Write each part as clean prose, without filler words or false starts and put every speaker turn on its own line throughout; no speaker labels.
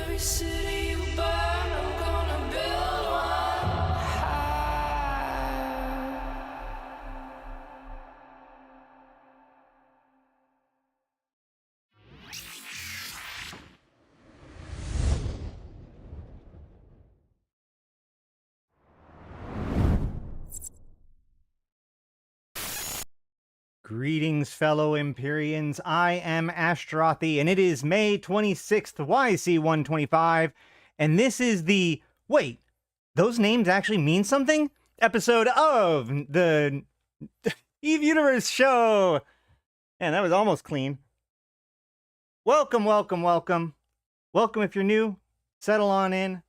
every city you burn, I'm gonna build one high.
Greetings, fellow Empyreans. I am Ashtarothi, and it is May 26th, YC125, and this is the... Wait, those names actually mean something? Episode of the Eve Universe show! Man, that was almost clean. Welcome, welcome, welcome. Welcome if you're new. Settle on in.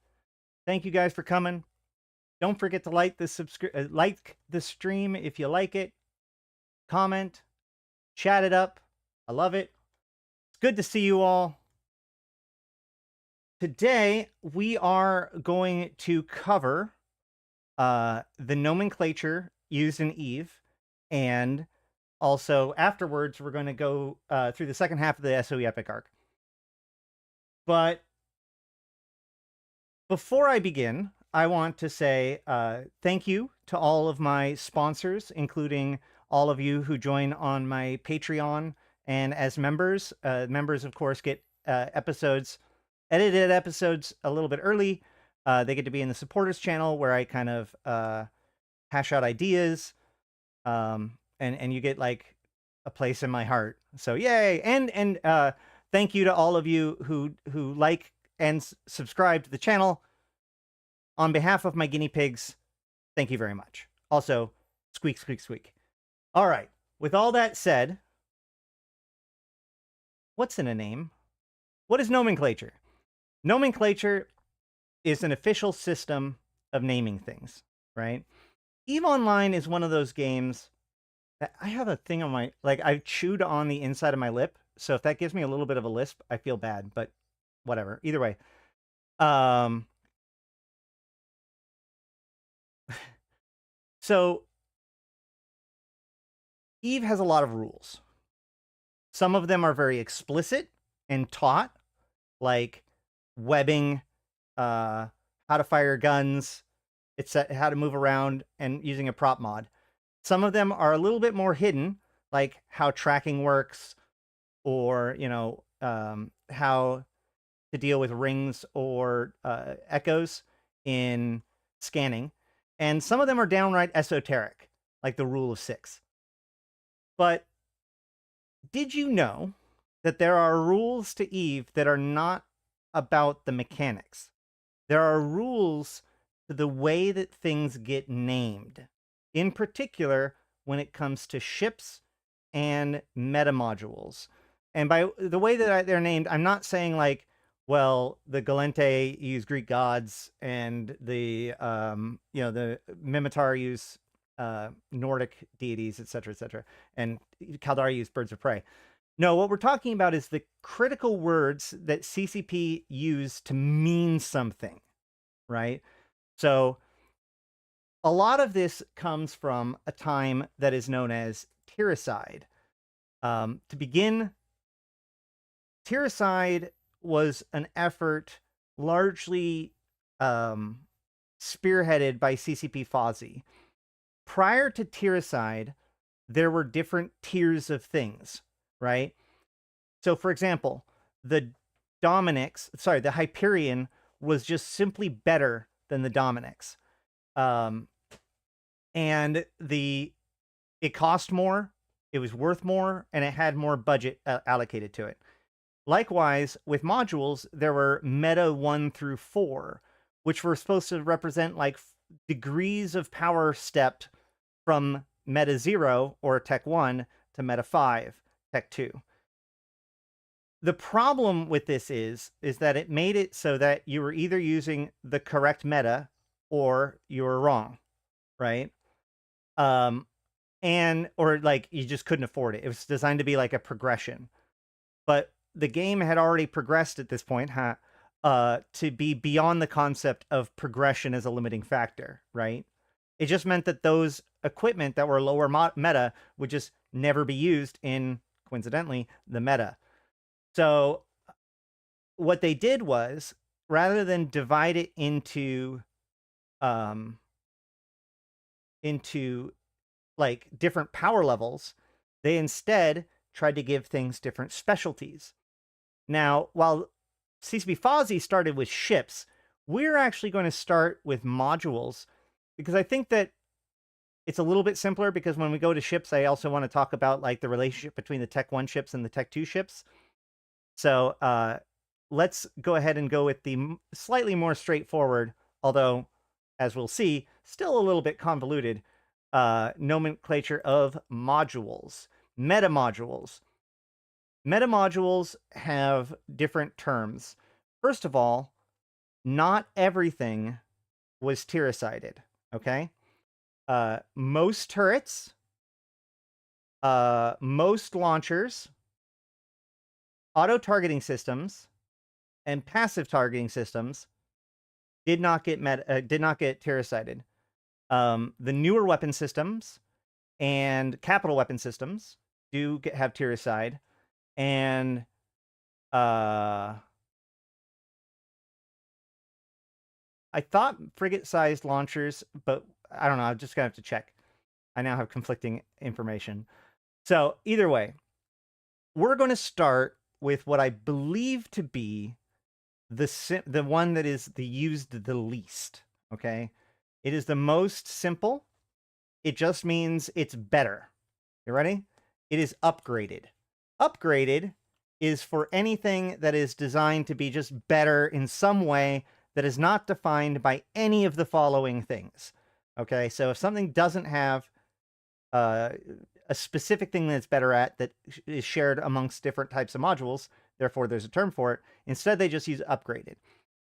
Thank you guys for coming. Don't forget to like the stream if you like it. Comment, chat it up. I love it. It's good to see you all. Today, we are going to cover the nomenclature used in Eve, and also afterwards, we're going to go through the second half of the SOE Epic Arc. But before I begin, I want to say thank you to all of my sponsors, including all of you who join on my Patreon and as members. Members, of course, get edited episodes a little bit early. They get to be in the supporters channel where I kind of hash out ideas, and you get like a place in my heart. So yay! And thank you to all of you who like and subscribe to the channel. On behalf of my guinea pigs, thank you very much. Also, squeak, squeak, squeak. All right, with all that said, what's in a name? What is nomenclature? Nomenclature is an official system of naming things, right? EVE Online is one of those games that I have a thing on my, like I chewed on the inside of my lip, so if that gives me a little bit of a lisp, I feel bad, but whatever. Either way. So Eve has a lot of rules. Some of them are very explicit and taught, like webbing, how to fire guns, how to move around, and using a prop mod. Some of them are a little bit more hidden, like how tracking works, or, you know, how to deal with rings or echoes in scanning. And some of them are downright esoteric, like the rule of 6. But did you know that there are rules to Eve that are not about the mechanics? There are rules to the way that things get named. In particular, when it comes to ships and meta modules. And by the way that they're named, I'm not saying like, well, the Gallente use Greek gods and the, you know, the Mimitar use Nordic deities, etc., and Caldari use birds of prey. No, what we're talking about is the critical words that CCP use to mean something, right? So a lot of this comes from a time that is known as tiericide. To begin, tiericide was an effort largely spearheaded by CCP Fozzie. Prior to tiericide, there were different tiers of things, right? So, for example, the Hyperion was just simply better than the Dominix. And it cost more, it was worth more, and it had more budget allocated to it. Likewise, with modules, there were meta 1 through 4, which were supposed to represent like degrees of power stepped from meta 0 or tech 1 to meta 5, tech 2. The problem with this is that it made it so that you were either using the correct meta or you were wrong, right? Or like you just couldn't afford it. It was designed to be like a progression. But the game had already progressed at this point, to be beyond the concept of progression as a limiting factor, right? It just meant that those equipment that were lower meta would just never be used in, coincidentally, the meta. So what they did was rather than divide it into like different power levels, they instead tried to give things different specialties. Now, while CCP Fozzie started with ships, we're actually going to start with modules, because I think that it's a little bit simpler, because when we go to ships, I also want to talk about like the relationship between the Tech 1 ships and the Tech 2 ships. So let's go ahead and go with the slightly more straightforward, although, as we'll see, still a little bit convoluted, nomenclature of modules. Meta modules. Meta modules have different terms. First of all, not everything was tier-sided, okay? Most turrets, most launchers, auto-targeting systems, and passive targeting systems did not get tier-sided. The newer weapon systems and capital weapon systems do have tier-side, and I thought frigate-sized launchers, but I don't know. I'm just gonna have to check. I now have conflicting information. So either way, we're going to start with what I believe to be the one that is used the least. Okay, it is the most simple. It just means it's better. You ready? It is upgraded. Upgraded is for anything that is designed to be just better in some way that is not defined by any of the following things. Okay, so if something doesn't have a specific thing that it's better at that is shared amongst different types of modules, therefore there's a term for it, instead they just use upgraded.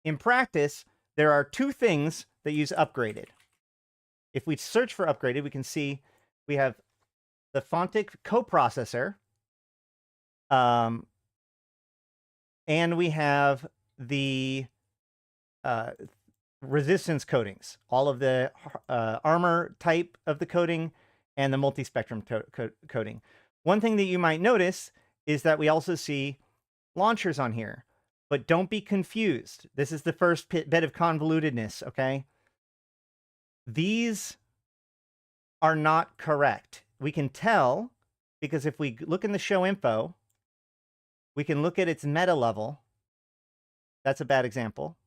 In practice, there are two things that use upgraded. If we search for upgraded, we can see we have the Fontic coprocessor, and we have the resistance coatings, all of the armor type of the coating and the multi-spectrum coating. One thing that you might notice is that we also see launchers on here, but don't be confused. This is the first bit of convolutedness, okay? These are not correct. We can tell because if we look in the show info, we can look at its meta level. That's a bad example.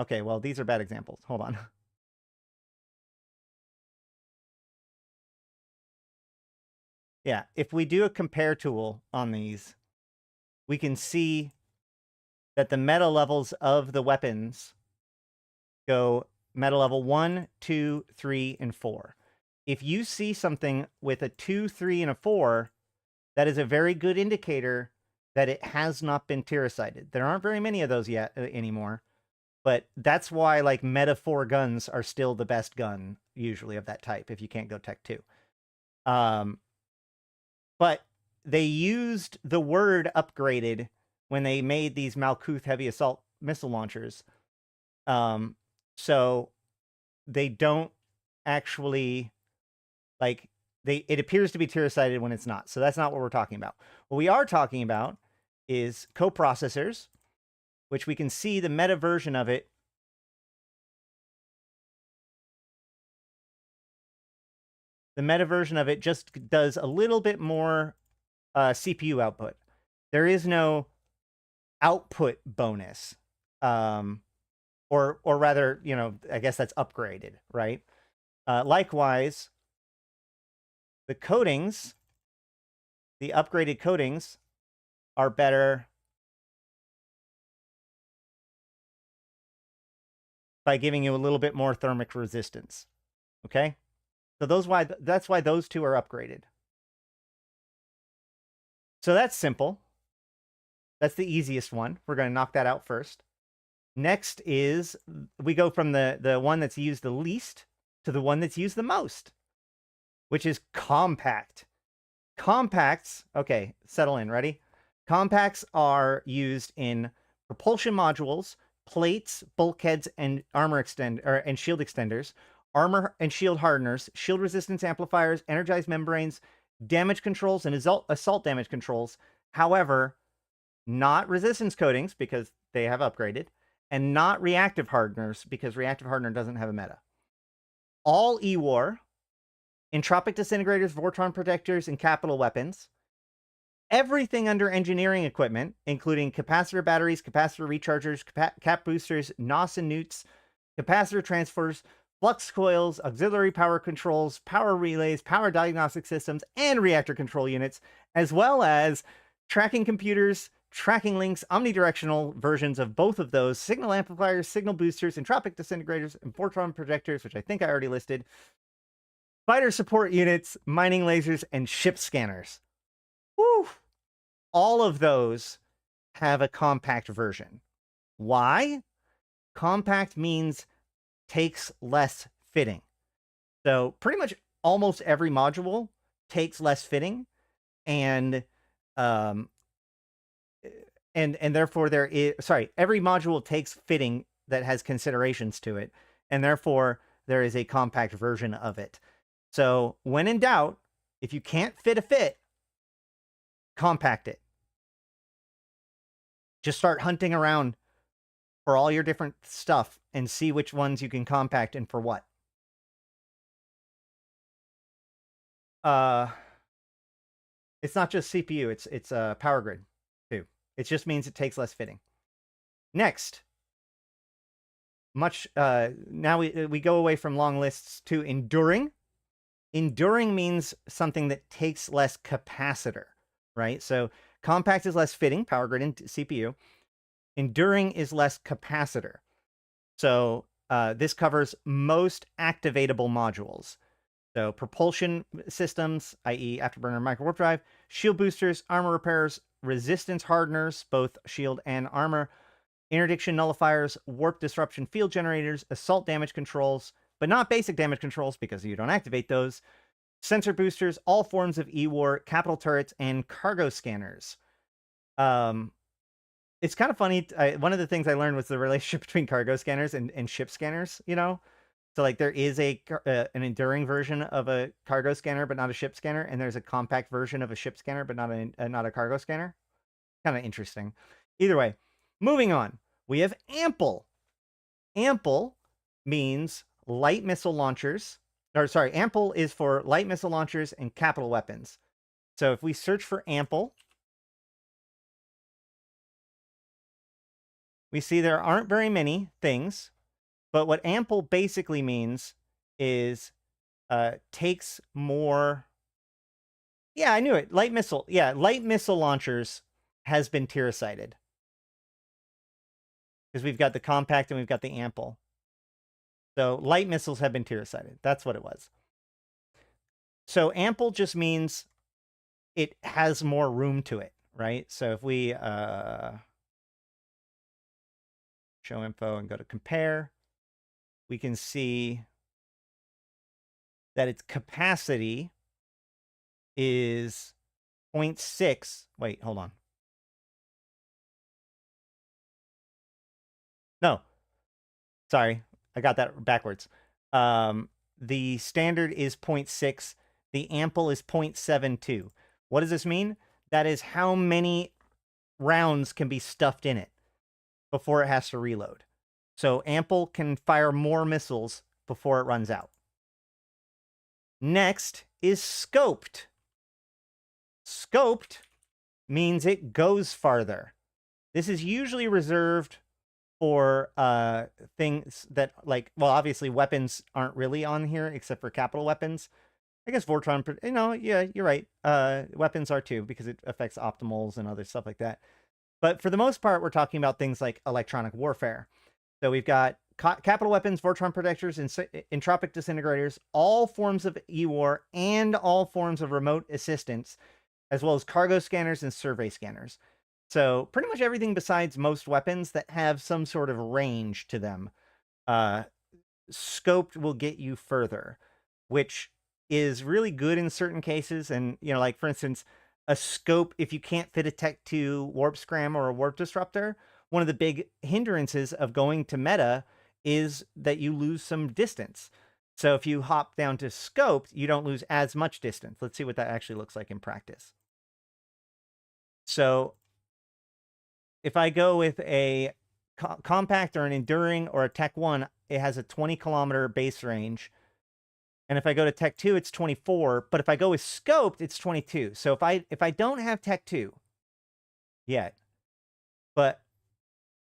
Okay, well, these are bad examples. Hold on. Yeah, if we do a compare tool on these, we can see that the meta levels of the weapons go meta level 1, 2, 3, and 4. If you see something with a 2, 3, and a 4, that is a very good indicator that it has not been tier-sided. There aren't very many of those yet anymore, but that's why like meta 4 guns are still the best gun usually of that type if you can't go Tech 2. But they used the word upgraded when they made these Malkuth heavy assault missile launchers. So they don't actually like it appears to be tier-sided when it's not. So that's not what we're talking about. What we are talking about is coprocessors, which we can see the meta version of it. The meta version of it just does a little bit more CPU output. There is no output bonus. Or rather, you know, I guess that's upgraded, right? Likewise, the coatings, the upgraded coatings are better by giving you a little bit more thermic resistance. Okay? So that's why those two are upgraded. So that's simple. That's the easiest one. We're going to knock that out first. Next is we go from the one that's used the least to the one that's used the most, which is compact. Compacts, okay, settle in, ready? Compacts are used in propulsion modules, plates, bulkheads, and and shield extenders, armor and shield hardeners, shield resistance amplifiers, energized membranes, damage controls, and assault damage controls. However, not resistance coatings because they have upgraded, and not reactive hardeners because reactive hardener doesn't have a meta. All E-War, entropic disintegrators, Vortron protectors, and capital weapons. Everything under engineering equipment, including capacitor batteries, capacitor rechargers, cap boosters, NOS and newts, capacitor transfers, flux coils, auxiliary power controls, power relays, power diagnostic systems, and reactor control units, as well as tracking computers, tracking links, omnidirectional versions of both of those, signal amplifiers, signal boosters, entropic disintegrators, and Vortron projectors, which I think I already listed, fighter support units, mining lasers, and ship scanners. Woo! All of those have a compact version. Why? Compact means takes less fitting. So pretty much almost every module takes less fitting, and therefore there is, sorry, every module takes fitting that has considerations to it, and therefore there is a compact version of it. So when in doubt, if you can't fit a fit, compact it. Just start hunting around for all your different stuff and see which ones you can compact and for what. It's not just CPU, it's power grid too. It just means it takes less fitting. Next, now we go away from long lists to enduring. Enduring means something that takes less capacitor, right? So compact is less fitting, power grid and CPU. Enduring is less capacitor. So this covers most activatable modules. So propulsion systems, i.e. afterburner micro warp drive, shield boosters, armor repairers, resistance hardeners, both shield and armor, interdiction nullifiers, warp disruption field generators, assault damage controls, but not basic damage controls because you don't activate those, sensor boosters, all forms of E-War, capital turrets, and cargo scanners. It's kind of funny. One of the things I learned was the relationship between cargo scanners and ship scanners, you know? So like there is an enduring version of a cargo scanner, but not a ship scanner. And there's a compact version of a ship scanner, but not a cargo scanner. Kind of interesting. Either way, moving on. We have ample. Ample means light missile launchers. Or sorry, ample is for light missile launchers and capital weapons. So if we search for ample, we see there aren't very many things. But what ample basically means is takes more. Yeah, I knew it. Light missile. Yeah, light missile launchers has been tier cited. Because we've got the compact and we've got the ample. So light missiles have been tier cited. That's what it was. So ample just means it has more room to it, right? So if we show info and go to compare, we can see that its capacity is 0.6. Wait, hold on. No. Sorry, I got that backwards. The standard is 0.6. The ample is 0.72. What does this mean? That is how many rounds can be stuffed in it before it has to reload. So ample can fire more missiles before it runs out. Next is scoped. Scoped means it goes farther. This is usually reserved for things that, like, well, obviously weapons aren't really on here except for capital weapons. I guess Vortron, you know, yeah, you're right. Weapons are too because it affects optimals and other stuff like that. But for the most part, we're talking about things like electronic warfare. So we've got capital weapons, Vortron protectors, and entropic disintegrators, all forms of E-War, and all forms of remote assistance, as well as cargo scanners and survey scanners. So pretty much everything besides most weapons that have some sort of range to them. Scoped will get you further, which is really good in certain cases. And, you know, like, for instance, a scope, if you can't fit a Tech 2 warp scram or a warp disruptor, one of the big hindrances of going to meta is that you lose some distance. So if you hop down to scoped, you don't lose as much distance. Let's see what that actually looks like in practice. So if I go with a compact or an enduring or a Tech 1, it has a 20-kilometer base range. And if I go to Tech 2, it's 24. But if I go with scoped, it's 22. So if I don't have Tech 2 yet, but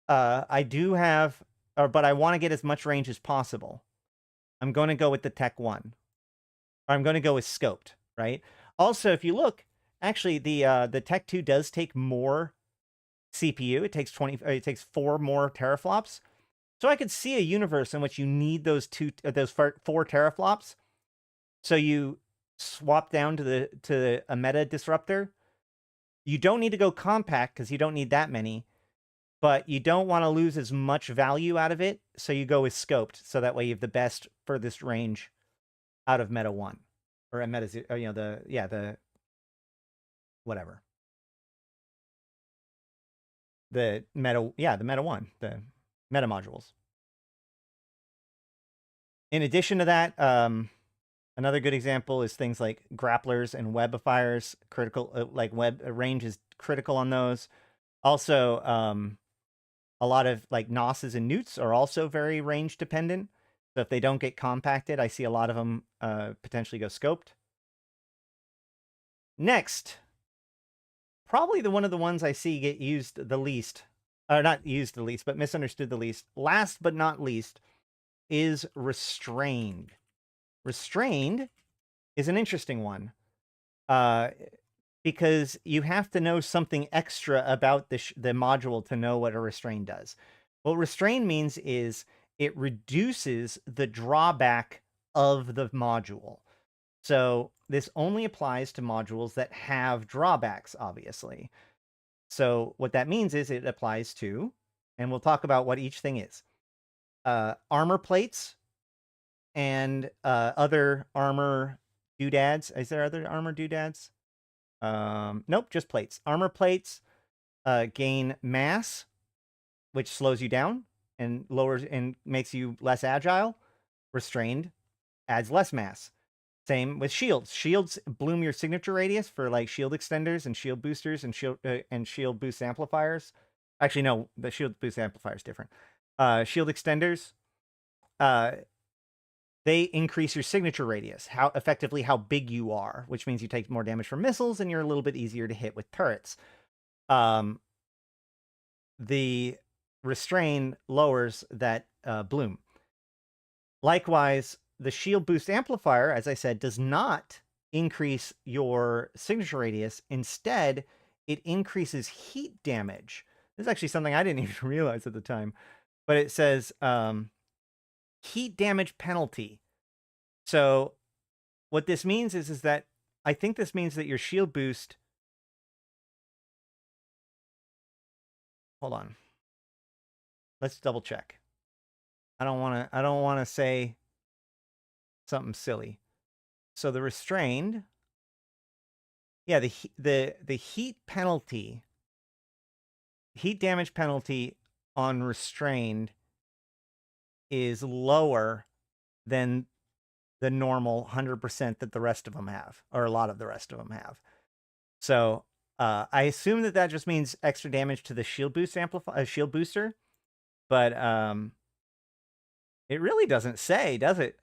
I do have, but I want to get as much range as possible, I'm going to go with the Tech 1. Or I'm going to go with scoped, right? Also, if you look, actually, the Tech 2 does take more CPU. It takes 4 more teraflops. So I could see a universe in which you need those 4 teraflops. So you swap down to a meta disruptor. You don't need to go compact because you don't need that many, but you don't want to lose as much value out of it. So you go with scoped. So that way you have the best furthest range out of meta 1 or a meta, you know, the whatever. The meta 1, the meta modules. In addition to that, another good example is things like grapplers and webifiers. Critical, like web range is critical on those. Also, a lot of like Nosses and Newts are also very range dependent. So if they don't get compacted, I see a lot of them potentially go scoped. Next, probably one of the ones I see get used the least, or not used the least, but misunderstood the least. Last but not least is restrained. Restrained is an interesting one because you have to know something extra about the module to know what a restrain does. What restrain means is it reduces the drawback of the module. So this only applies to modules that have drawbacks, obviously. So what that means is it applies to, and we'll talk about what each thing is, armor plates and other armor doodads. Is there other armor doodads? Nope, just plates. Armor plates gain mass, which slows you down and lowers and makes you less agile. Restrained adds less mass. Same with shields. Shields bloom your signature radius for like shield extenders and shield boosters and shield boost amplifiers. Actually, no, the shield boost amplifier is different. Shield extenders, they increase your signature radius, how big you are, which means you take more damage from missiles and you're a little bit easier to hit with turrets. The restrain lowers that bloom. Likewise, the shield boost amplifier, as I said, does not increase your signature radius. Instead, it increases heat damage. This is actually something I didn't even realize at the time, but it says heat damage penalty. So what this means is that I think this means that your shield boost. Hold on. Let's double check. I don't want to say something silly. So the restrained, yeah, the heat penalty, heat damage penalty on restrained is lower than the normal 100% that the rest of them have, or a lot of the rest of them have. So I assume that just means extra damage to the shield boost shield booster, but it really doesn't say, does it?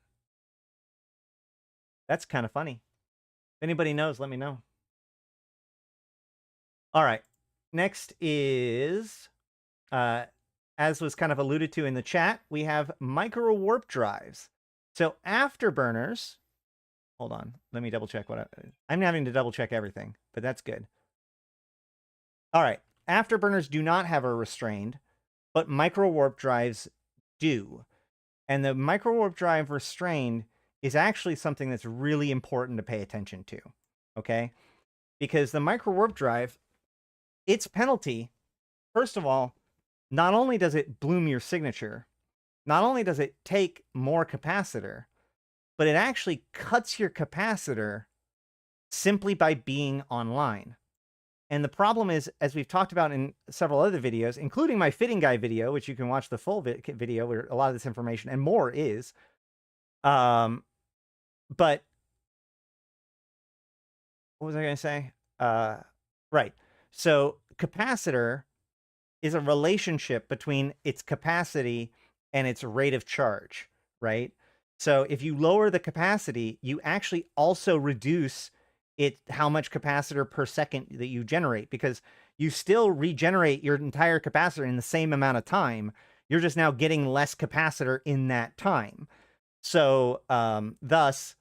That's kind of funny. If anybody knows, let me know. All right. Next is, as was kind of alluded to in the chat, we have micro warp drives. So afterburners, hold on, let me double check I'm having to double check everything, but that's good. All right. Afterburners do not have a restrained, but micro warp drives do. And the micro warp drive restrained is actually something that's really important to pay attention to, okay? Because the micro warp drive, its penalty, first of all, not only does it bloom your signature, not only does it take more capacitor, but it actually cuts your capacitor simply by being online. And the problem is, as we've talked about in several other videos, including my fitting guy video, which you can watch the full video where a lot of this information and more is, but what was I going to say? Right. So capacitor is a relationship between its capacity and its rate of charge, right? So if you lower the capacity, you actually also reduce how much capacitor per second that you generate, because you still regenerate your entire capacitor in the same amount of time. You're just now getting less capacitor in that time. So thus,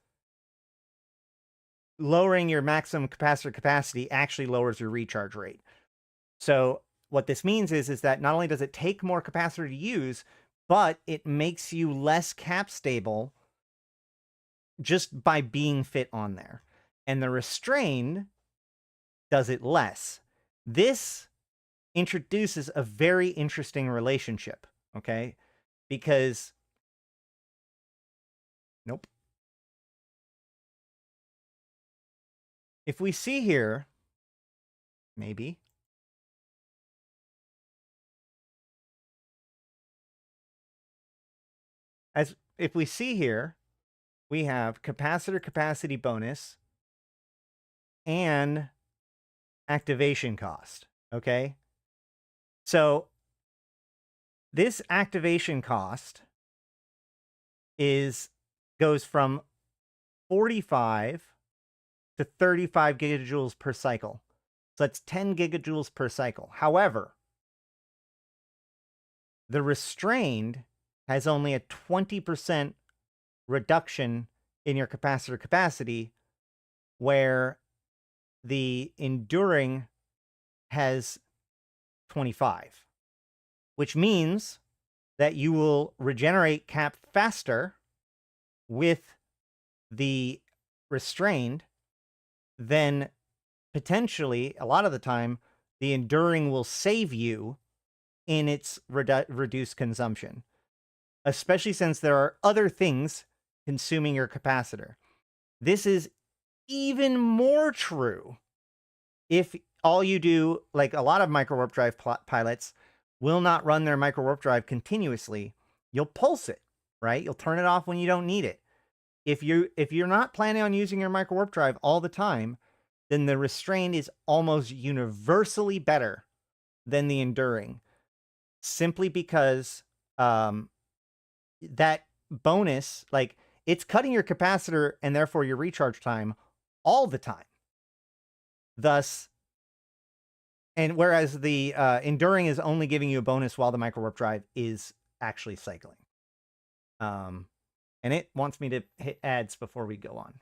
lowering your maximum capacitor capacity actually lowers your recharge rate. So what this means is that not only does it take more capacitor to use, but it makes you less cap stable just by being fit on there. And the restrained does it less. This introduces a very interesting relationship, okay? Because, nope. If we see here, maybe, if we see here, we have capacitor capacity bonus and activation cost, okay? So this activation cost goes from 45 to 35 gigajoules per cycle. So that's 10 gigajoules per cycle. However, the restrained has only a 20% reduction in your capacitor capacity, where the enduring has 25, which means that you will regenerate cap faster with the restrained than potentially, a lot of the time, the enduring will save you in its reduced consumption, especially since there are other things consuming your capacitor. This is even more true if all you do, like a lot of micro warp drive pilots will not run their micro warp drive continuously. You'll pulse it, right? You'll turn it off when you don't need it. If you're not planning on using your micro warp drive all the time, then the restrained is almost universally better than the enduring, simply because that bonus, like, it's cutting your capacitor and therefore your recharge time all the time. Thus, and whereas the enduring is only giving you a bonus while the micro warp drive is actually cycling. And it wants me to hit ads before we go on.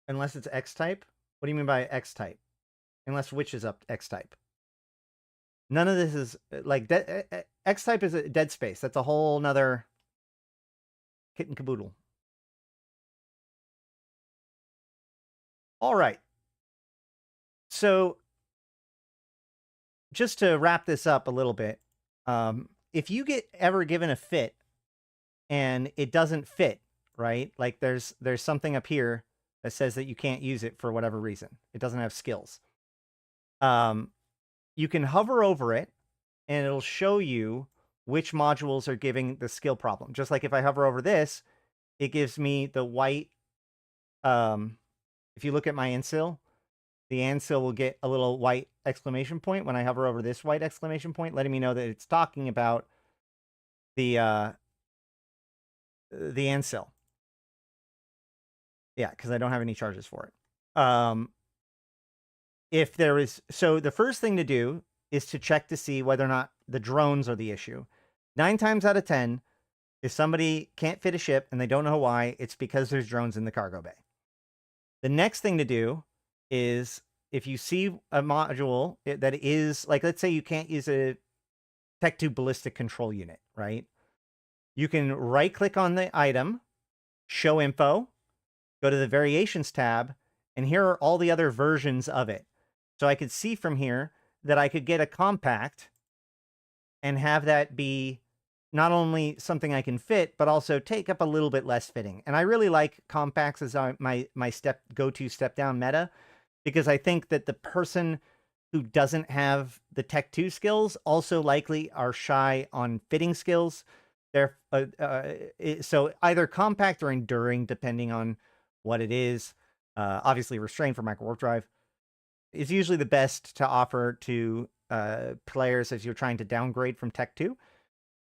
Unless it's X-type? What do you mean by X-type? Unless which is up X-type. None of this is, like, X-type is a dead space. That's a whole nother kit and caboodle. All right. So, just to wrap this up a little bit, if you get ever given a fit and it doesn't fit, right? Like there's something up here that says that you can't use it for whatever reason. It doesn't have skills. You can hover over it and it'll show you which modules are giving the skill problem. Just like if I hover over this, it gives me the white. If you look at my Ansil, the Ansil will get a little white exclamation point when I hover over this white exclamation point, letting me know that it's talking about the Ansil. Yeah, because I don't have any charges for it. If there is, so the first thing to do is to check to see whether or not the drones are the issue. 9 times out of 10, if somebody can't fit a ship and they don't know why, it's because there's drones in the cargo bay. The next thing to do is, if you see a module that is, like, let's say you can't use a Tech 2 ballistic control unit, right? You can right-click on the item, show info, go to the variations tab, and here are all the other versions of it. So I could see from here that I could get a compact and have that be not only something I can fit, but also take up a little bit less fitting. And I really like compacts as my go-to step-down meta, because I think that the person who doesn't have the Tech 2 skills also likely are shy on fitting skills. So either compact or enduring, depending on what it is. Obviously, Restrain for Micro Warp Drive is usually the best to offer to players as you're trying to downgrade from Tech 2.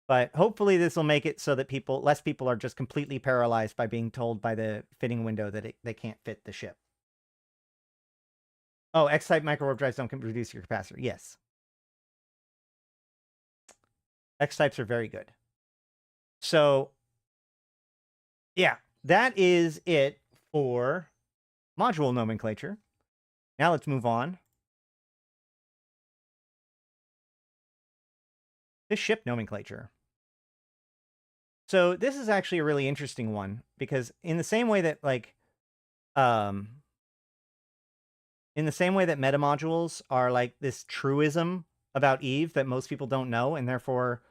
But hopefully this will make it so that less people are just completely paralyzed by being told by the fitting window that they can't fit the ship. Oh, X-type micro warp drives don't reduce your capacitor. Yes. X-types are very good. So, yeah, that is it for module nomenclature. Now let's move on to ship nomenclature. So this is actually a really interesting one because in the same way that in the same way that meta modules are like this truism about Eve that most people don't know and therefore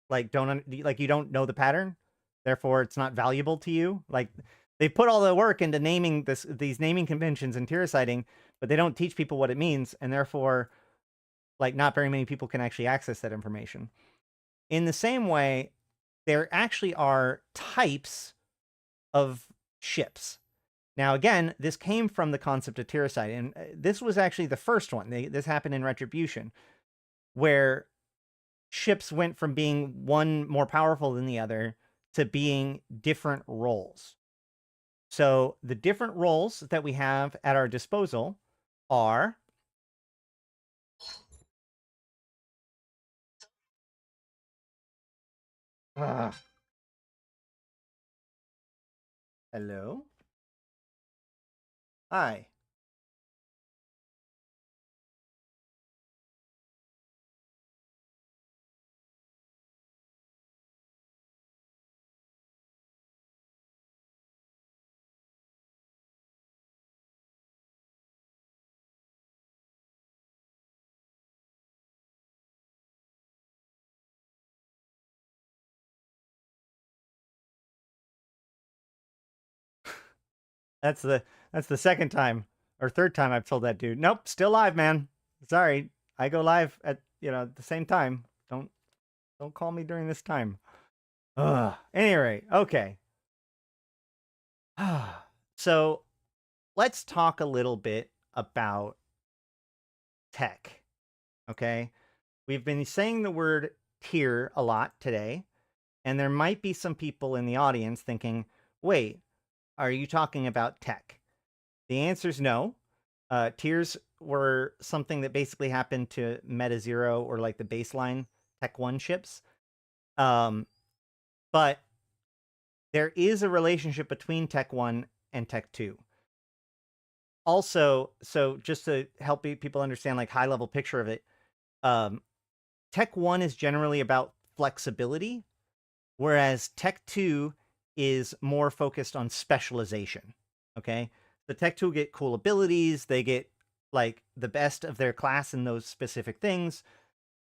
you don't know the pattern, therefore it's not valuable to you. Like they put all the work into naming these naming conventions and tier citing, but they don't teach people what it means, and therefore like not very many people can actually access that information. In the same way, there actually are types of ships. Now, again, this came from the concept of tier citing, and this was actually the first one. This happened in Retribution, where ships went from being one more powerful than the other to being different roles. So the different roles that we have at our disposal are hello? Hi. That's the second time or third time I've told that dude. Nope, still live, man. Sorry. I go live at, the same time. Don't call me during this time. Anyway, okay. So, let's talk a little bit about tech. Okay? We've been saying the word tier a lot today, and there might be some people in the audience thinking, "Wait, are you talking about tech?" The answer is no. Tiers were something that basically happened to Meta Zero or like the baseline Tech 1 ships. But there is a relationship between Tech 1 and Tech 2. Also, so just to help people understand like high level picture of it, Tech 1 is generally about flexibility, whereas Tech 2 is more focused on specialization. Okay? The Tech 2 get cool abilities, they get like the best of their class in those specific things,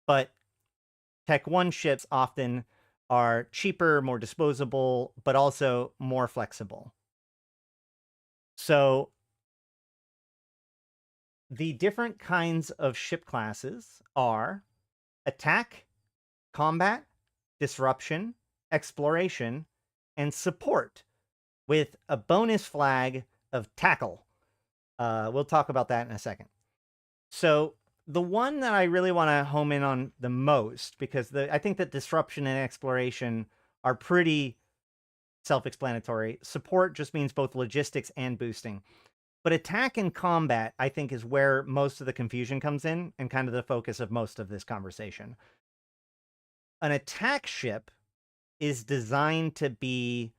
but Tech 1 ships often are cheaper, more disposable, but also more flexible. So the different kinds of ship classes are attack, combat, disruption, exploration, and support, with a bonus flag of tackle. We'll talk about that in a second. So the one that I really want to home in on the most, because I think that disruption and exploration are pretty self-explanatory. Support just means both logistics and boosting. But attack and combat, I think, is where most of the confusion comes in and kind of the focus of most of this conversation. An attack ship is designed to be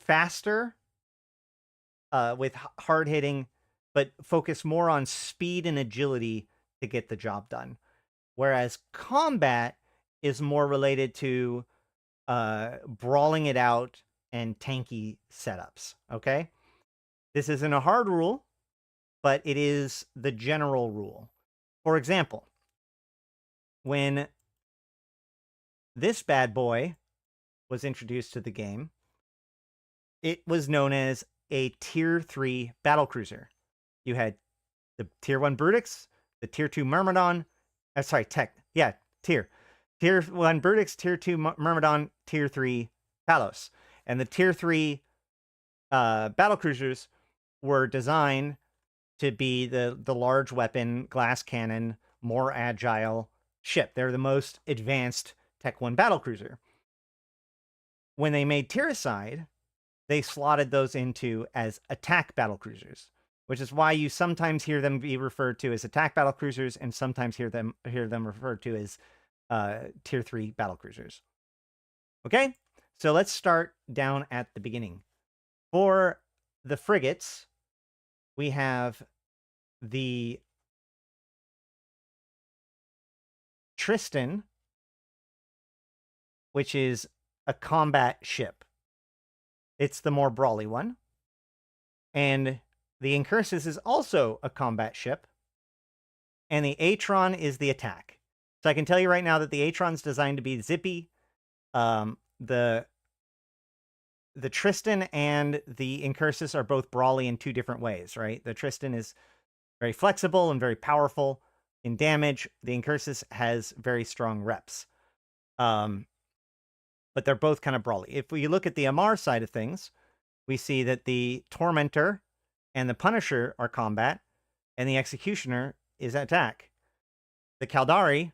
faster, with hard hitting, but focus more on speed and agility to get the job done. Whereas combat is more related to brawling it out and tanky setups. Okay? This isn't a hard rule, but it is the general rule. For example, when this bad boy was introduced to the game, it was known as a Tier 3 battlecruiser. You had the Tier 1 Brutix, the Tier 2 Myrmidon, Tier 1 Brutix, Tier 2 Myrmidon, Tier 3 Talos. And the Tier 3 battlecruisers were designed to be the large weapon, glass cannon, more agile ship. They're the most advanced Tech 1 battlecruiser. When they made Tiericide, they slotted those into as attack battlecruisers, which is why you sometimes hear them be referred to as attack battlecruisers and sometimes hear them referred to as tier 3 battlecruisers. Okay, so let's start down at the beginning. For the frigates, we have the Tristan, which is a combat ship. It's the more brawly one. And the Incursus is also a combat ship. And the Atron is the attack. So I can tell you right now that the Atron's designed to be zippy. The Tristan and the Incursus are both brawly in two different ways, right? The Tristan is very flexible and very powerful in damage. The Incursus has very strong reps. But they're both kind of brawly. If we look at the Amarr side of things, we see that the Tormentor and the Punisher are combat, and the Executioner is attack. The Caldari,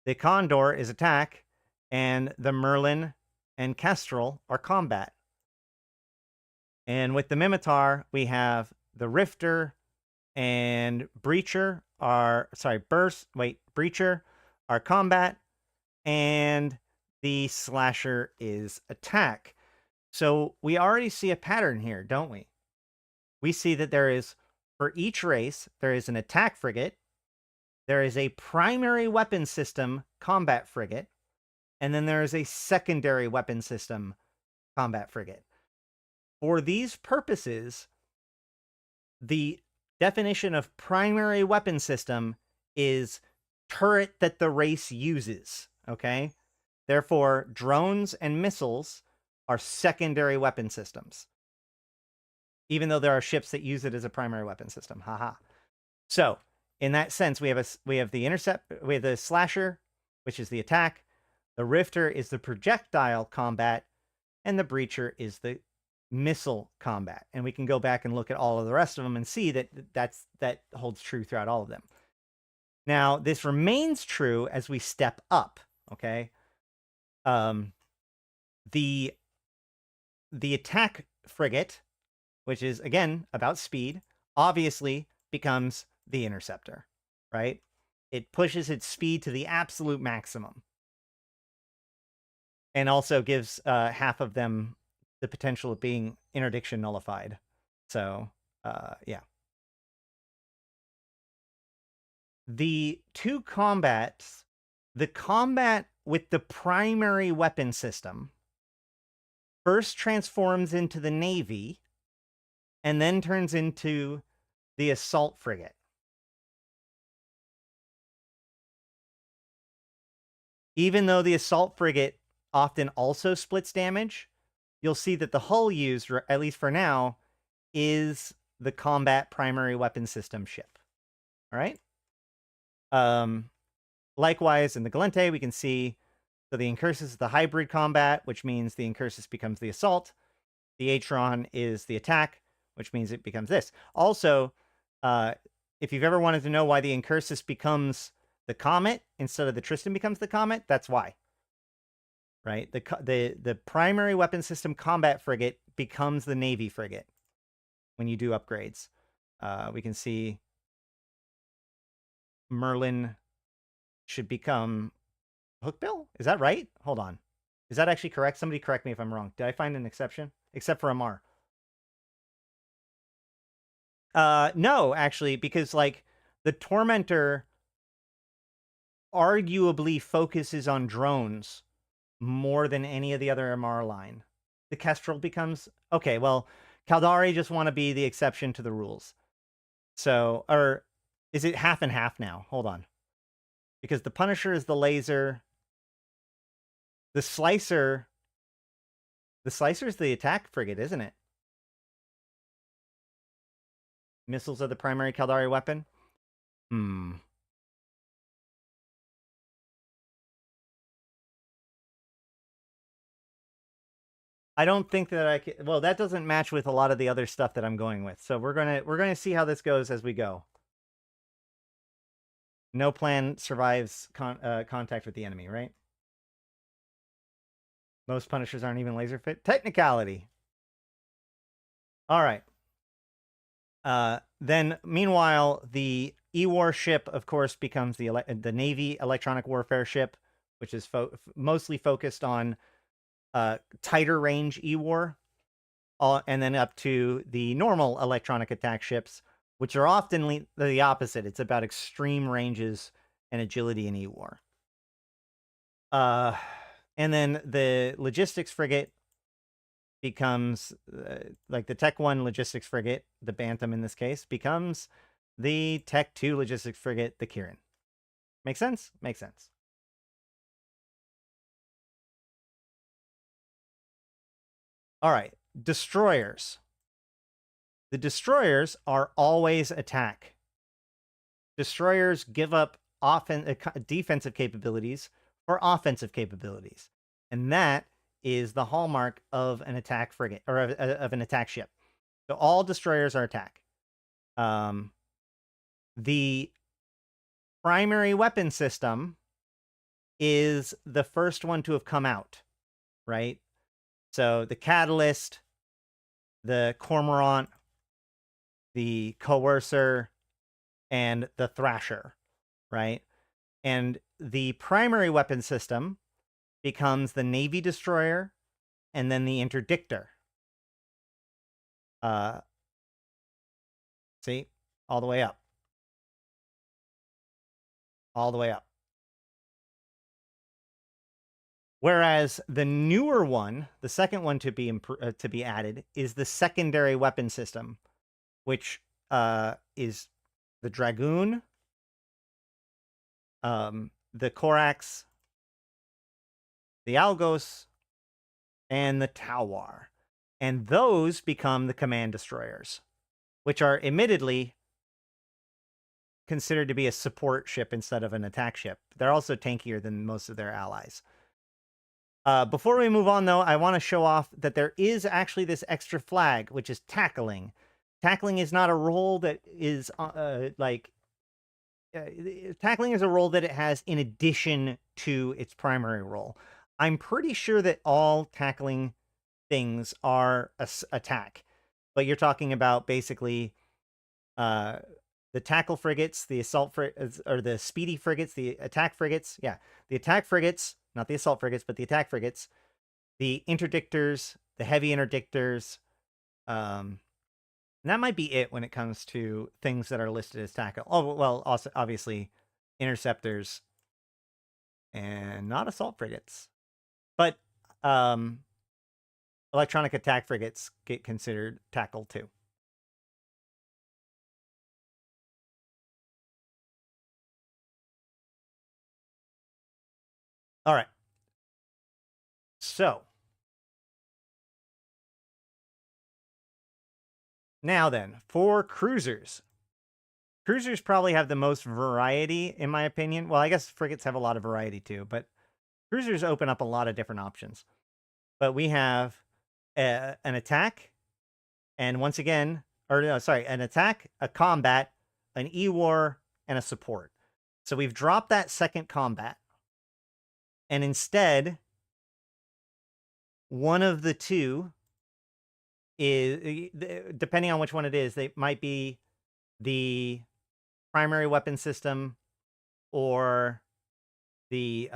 the Condor is attack, and the Merlin and Kestrel are combat. And with the Mimitar, we have the Rifter and Breacher are, Breacher are combat, and the Slasher is attack. So we already see a pattern here, don't we? We see that there is, for each race, there is an attack frigate, there is a primary weapon system combat frigate, and then there is a secondary weapon system combat frigate. For these purposes, the definition of primary weapon system is turret that the race uses, okay? Therefore, drones and missiles are secondary weapon systems, even though there are ships that use it as a primary weapon system. Haha. So, in that sense, we have the Slasher, which is the attack. The Rifter is the projectile combat, and the Breacher is the missile combat. And we can go back and look at all of the rest of them and see that that holds true throughout all of them. Now, this remains true as we step up, okay? The attack frigate, which is, again, about speed, obviously becomes the Interceptor, right? It pushes its speed to the absolute maximum. And also gives half of them the potential of being interdiction nullified. So, yeah. The two combats, the combat with the primary weapon system first transforms into the Navy and then turns into the assault frigate. Even though the assault frigate often also splits damage, you'll see that the hull used, at least for now, is the combat primary weapon system ship. All right? Likewise, in the Gallente, we can see, so the Incursus is the hybrid combat, which means the Incursus becomes the assault. The Atron is the attack, which means it becomes this. Also, if you've ever wanted to know why the Incursus becomes the Comet instead of the Tristan becomes the Comet, that's why. Right? The primary weapon system combat frigate becomes the Navy frigate when you do upgrades. We can see Merlin should become Hookbill? Is that right? Hold on. Is that actually correct? Somebody correct me if I'm wrong. Did I find an exception? Except for Amarr. No, actually, because, like, the Tormentor arguably focuses on drones more than any of the other Amarr line. The Kestrel becomes... Okay, well, Caldari just want to be the exception to the rules. So, or is it half and half now? Hold on. Because the Punisher is the laser. The Slicer... The Slicer's the attack frigate, isn't it? Missiles are the primary Caldari weapon? I don't think that I can. Well, that doesn't match with a lot of the other stuff that I'm going with. So we're gonna see how this goes as we go. No plan survives contact with the enemy, right? Most Punishers aren't even laser fit. Technicality. All right. Then, meanwhile, the E-War ship, of course, becomes the Navy electronic warfare ship, which is mostly focused on tighter range E-War, and then up to the normal electronic attack ships, which are often the opposite. It's about extreme ranges and agility in E-War. And then the logistics frigate becomes like the Tech 1 logistics frigate, the Bantam in this case, becomes the Tech 2 logistics frigate, the Kirin. Make sense? Makes sense. All right, destroyers. The destroyers are always attack. Destroyers give up defensive capabilities for offensive capabilities. And that is the hallmark of an attack frigate, or of an attack ship. So all destroyers are attack. The primary weapon system is the first one to have come out, right? So the Catalyst, the Cormorant, the Coercer, and the Thrasher, right? And the primary weapon system becomes the Navy Destroyer and then the Interdictor. See? All the way up. All the way up. Whereas the newer one, the second one to be added, is the secondary weapon system, which is the Dragoon, the Corax, the Algos, and the Tawar. And those become the command destroyers, which are admittedly considered to be a support ship instead of an attack ship. They're also tankier than most of their allies. Before we move on, though, I want to show off that there is actually this extra flag, which is tackling. Tackling is not a role that is tackling is a role that it has in addition to its primary role. I'm pretty sure that all tackling things are attack, but you're talking about basically the tackle frigates, the assault or the speedy frigates, the attack frigates. Yeah, the attack frigates, not the assault frigates, but the attack frigates, the interdictors, the heavy interdictors. And that might be it when it comes to things that are listed as tackle. Oh, well, also obviously interceptors and not assault frigates, but electronic attack frigates get considered tackle too. All right. So now then, for cruisers. Cruisers probably have the most variety, in my opinion. Well, I guess frigates have a lot of variety too, but cruisers open up a lot of different options. But we have an attack, and once again, or no, sorry, an attack, a combat, an E-War, and a support. So we've dropped that second combat. And instead, one of the two is, depending on which one it is, they might be the primary weapon system or the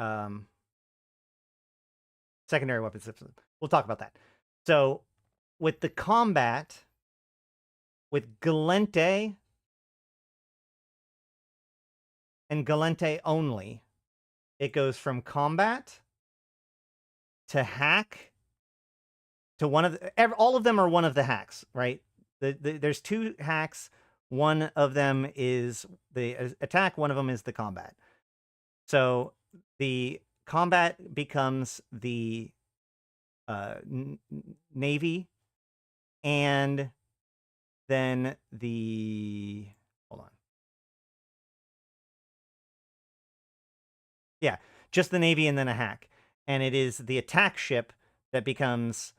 secondary weapon system. We'll talk about that. So with the combat, with Gallente and Gallente only, it goes from combat to hack to one of the, all of them are one of the hacks, right? There's two hacks. One of them is the attack. One of them is the combat. So the combat becomes the Navy, and then the, hold on. Yeah, just the Navy and then a hack. And it is the attack ship that becomes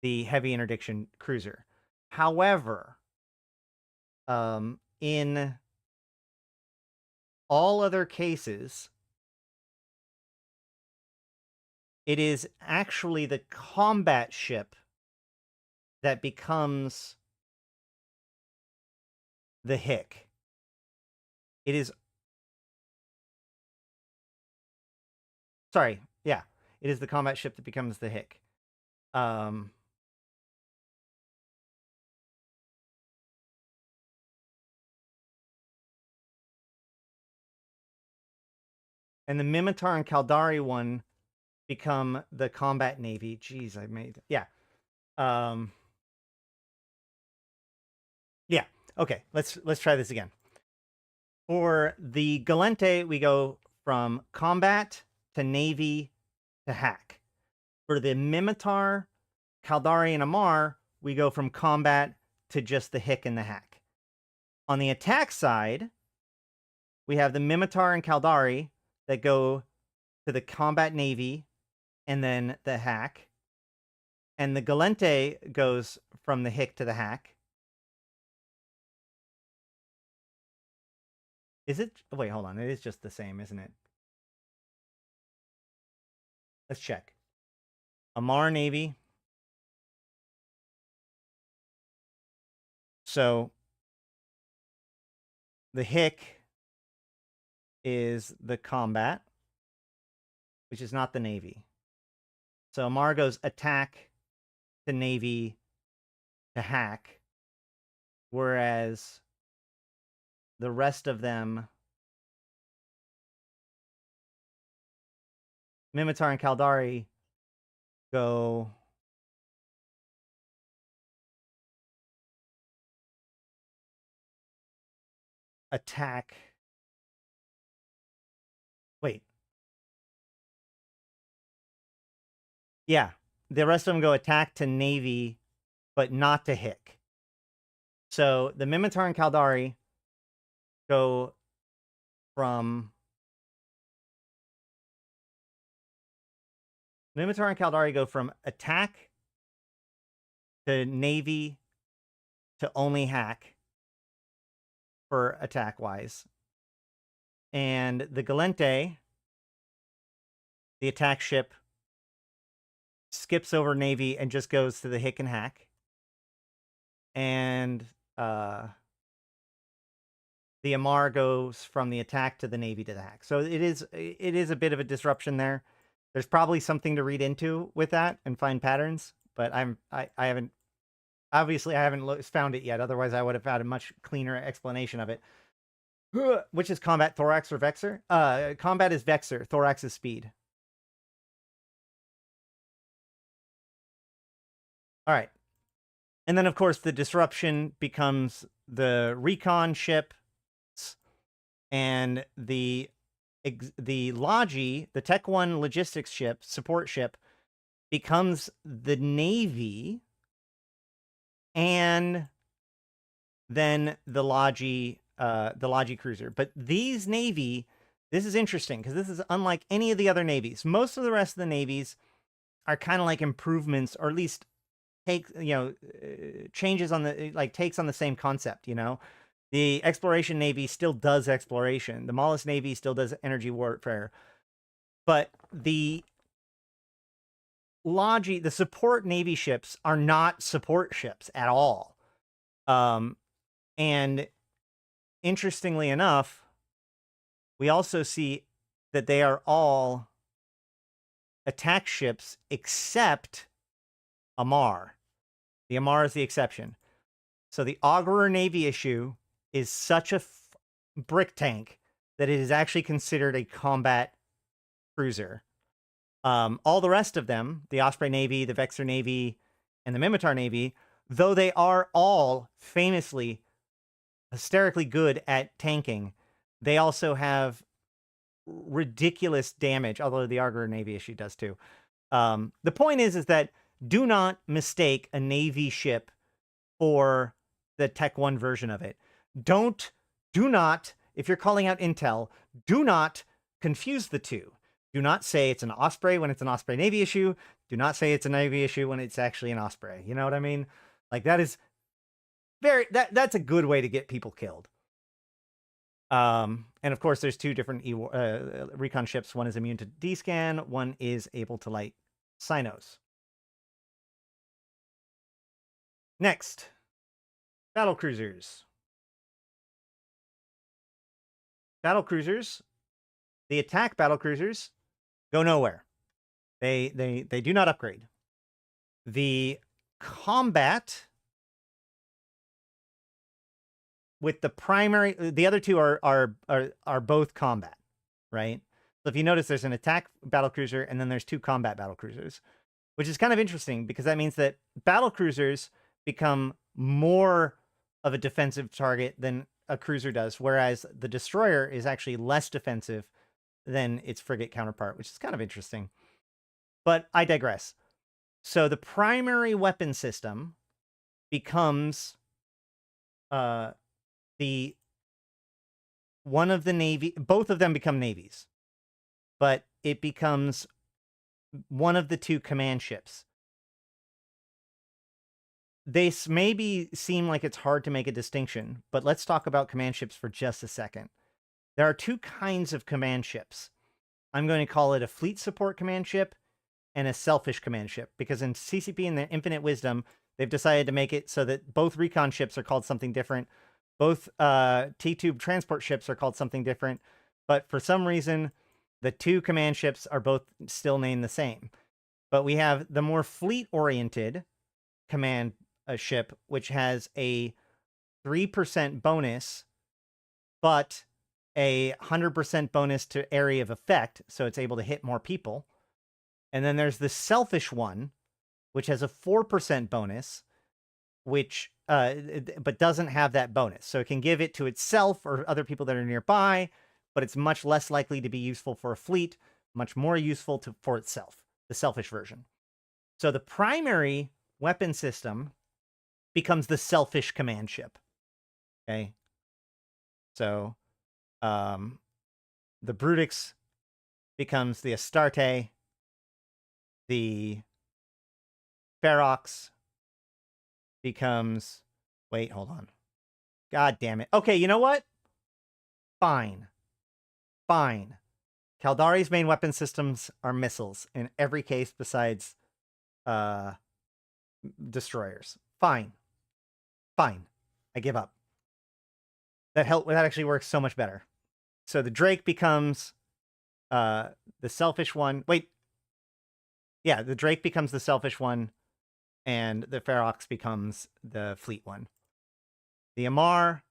the heavy interdiction cruiser. However, in all other cases, it is actually the combat ship that becomes the hick. It is... Sorry, yeah. It is the combat ship that becomes the hick. And the Mimitar and Caldari one become the combat navy. Jeez, I made... Yeah. Yeah. Okay, let's try this again. For the Gallente, we go from combat to navy to hack. For the Mimitar, Caldari, and Amar, we go from combat to just the hick and the hack. On the attack side, we have the Mimitar and Caldari that go to the combat navy and then the hack. And the Gallente goes from the hick to the hack. Is it? Wait, hold on. It is just the same, isn't it? Let's check. Amar Navy. So the hick is the combat, which is not the navy. So Amar goes attack to navy to hack, whereas the rest of them, Mimitar and Caldari, go attack. Wait. Yeah, the rest of them go attack to navy, but not to hick. So the Mimitar and Caldari go from... Mimitar and Caldari go from attack to navy to only hack for attack-wise. And the Gallente, the attack ship, skips over navy and just goes to the hick and hack. And the Amar goes from the attack to the navy to the hack. So it is a bit of a disruption there. There's probably something to read into with that and find patterns, but I haven't found it yet. Otherwise, I would have had a much cleaner explanation of it. Which is combat, thorax, or vexor? Combat is vexor. Thorax is speed. All right. And then, of course, the disruption becomes the recon ship and the Logi, the Tech 1 logistics ship, support ship, becomes the Navy, and then the Logi cruiser. But these Navy, this is interesting because this is unlike any of the other navies. Most of the rest of the navies are kind of like improvements, or at least changes on the takes on the same concept. The exploration navy still does exploration. The Mollusk navy still does energy warfare. But the Logi, the support navy ships, are not support ships at all. And interestingly enough, we also see that they are all attack ships except Amar. The Amar is the exception. So the Augurer Navy issue is such a brick tank that it is actually considered a combat cruiser. All the rest of them, the Osprey Navy, the Vexor Navy, and the Mimitar Navy, though they are all famously hysterically good at tanking, they also have ridiculous damage, although the Augurer Navy issue does too. The point is that do not mistake a Navy ship for the Tech 1 version of it. Do not, if you're calling out intel, do not confuse the two. Do not say it's an Osprey when it's an Osprey Navy issue. Do not say it's a Navy issue when it's actually an Osprey. You know what I mean? Like, that is that's a good way to get people killed. And of course, there's two different recon ships. One is immune to D-scan. One is able to light Sinos. Next, battle cruisers. Battle cruisers, the attack battle cruisers, go nowhere. They do not upgrade. The combat with the primary, the other two are both combat, right? So if you notice, there's an attack battlecruiser and then there's two combat battlecruisers, which is kind of interesting because that means that battlecruisers become more of a defensive target than a cruiser does, whereas the destroyer is actually less defensive than its frigate counterpart, which is kind of interesting. But I digress. So the primary weapon system becomes both of them become navies, but it becomes one of the two command ships. This maybe seem like it's hard to make a distinction, but let's talk about command ships for just a second. There are two kinds of command ships. I'm going to call it a fleet support command ship and a selfish command ship, because in CCP and their infinite wisdom, they've decided to make it so that both recon ships are called something different. Both T-tube transport ships are called something different. But for some reason, the two command ships are both still named the same. But we have the more fleet-oriented command ship, which has a 3% bonus, but a 100% bonus to area of effect, so it's able to hit more people. And then there's the selfish one, which has a 4% bonus, which but doesn't have that bonus. So it can give it to itself or other people that are nearby, but it's much less likely to be useful for a fleet, much more useful for itself, the selfish version. So the primary weapon system becomes the selfish command ship. Okay. So the Brutix becomes the Astarte, the Ferox becomes, wait, hold on. God damn it. Okay, you know what? Fine. Fine. Caldari's main weapon systems are missiles in every case besides destroyers. Fine. Fine. I give up. That actually works so much better. So the Drake becomes the selfish one. Wait. Yeah, the Drake becomes the selfish one, and the Ferox becomes the fleet one. The Amar,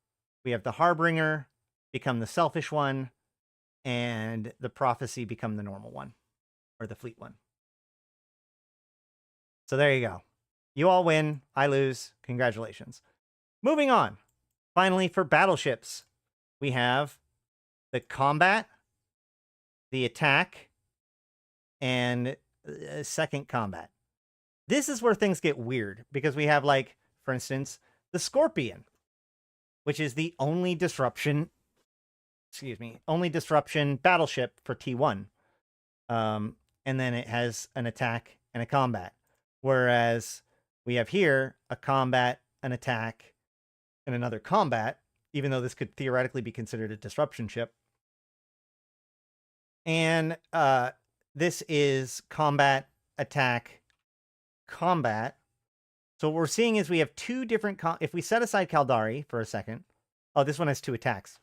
we have the Harbinger become the selfish one, and the Prophecy become the normal one, or the fleet one. So there you go. You all win. I lose. Congratulations. Moving on. Finally, for battleships, we have the combat, the attack, and second combat. This is where things get weird, because we have, like, for instance, the Scorpion, which is the only disruption battleship for T1. And then it has an attack and a combat. Whereas we have here a combat, an attack, and another combat, even though this could theoretically be considered a disruption ship. And this is combat, attack, combat. So what we're seeing is we have two different... if we set aside Caldari for a second... Oh, this one has two attacks.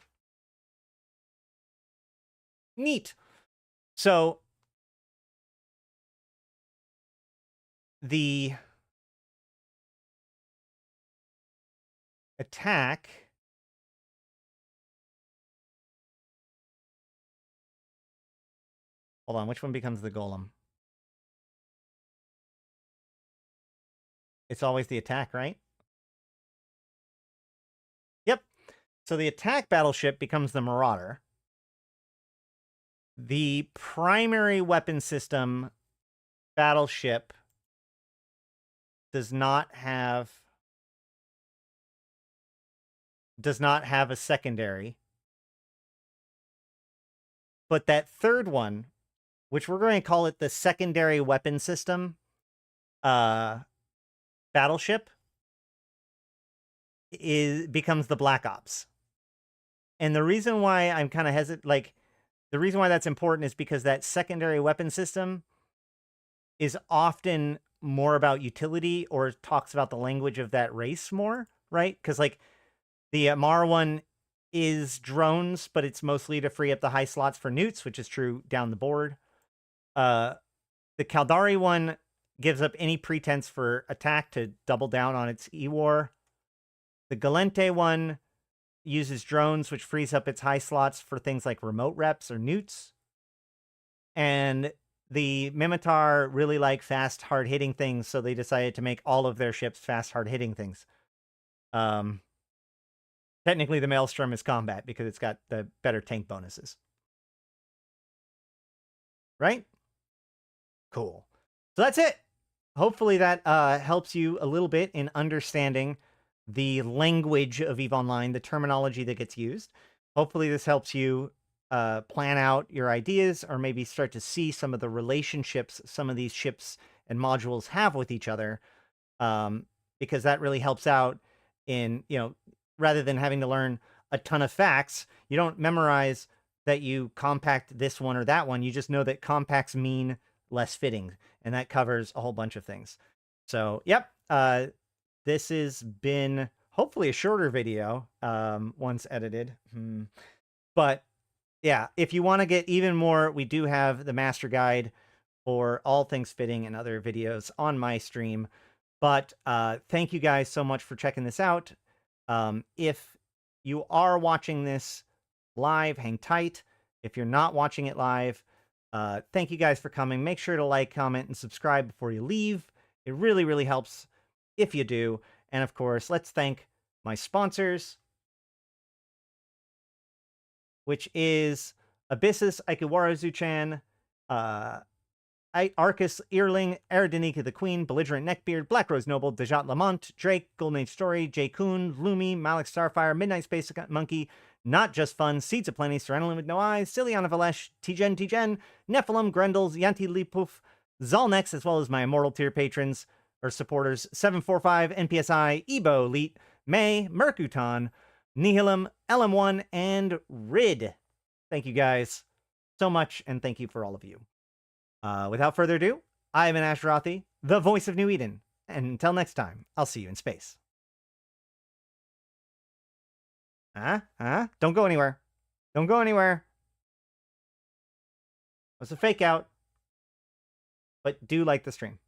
Neat. So the attack... Hold on, which one becomes the golem? It's always the attack, right? Yep. So the attack battleship becomes the Marauder. The primary weapon system battleship does not have a secondary. But that third one, which we're going to call it the secondary weapon system, battleship becomes the Black Ops. And the reason why I'm kind of hesitant, like, the reason why that's important is because that secondary weapon system is often more about utility or talks about the language of that race more, right? Because, like, the Mar one is drones, but it's mostly to free up the high slots for newts, which is true down the board. The Caldari one gives up any pretense for attack to double down on its E-War. The Gallente one uses drones, which frees up its high slots for things like remote reps or newts. And the Mimitar really like fast, hard-hitting things, so they decided to make all of their ships fast, hard-hitting things. Technically, the Maelstrom is combat because it's got the better tank bonuses. Right? Cool. So that's it. Hopefully that helps you a little bit in understanding the language of EVE Online, the terminology that gets used. Hopefully this helps you plan out your ideas or maybe start to see some of the relationships some of these ships and modules have with each other, because that really helps out in, you know, rather than having to learn a ton of facts, you don't memorize that you compact this one or that one. You just know that compacts mean less fitting, and that covers a whole bunch of things. So, yep, this has been hopefully a shorter video once edited. But yeah, if you want to get even more, we do have the master guide for all things fitting and other videos on my stream. But thank you guys so much for checking this out. If you are watching this live, hang tight. If you're not watching it live, thank you guys for coming. Make sure to like, comment, and subscribe before you leave. It really, really helps if you do. And of course, let's thank my sponsors, which is Abyssus, Aikawarazu Chan, Arkas Ilring, Arydanika the Queen, Belligerent Neckbeard, Black Rose Noble, Dajat Lemmont, Drake, Golden Age Story, Jay Kuhn, Lumi, Malak Starfire, Midnight Space Monkey, Not Just Fun, Seeds of Plenty, Serenolin with No Eyes, Syliana Vel'ash, Tgen Tgen, Nephilim, Grendels, Yantey Lepouf, Zaul Nex, as well as my Immortal tier patrons or supporters, 745, NPSI, Ebo, Elite, May, Merc Utan, Nihilum, LM1, and Rid. Thank you guys so much, and thank you for all of you. Without further ado, I am Ashrathi, the voice of New Eden, and until next time, I'll see you in space. Don't go anywhere. Don't go anywhere. It was a fake out. But do like the stream.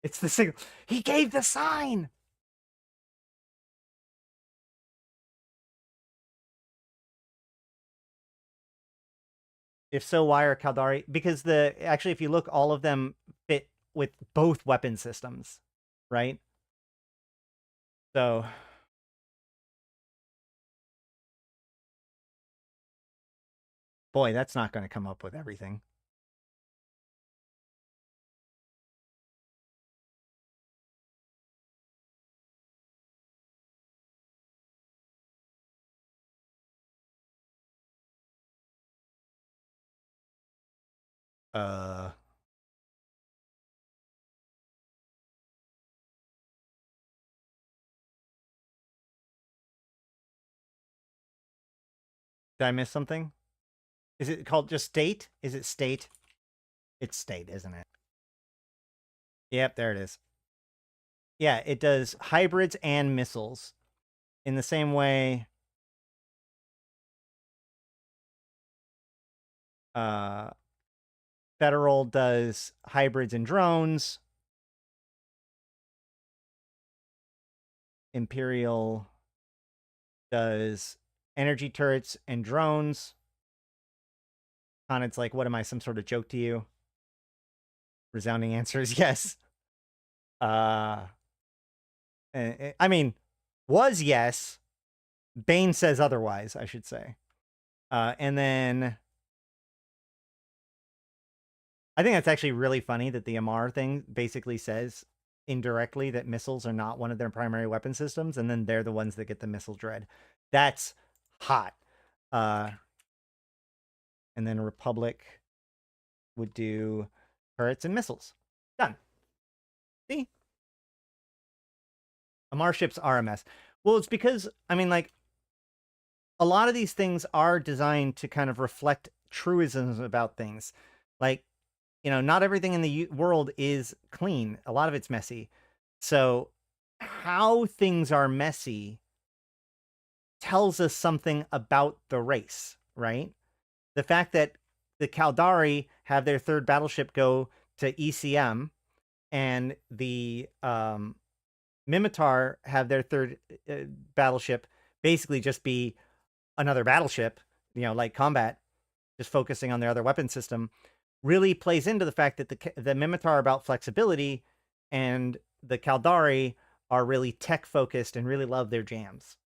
It's the signal. He gave the sign! If so, why are Caldari? Because actually, if you look, all of them fit with both weapon systems, right? So, boy, that's not going to come up with everything. Did I miss something? Is it called just state? Is it state? It's state, isn't it? Yep, there it is. Yeah, it does hybrids and missiles in the same way. Federal does hybrids and drones. Imperial does energy turrets and drones. It's like, what am I, some sort of joke to you? Resounding answer is yes. I mean, was yes. Bane says otherwise, I should say. And then I think that's actually really funny that the Amar thing basically says indirectly that missiles are not one of their primary weapon systems, and then they're the ones that get the missile dread. That's hot. And then Republic would do turrets and missiles. Done. See? Amar ships are a mess. Well, it's because, I mean, like, a lot of these things are designed to kind of reflect truisms about things. Like, you know, not everything in the world is clean. A lot of it's messy. So how things are messy tells us something about the race, right? The fact that the Caldari have their third battleship go to ECM and the Mimitar have their third battleship basically just be another battleship, you know, like combat, just focusing on their other weapon system, really plays into the fact that the Mimitar are about flexibility and the Caldari are really tech focused and really love their jams.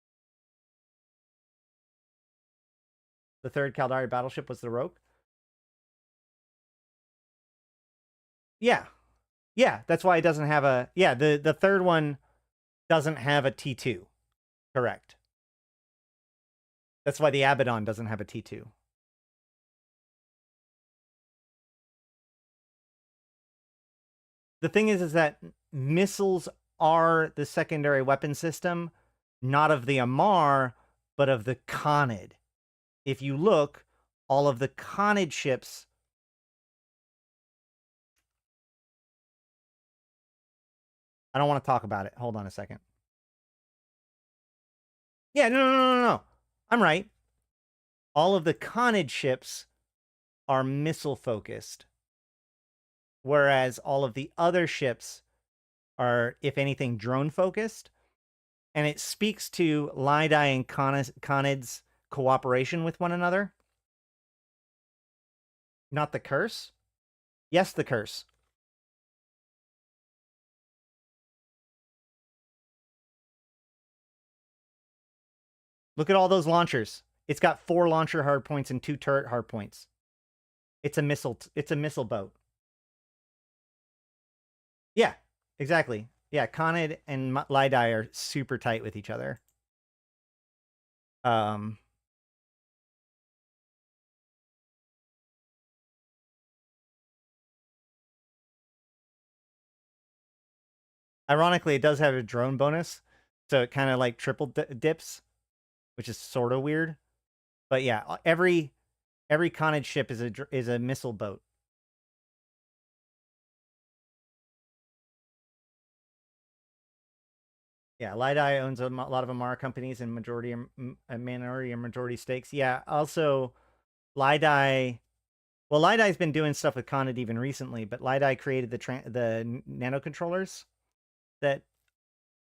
The third Caldari battleship was the Rogue. Yeah. Yeah, that's why it doesn't have a... Yeah, the third one doesn't have a T2. Correct. That's why the Abaddon doesn't have a T2. The thing is that missiles are the secondary weapon system, not of the Amar, but of the Khanid. If you look, all of the Khanid ships... I don't want to talk about it. Hold on a second. Yeah, no. I'm right. All of the Khanid ships are missile focused, whereas all of the other ships are, if anything, drone focused. And it speaks to Lydai and Khanid's cooperation with one another. Not the curse? Yes, the curse. Look at all those launchers. It's got 4 launcher hardpoints and 2 turret hardpoints. It's a missile boat. Yeah, exactly. Yeah, Khanid and Lydai are super tight with each other. Ironically, it does have a drone bonus, so it kind of like triple dips, which is sort of weird. But yeah, every Khanid ship is a missile boat. Yeah, Lydai owns a lot of Amara companies and minority and majority stakes. Yeah, also Lydai. Well, Lydai's been doing stuff with Khanid even recently, but Lydai created the nano controllers that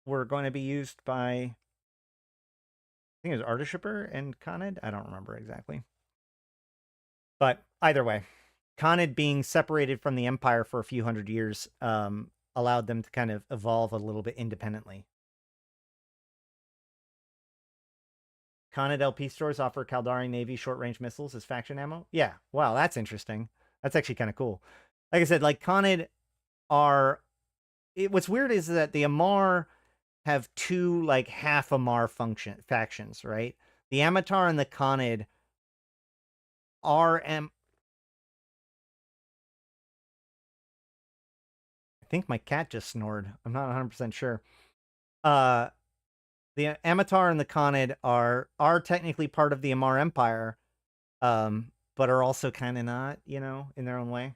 were going to be used by, I think it was Artishipper and Khanid. I don't remember exactly. But either way, Khanid being separated from the Empire for a few hundred years allowed them to kind of evolve a little bit independently. Khanid LP stores offer Caldari Navy short-range missiles as faction ammo. Yeah, wow, that's interesting. That's actually kind of cool. Like I said, like Khanid are... what's weird is that the Amar have 2 like half Amar factions, right? The Amatar and the Khanid are... I think my cat just snored. I'm not 100% sure. The Amatar and the Khanid are technically part of the Amar Empire, but are also kind of not, you know, in their own way.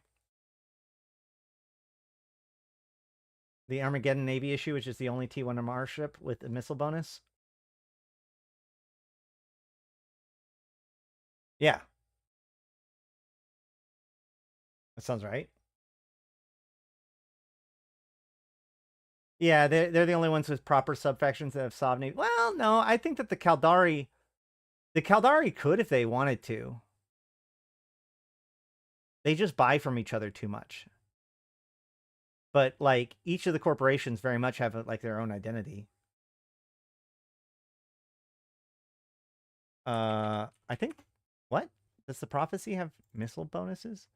The Armageddon Navy issue, which is the only T1 Amar ship with a missile bonus. Yeah. That sounds right. Yeah, they're the only ones with proper subfactions that have Sovney. Well, no, I think that the Caldari could if they wanted to. They just buy from each other too much. But like each of the corporations very much have like their own identity. I think what? Does the prophecy have missile bonuses?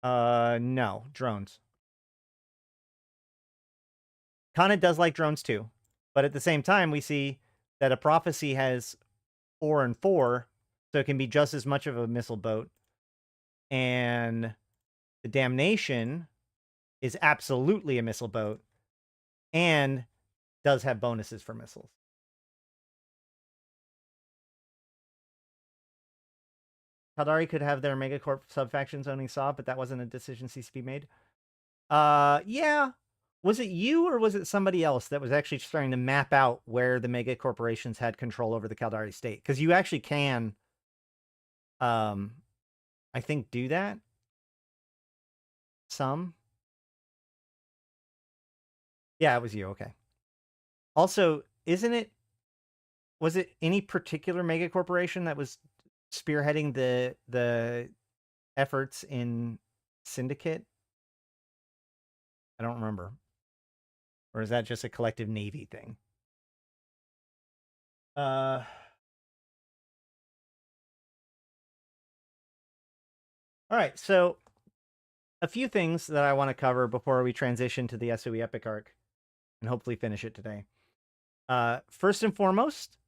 No, drones. Khanid does like drones too, but at the same time, we see that a prophecy has 4 and 4, so it can be just as much of a missile boat. And the damnation is absolutely a missile boat, and does have bonuses for missiles. Caldari could have their Megacorp subfactions owning SAW, but that wasn't a decision CCP made. Yeah. Was it you or was it somebody else that was actually starting to map out where the mega corporations had control over the Caldari state? Because you actually can, I think, do that. Some. Yeah, it was you. Okay. Also, was it any particular mega corporation that was spearheading the efforts in Syndicate? I don't remember. Or is that just a collective Navy thing? All right, so a few things that I want to cover before we transition to the SOE Epic Arc and hopefully finish it today. First and foremost,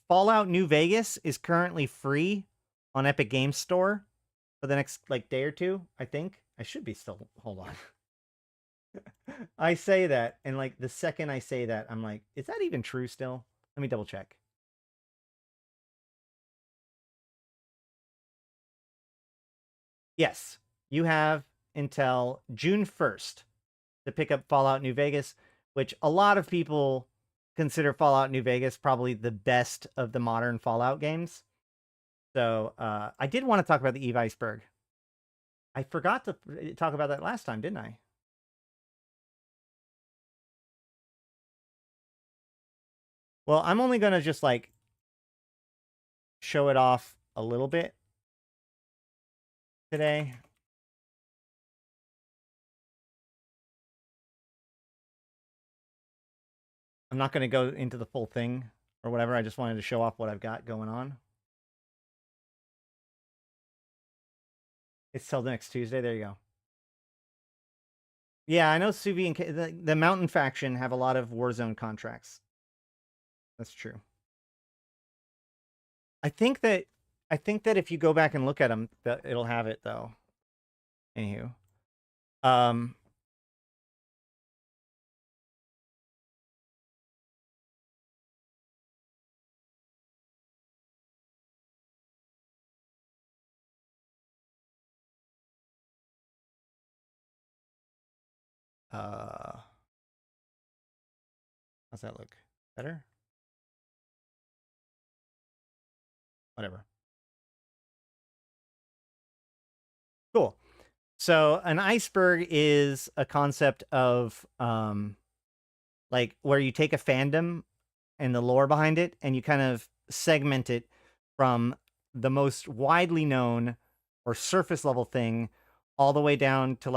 Fallout New Vegas is currently free on Epic Games Store for the next day or two, I think. I should be still. Hold on. I say that, and the second I say that, I'm like, is that even true still? Let me double check. Yes, you have until June 1st to pick up Fallout New Vegas, which a lot of people consider Fallout New Vegas probably the best of the modern Fallout games. So I did want to talk about the Eve Iceberg. I forgot to talk about that last time, didn't I? Well, I'm only going to just show it off a little bit today. I'm not going to go into the full thing or whatever. I just wanted to show off what I've got going on. It's till next Tuesday. There you go. Yeah, I know Suvi and the Mountain faction have a lot of Warzone contracts. That's true. I think that if you go back and look at them, it'll have it though. Anywho, how's that look? Better? Whatever. Cool. So an iceberg is a concept of where you take a fandom and the lore behind it and you kind of segment it from the most widely known or surface level thing all the way down to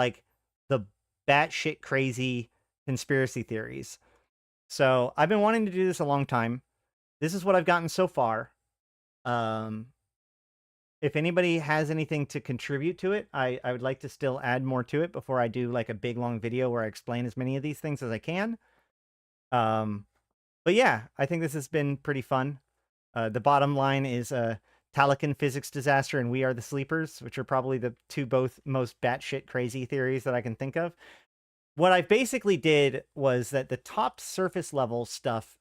the batshit crazy conspiracy theories. So I've been wanting to do this a long time. This is what I've gotten so far. If anybody has anything to contribute to it, I would like to still add more to it before I do a big long video where I explain as many of these things as I can. But yeah, I think this has been pretty fun. The bottom line is Talican physics disaster and We Are the Sleepers, which are probably the two both most batshit crazy theories that I can think of. What I basically did was that the top surface level stuff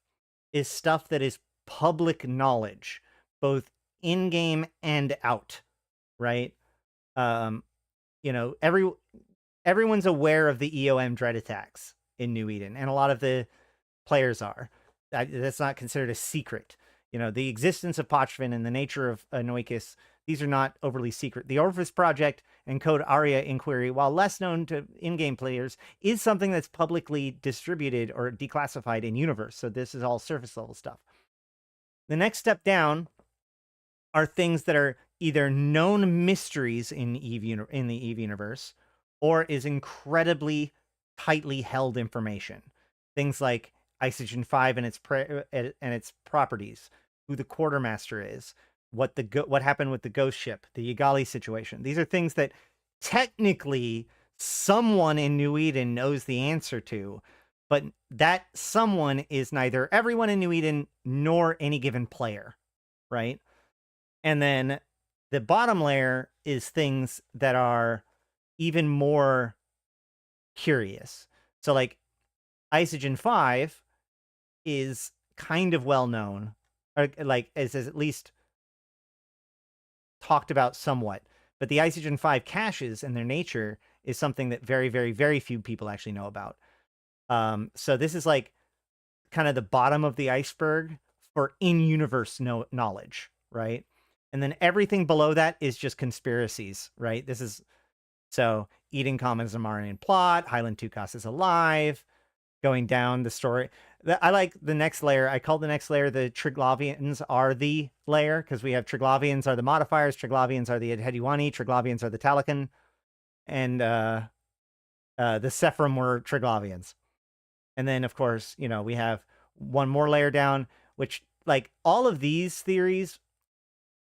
is stuff that is public knowledge, both in-game and out, right? Everyone's aware of the EOM dread attacks in New Eden, and a lot of the players are. That's not considered a secret. The existence of Pochvin and the nature of Anoikis, these are not overly secret. The Orpheus Project and Code Aria Inquiry, while less known to in-game players, is something that's publicly distributed or declassified in universe. So this is all surface level stuff. The next step down are things that are either known mysteries in the Eve universe or is incredibly tightly held information. Things like Isogen 5 and its properties, who the quartermaster is, what happened with the ghost ship, the Yagali situation. These are things that technically someone in New Eden knows the answer to, but that someone is neither everyone in New Eden nor any given player, right? And then the bottom layer is things that are even more curious. So Isogen 5 is kind of well known, or like is at least talked about somewhat. But the Isogen 5 caches and their nature is something that very, very, very few people actually know about. So this is like kind of the bottom of the iceberg for in-universe knowledge, right? And then everything below that is just conspiracies, right? This is so Eden Common is a Marian plot. Highland Tukas is alive. Going down the story. I like the next layer. I call the next layer the Triglavians are the layer because we have Triglavians are the modifiers. Triglavians are the Adhediwani. Triglavians are the Talakan. And the Sephram were Triglavians. And then, of course, you know, we have one more layer down, which, like, all of these theories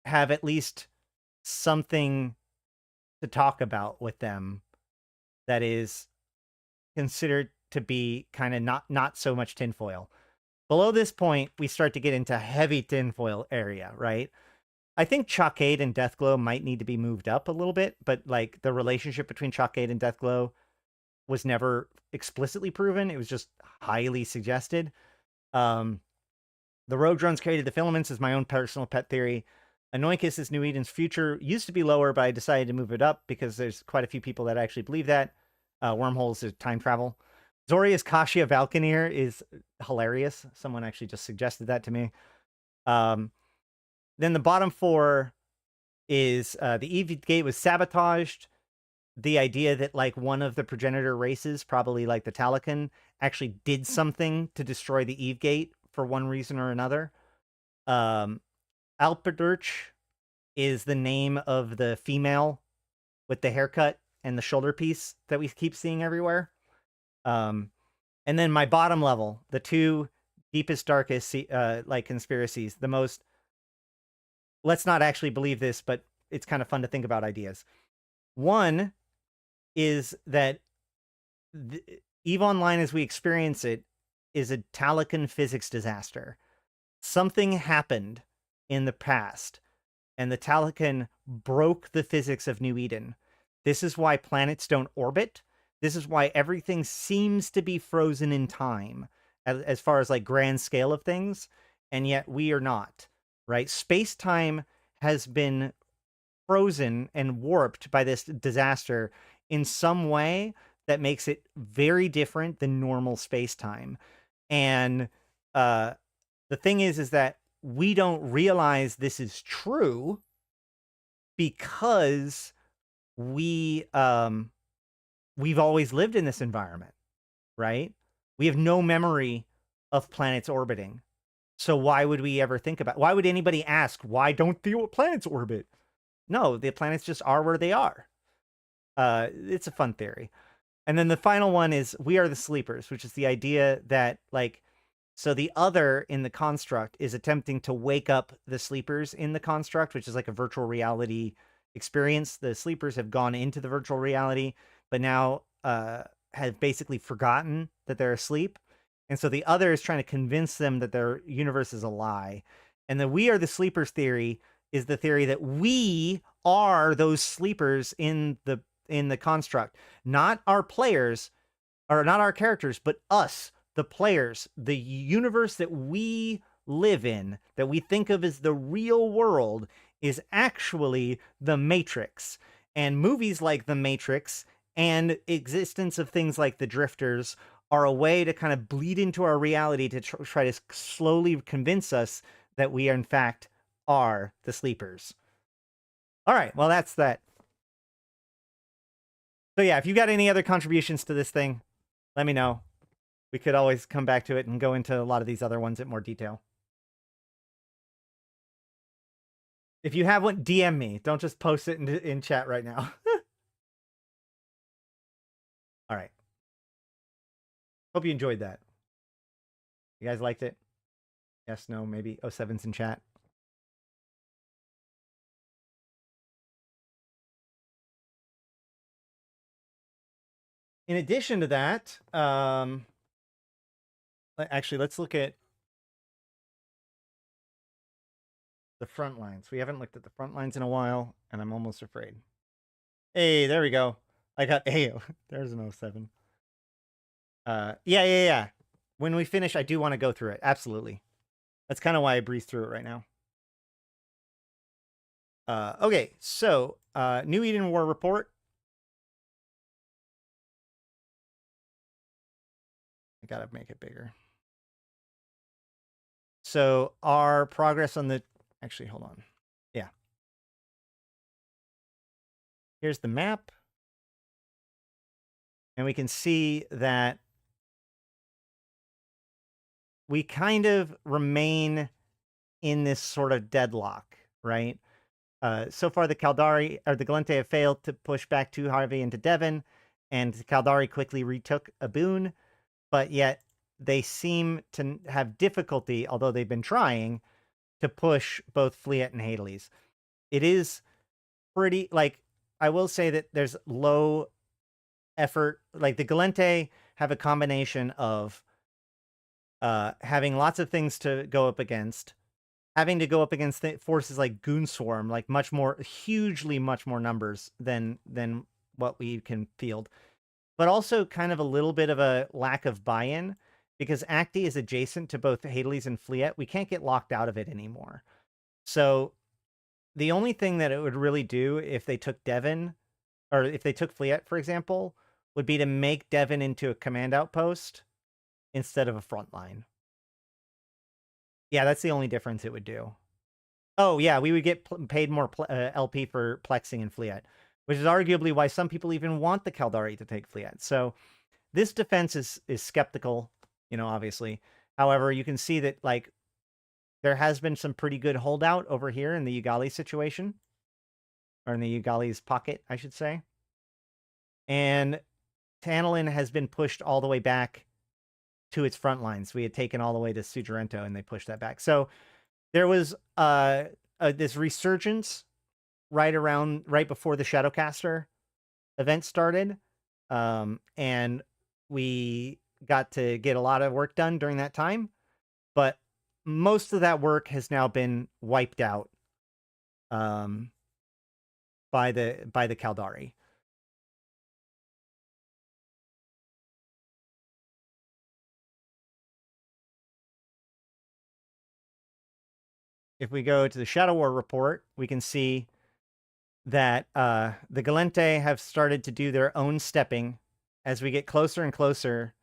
have at least something to talk about with them that is considered to be kind of not so much tinfoil. Below this point, we start to get into heavy tinfoil area, right? I think Chalkade and Deathglow might need to be moved up a little bit, but like the relationship between Chalkade and Deathglow was never explicitly proven. It was just highly suggested. The Rogue Drones created the filaments is my own personal pet theory. Anoinkis is New Eden's future. Used to be lower, but I decided to move it up because there's quite a few people that actually believe that. Wormholes is time travel. Zoria's Kashia Valkanir is hilarious. Someone actually just suggested that to me. Then the bottom four is the Eve Gate was sabotaged. The idea that like one of the progenitor races, probably like the Talakan, actually did something to destroy the Eve Gate for one reason or another. Alperdurch is the name of the female with the haircut and the shoulder piece that we keep seeing everywhere. And then my bottom level, the two deepest, darkest, like conspiracies, the most, let's not actually believe this, but it's kind of fun to think about ideas. One is that EVE Online as we experience it is a Talakan physics disaster. Something happened in the past and the Talakan broke the physics of New Eden. This is why planets don't orbit. This is why everything seems to be frozen in time as far as like grand scale of things. And yet we are not, right? Space-time has been frozen and warped by this disaster in some way that makes it very different than normal space-time. And the thing is that we don't realize this is true because we've always lived in this environment, right? We have no memory of planets orbiting. So why would we ever think about, why would anybody ask, why don't the planets orbit? No, the planets just are where they are. It's a fun theory. And then the final one is we are the sleepers, which is the idea that like, so the other in the construct is attempting to wake up the sleepers in the construct, which is like a virtual reality experience. The sleepers have gone into the virtual reality, but now have basically forgotten that they're asleep. And so the other is trying to convince them that their universe is a lie. And the we are the sleepers theory is the theory that we are those sleepers in the construct, not our players or not our characters, but us, the players, the universe that we live in, that we think of as the real world, is actually the Matrix. And movies like the Matrix and existence of things like the Drifters are a way to kind of bleed into our reality to try to slowly convince us that we in fact are the sleepers. All right, well, that's that. So yeah, if you got any other contributions to this thing, let me know. We could always come back to it and go into a lot of these other ones in more detail. If you have one, DM me. Don't just post it in chat right now. All right. Hope you enjoyed that. You guys liked it? Yes, no, maybe. 07's in chat. In addition to that, actually, let's look at the front lines. We haven't looked at the front lines in a while, and I'm almost afraid. Hey, there we go. I got, hey, there's an 07. Yeah. when we finish, I do want to go through it. Absolutely. That's kind of why I breezed through it right now. Okay, so New Eden War report. I gotta make it bigger. So our progress on the... Actually, hold on. Yeah. Here's the map. And we can see that we kind of remain in this sort of deadlock, right? So far, the Caldari or the Gallente have failed to push back too heavy into Devon, and the Caldari quickly retook a boon, but yet they seem to have difficulty, although they've been trying, to push both Fleet and Hadley's. It is pretty, like, I will say that there's low effort. Like, the Gallente have a combination of having lots of things to go up against, having to go up against forces like Goonswarm, like hugely much more numbers than what we can field, but also kind of a little bit of a lack of buy-in because Acti is adjacent to both Hadley's and Fleet. We can't get locked out of it anymore. So the only thing that it would really do if they took Devon, or if they took Fleet, for example, would be to make Devon into a command outpost instead of a front line. Yeah, that's the only difference it would do. Oh, yeah, we would get paid more LP for plexing and Fleet, which is arguably why some people even want the Caldari to take Fleet. So this defense is skeptical, obviously. However, you can see that, like, there has been some pretty good holdout over here in the Ugali situation. Or in the Ugali's pocket, I should say. And Tantalin has been pushed all the way back to its front lines. We had taken all the way to Sujarento, and they pushed that back. So there was this resurgence right before the Shadowcaster event started. And we got to get a lot of work done during that time. But most of that work has now been wiped out by the Caldari. If we go to the Shadow War report, we can see that the Gallente have started to do their own stepping as we get closer and closer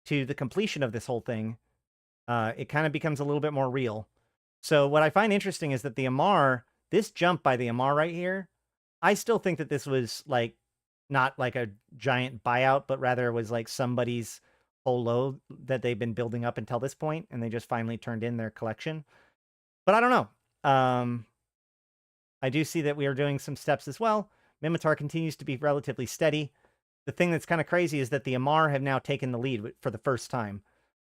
to the completion of this whole thing. It kind of becomes a little bit more real. So what I find interesting is that the Amarr, this jump by the Amarr right here, I still think that this was like not like a giant buyout, but rather was like somebody's whole load that they've been building up until this point, and they just finally turned in their collection. But I don't know. I do see that we are doing some steps as well. Minmatar continues to be relatively steady. The thing that's kind of crazy is that the Amarr have now taken the lead for the first time.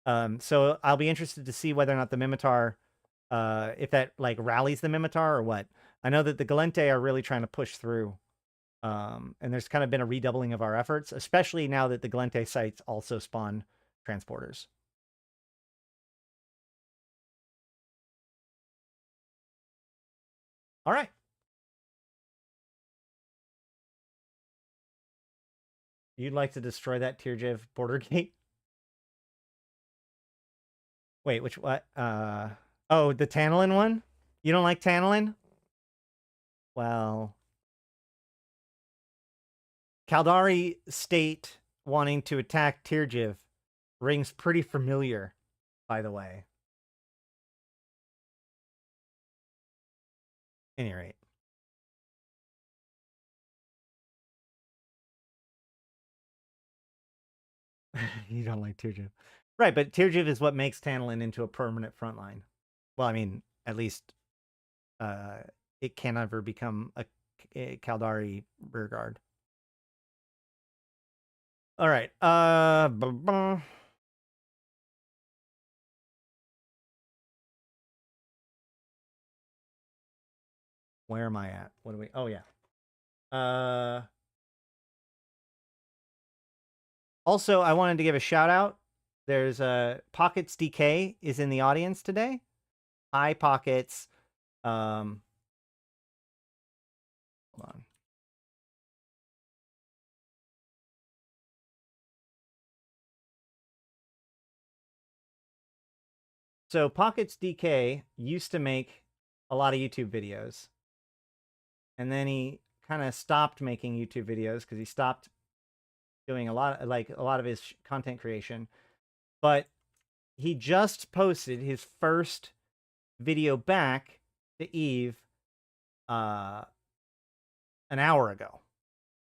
So I'll be interested to see whether or not the Minmatar, if that like rallies the Minmatar or what. I know that the Gallente are really trying to push through. And there's kind of been a redoubling of our efforts, especially now that the Gallente sites also spawn transporters. All right. You'd like to destroy that Tirjev border gate? Wait, which what? Oh, the Tantalin one? You don't like Tantalin? Well, Caldari state wanting to attack Tirjev rings pretty familiar, by the way. Any rate. You don't like Tirjev. Right, but Tirjev is what makes Tantalin into a permanent frontline. Well, I mean, at least it can never become a Caldari rearguard. All right. Where am I at? What do we... Oh, yeah. Also, I wanted to give a shout out. There's Pockets DK is in the audience today. Hi, Pockets. Hold on. So Pockets DK used to make a lot of YouTube videos. And then he kind of stopped making YouTube videos because he stopped doing a lot of his content creation. But he just posted his first video back to Eve an hour ago.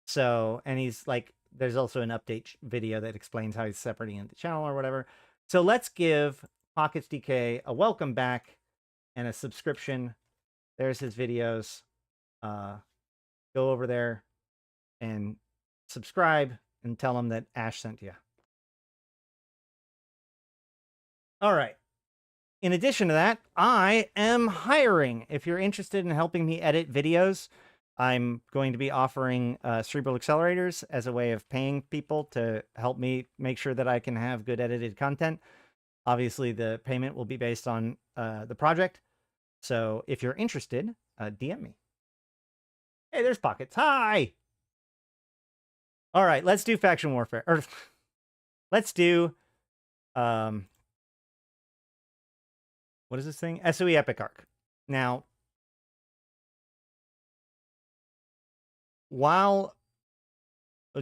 So, and he's like, there's also an update video that explains how he's separating the channel or whatever. So let's give Pockets DK a welcome back and a subscription. There's his videos. Go over there and subscribe and tell him that Ash sent you. All right. In addition to that, I am hiring. If you're interested in helping me edit videos, I'm going to be offering Cerebral Accelerators as a way of paying people to help me make sure that I can have good edited content. Obviously, the payment will be based on the project. So if you're interested, DM me. Hey, there's Pockets. Hi! All right, let's do Faction Warfare. Or let's do... what is this thing? SOE Epic Arc. Now,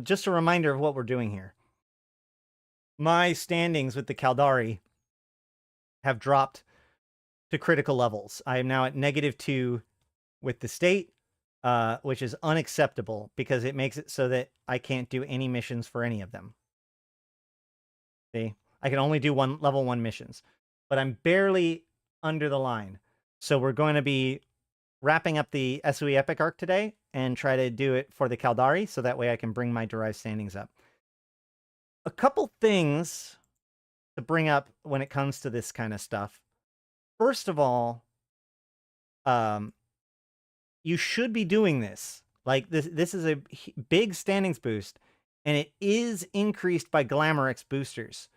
just a reminder of what we're doing here. My standings with the Caldari have dropped to critical levels. I am now at -2 with the state, which is unacceptable because it makes it so that I can't do any missions for any of them. See? I can only do level 1 missions, but I'm barely under the line. So we're going to be wrapping up the SOE Epic Arc today and try to do it for the Caldari, so that way I can bring my derived standings up. A couple things to bring up when it comes to this kind of stuff. First of all, you should be doing this. Like, this is a big standings boost, and it is increased by Glamorex boosters.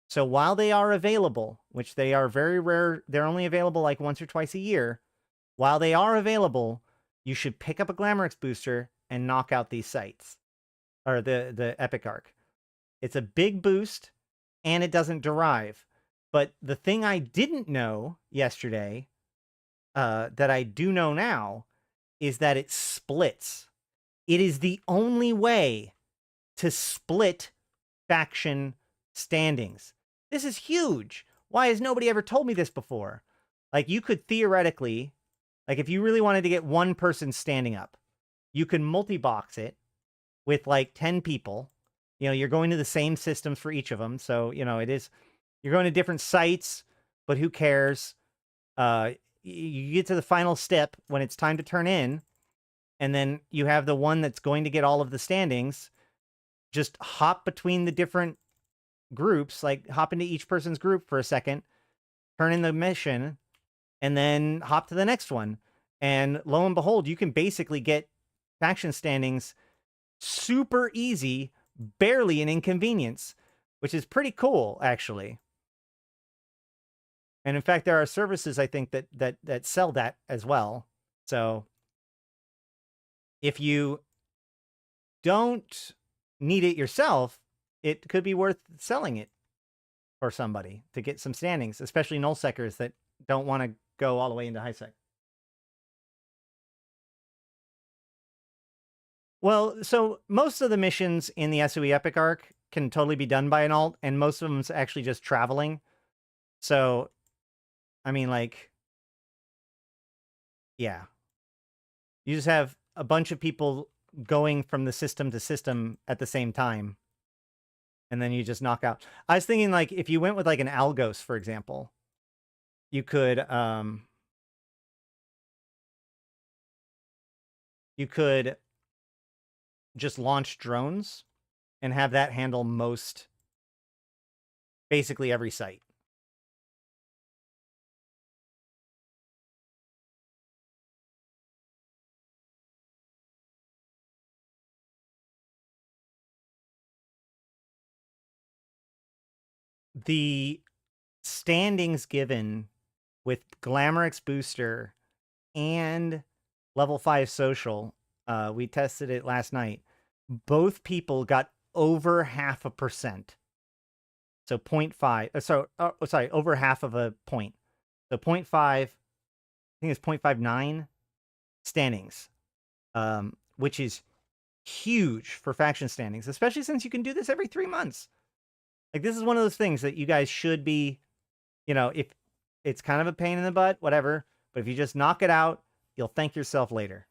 So while they are available, which they are very rare, they're only available like once or twice a year. While they are available, you should pick up a Glamorex booster and knock out these sites, or the Epic Arc. It's a big boost, and it doesn't derive. But the thing I didn't know yesterday, that I do know now, is that it splits. It is the only way to split faction standings. This is huge. Why has nobody ever told me this before? Like, you could theoretically, like, if you really wanted to get one person standing up, you can multi-box it with like 10 people. You know, you're going to the same systems for each of them. So, you know, you're going to different sites, but who cares? You get to the final step when it's time to turn in, and then you have the one that's going to get all of the standings. Just hop between the different groups, like hop into each person's group for a second, turn in the mission, and then hop to the next one. And lo and behold, you can basically get faction standings super easy, barely an inconvenience, which is pretty cool, actually. And in fact, there are services, I think, that sell that as well. So if you don't need it yourself, it could be worth selling it for somebody to get some standings, especially nullsecers that don't want to go all the way into high sec. Well, so most of the missions in the SOE Epic Arc can totally be done by an alt, and most of them's actually just traveling. So, I mean, like, yeah. You just have a bunch of people going from the system to system at the same time, and then you just knock out. I was thinking, like, if you went with, like, an Algos, for example, you could just launch drones and have that handle basically every site. The standings given with Glamorex Booster and level 5 social, we tested it last night. Both people got over 0.5%. So 0.5, sorry, over half of a point. So 0.5, I think it's 0.59 standings, which is huge for faction standings, especially since you can do this every 3 months. Like, this is one of those things that you guys should be, if it's kind of a pain in the butt, whatever, but if you just knock it out, you'll thank yourself later.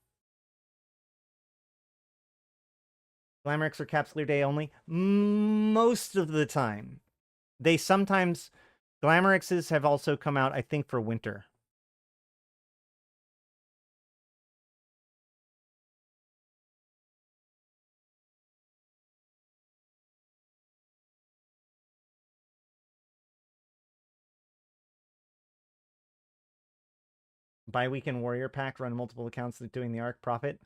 Glamrex are Caps Clear Day only? Most of the time. They sometimes... Glamourx's have also come out, I think, for winter. Bi-weekend Warrior Pack, run multiple accounts doing the Arc profit.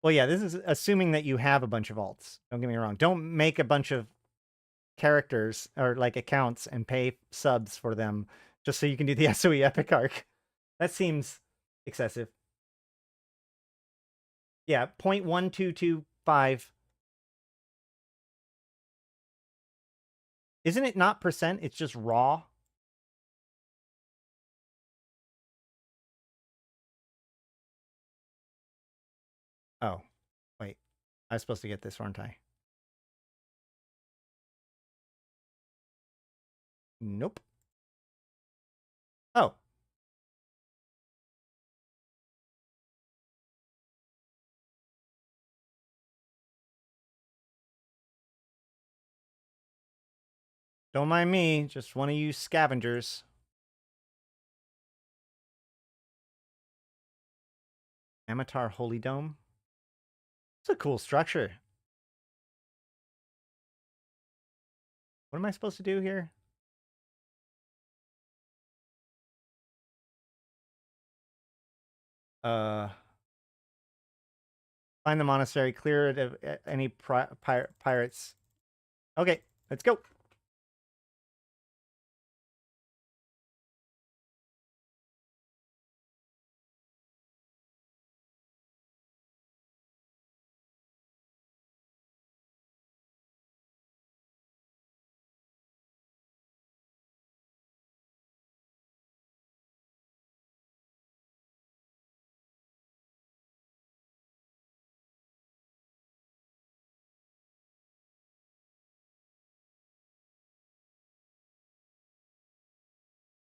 Well, yeah, this is assuming that you have a bunch of alts. Don't get me wrong. Don't make a bunch of characters or like accounts and pay subs for them just so you can do the SOE Epic Arc. That seems excessive. Yeah, 0.1225. Isn't it not percent? It's just raw. Oh, wait. I was supposed to get this, weren't I? Nope. Oh. Don't mind me. Just want to use scavengers. Amatar Holy Dome. It's a cool structure. What am I supposed to do here? Find the monastery, clear it of any pirates. Okay, let's go.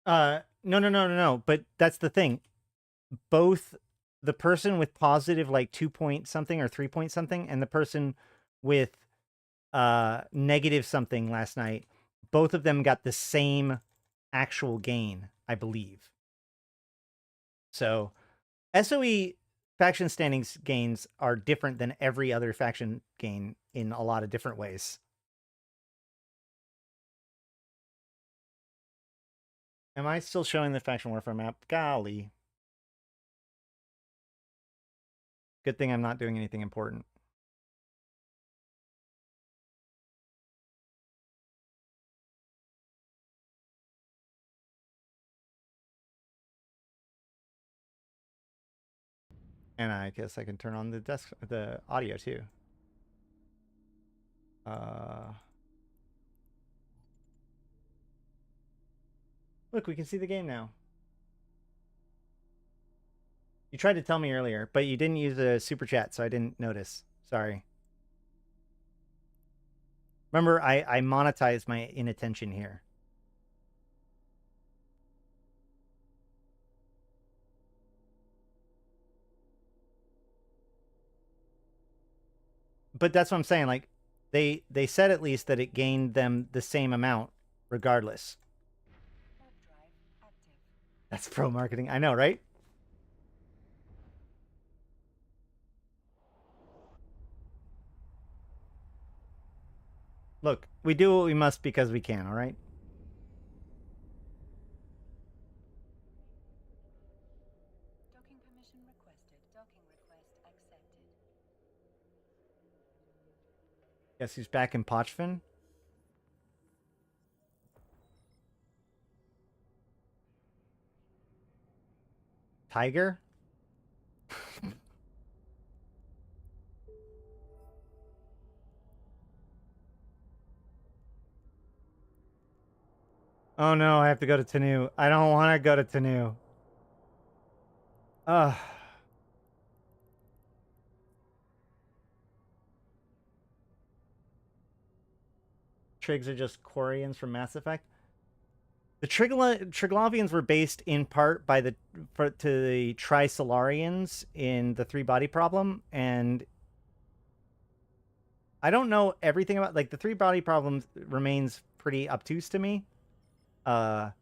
No. But that's the thing. Both the person with positive like 2 point something or 3 point something and the person with negative something last night, both of them got the same actual gain, I believe. So SOE faction standings gains are different than every other faction gain in a lot of different ways. Am I still showing the faction warfare map? Golly. Good thing I'm not doing anything important. And I guess I can turn on the audio too. Look, we can see the game now. You tried to tell me earlier, but you didn't use a super chat, so I didn't notice. Sorry. Remember, I monetized my inattention here. But that's what I'm saying. Like, they said at least that it gained them the same amount, regardless. That's pro marketing. I know, right? Look, we do what we must because we can, all right?
Docking permission requested. Docking request accepted.
Guess who's back in Pochfin? Tiger? Oh no, I have to go to Tanu. I don't want to go to Tanu. Ugh. Trigs are just Quarians from Mass Effect. The Triglavians were based in part by the Trisolarians in the Three Body Problem, and I don't know everything about like the Three Body Problem remains pretty obtuse to me, or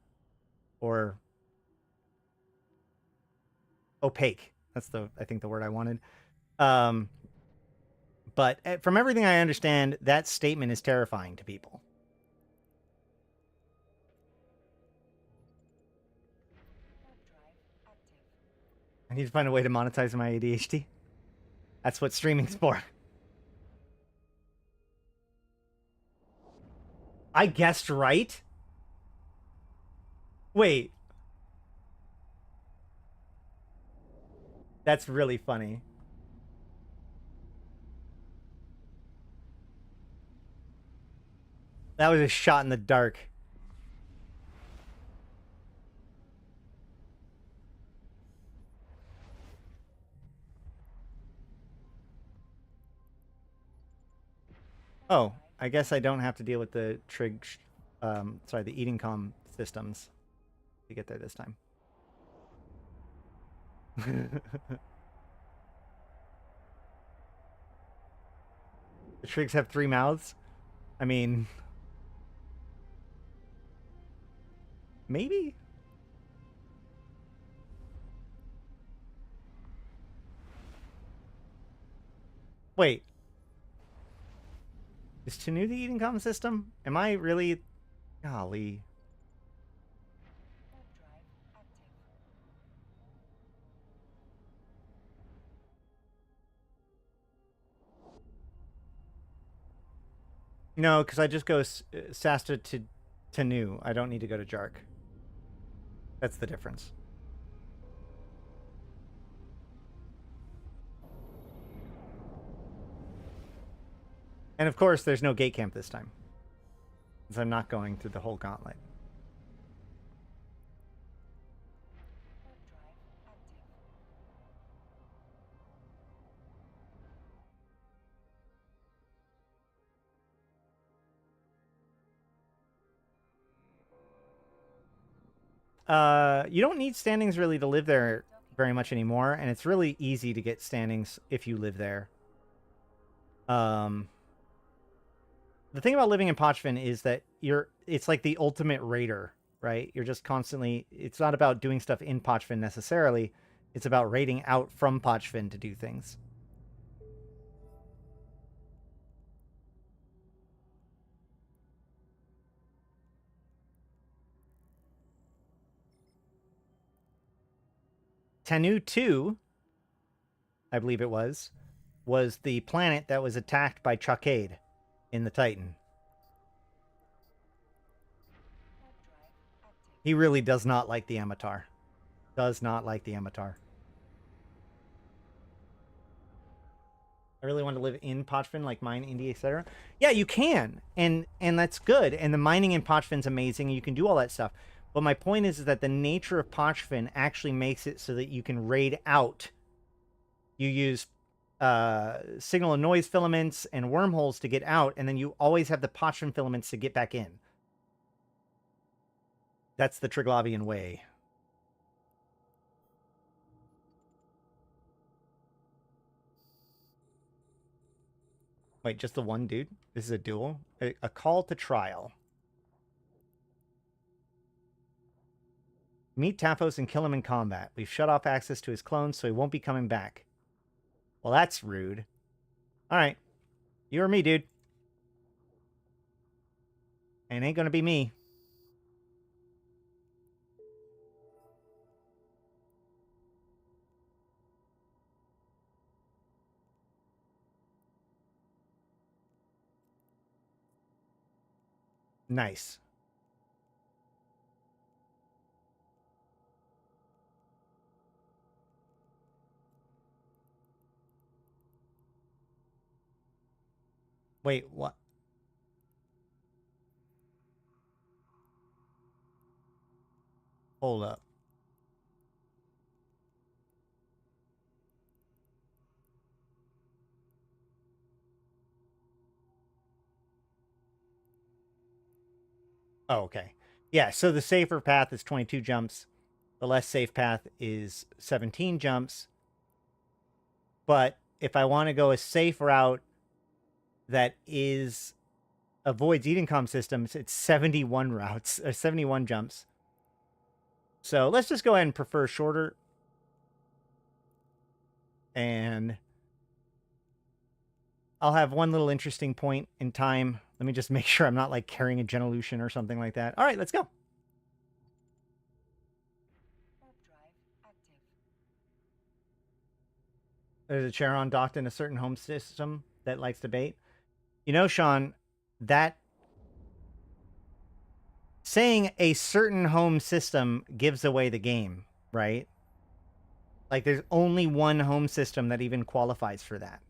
opaque. That's I think the word I wanted. But from everything I understand, that statement is terrifying to people. I need to find a way to monetize my ADHD. That's what streaming's for. I guessed right? Wait. That's really funny. That was a shot in the dark. Oh, I guess I don't have to deal with the the eating comm systems to get there this time. The Trigs have 3 mouths? I mean... Maybe? Wait. Is Tanu the eating comm system? Am I really... Golly. No, because I just go Sasta to Tanu. I don't need to go to Jark. That's the difference. And of course, there's no gate camp this time. Because I'm not going through the whole gauntlet. You don't need standings really to live there very much anymore, and it's really easy to get standings if you live there. The thing about living in Pochvin is that it's like the ultimate raider, right? You're just constantly, it's not about doing stuff in Pochvin necessarily, it's about raiding out from Pochvin to do things. Tanu 2, I believe it was the planet that was attacked by Chuckade in the Titan. He really does not like the Amatar. Does not like the Amatar. I really want to live in Pochvin, like mine, India, etc. Yeah, you can, and that's good. And the mining in Pochvin's amazing. You can do all that stuff. But my point is that the nature of Pochvin actually makes it so that you can raid out. You use signal and noise filaments and wormholes to get out, and then you always have the Pochvin filaments to get back in. That's the Triglavian way. Wait, just the one dude? This is a duel? A call to trial. Meet Taphos and kill him in combat. We've shut off access to his clones, so he won't be coming back. Well, that's rude. Alright. You or me, dude. And it ain't gonna be me. Nice. Wait, what? Hold up. Oh, okay. Yeah, so the safer path is 22 jumps. The less safe path is 17 jumps. But if I want to go a safe route that avoids Edencom systems, it's 71 routes, or 71 jumps. So let's just go ahead and prefer shorter. And I'll have one little interesting point in time. Let me just make sure I'm not like carrying a Genelution or something like that. All right, let's go. There's a Charon docked in a certain home system that likes to bait. You know, Sean, that saying a certain home system gives away the game, right? Like there's only one home system that even qualifies for that.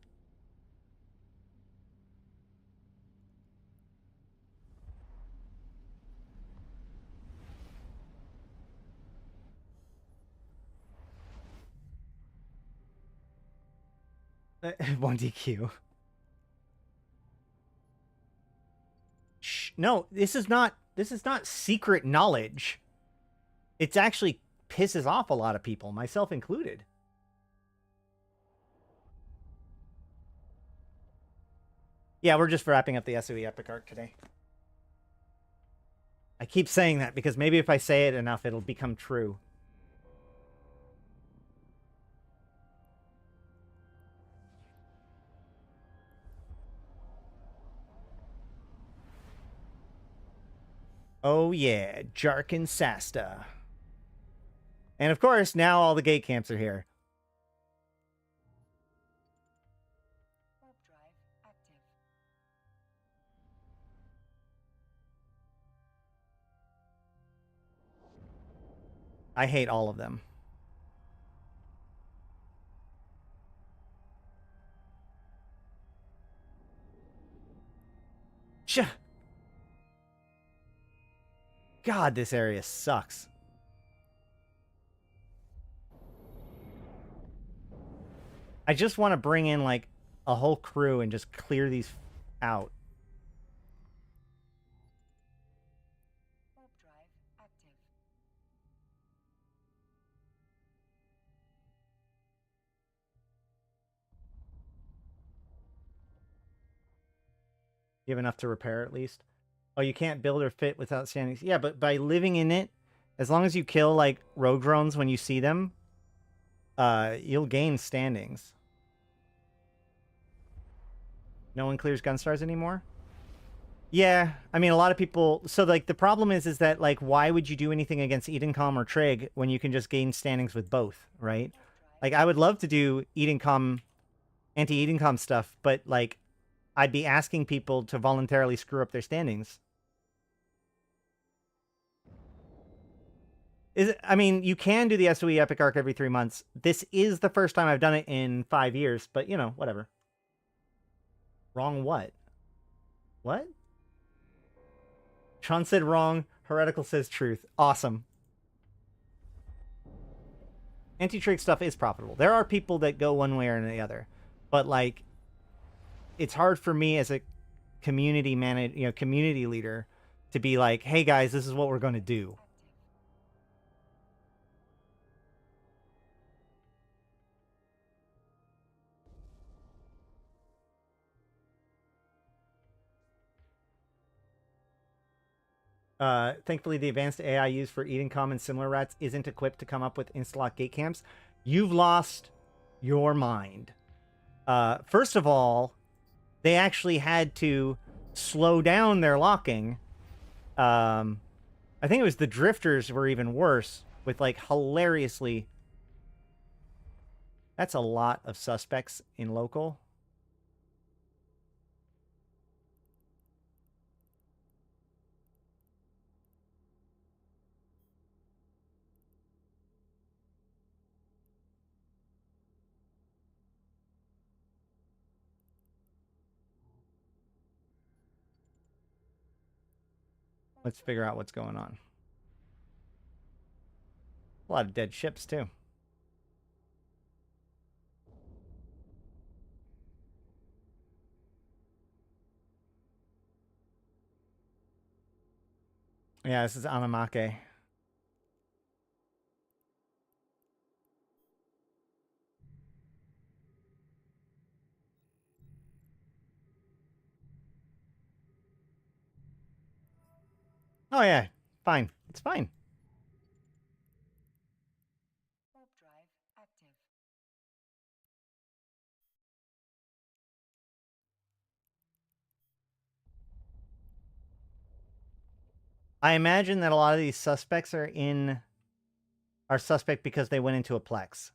One DQ. Shh, no, this is not secret knowledge. It's actually pisses off a lot of people, myself included. Yeah, we're just wrapping up the SOE Epic Arc today. I keep saying that because maybe if I say it enough, it'll become true. Oh yeah, Jark and Sasta. And of course, now all the gate camps are here. I hate all of them. Shh. God, this area sucks. I just want to bring in like a whole crew and just clear these out. You have enough to repair at least? Oh, you can't build or fit without standings. Yeah, but by living in it, as long as you kill like rogue drones when you see them, you'll gain standings. No one clears Gunstars anymore? Yeah, I mean a lot of people. So like the problem is that like why would you do anything against Edencom or Trig when you can just gain standings with both, right? Like I would love to do Edencom, anti-Edencom stuff, but like I'd be asking people to voluntarily screw up their standings. I mean, you can do the SOE Epic Arc every 3 months. This is the first time I've done it in 5 years, but you know, whatever. Wrong what? What? Sean said wrong. Heretical says truth. Awesome. Anti-trig stuff is profitable. There are people that go one way or the other, but like, it's hard for me as a community community leader to be like, hey guys, this is what we're going to do. Thankfully, the advanced AI used for Edencom and similar rats isn't equipped to come up with insta-lock gate camps. You've lost your mind. First of all, they actually had to slow down their locking. I think it was the drifters were even worse with like hilariously. That's a lot of suspects in local. Let's figure out what's going on. A lot of dead ships, too. Yeah, this is Anamake. Oh, yeah. Fine. It's fine.
Warp drive active.
I imagine that a lot of these suspects are suspect because they went into a Plex.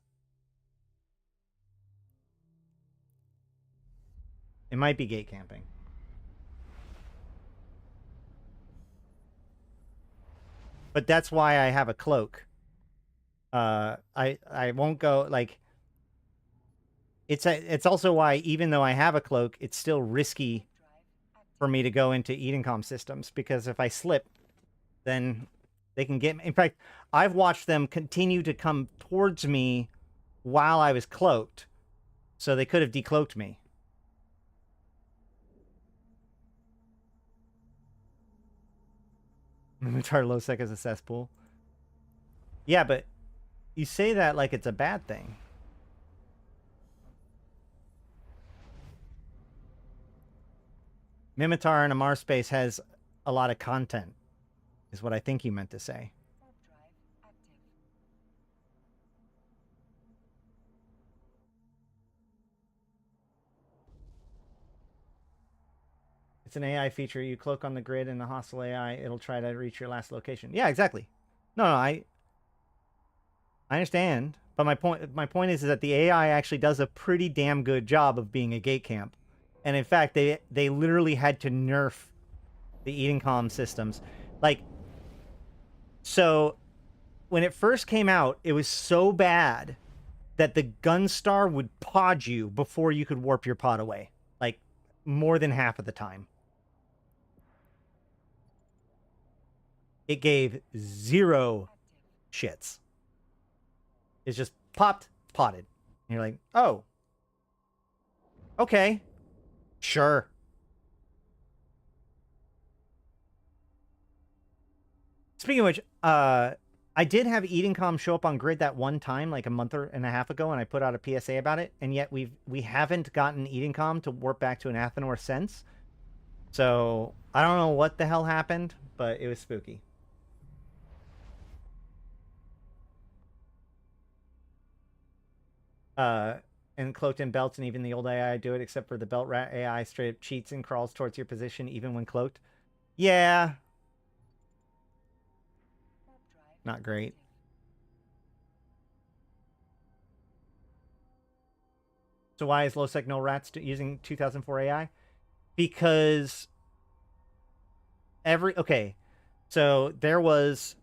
It might be gate camping. But that's why I have a cloak. I won't go, like... It's also why, even though I have a cloak, it's still risky for me to go into Edencom systems, because if I slip, then they can get me. In fact, I've watched them continue to come towards me while I was cloaked, so they could have decloaked me. Tarlosec is a cesspool. Yeah, but you say that like it's a bad thing. Mimitar in a Mars space has a lot of content, is what I think you meant to say.
Warp drive active.
It's an AI feature. You cloak on the grid in the hostile AI, it'll try to reach your last location. Yeah, exactly. No, I understand. But my point is that the AI actually does a pretty damn good job of being a gate camp. And in fact, they literally had to nerf the Edencom systems. Like, so when it first came out, it was so bad that the Gunstar would pod you before you could warp your pod away. Like, more than half of the time. It gave 0 shits. It's just popped, potted. And you're like, oh. Okay. Sure. Speaking of which, I did have Edencom show up on grid that one time, like a month and a half ago, and I put out a PSA about it, and yet we haven't gotten Edencom to warp back to an Athenor since. So I don't know what the hell happened, but it was spooky. And cloaked in belts, and even the old AI do it, except for the belt rat AI straight up cheats and crawls towards your position even when cloaked. Yeah. Not great. So why is Lowsec no rats using 2004 AI? Because okay, so there was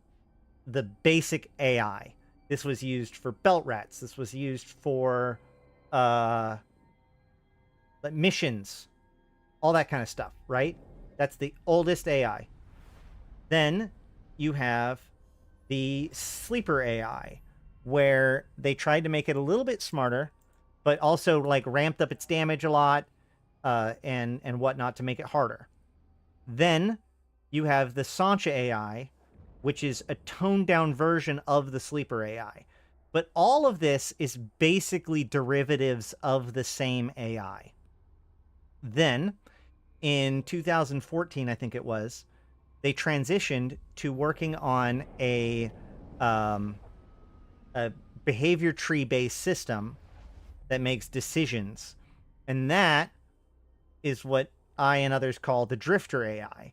the basic AI. This was used for belt rats. This was used for missions, all that kind of stuff, right? That's the oldest AI. Then you have the sleeper AI, where they tried to make it a little bit smarter, but also like ramped up its damage a lot, and whatnot to make it harder. Then you have the Sancha AI, which is a toned down version of the sleeper AI. But all of this is basically derivatives of the same AI. Then, in 2014, I think it was, they transitioned to working on a behavior tree-based system that makes decisions. And that is what I and others call the Drifter AI.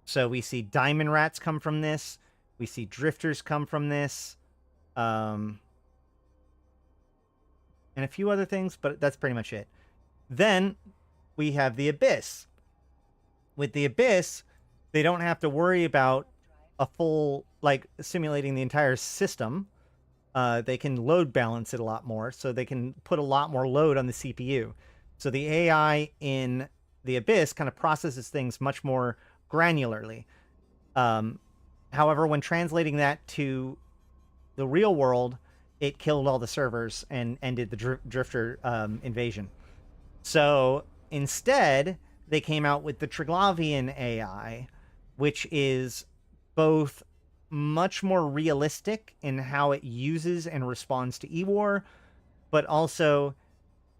So we see Diamond Rats come from this. We see Drifters come from this. And a few other things, but that's pretty much it. Then we have the Abyss. With the Abyss, they don't have to worry about a full, like, simulating the entire system. They can load balance it a lot more, so they can put a lot more load on the CPU. So the AI in the Abyss kind of processes things much more granularly. However, when translating that to the real world, it killed all the servers and ended the Drifter invasion. So instead, they came out with the Triglavian AI, which is both much more realistic in how it uses and responds to E-War, but also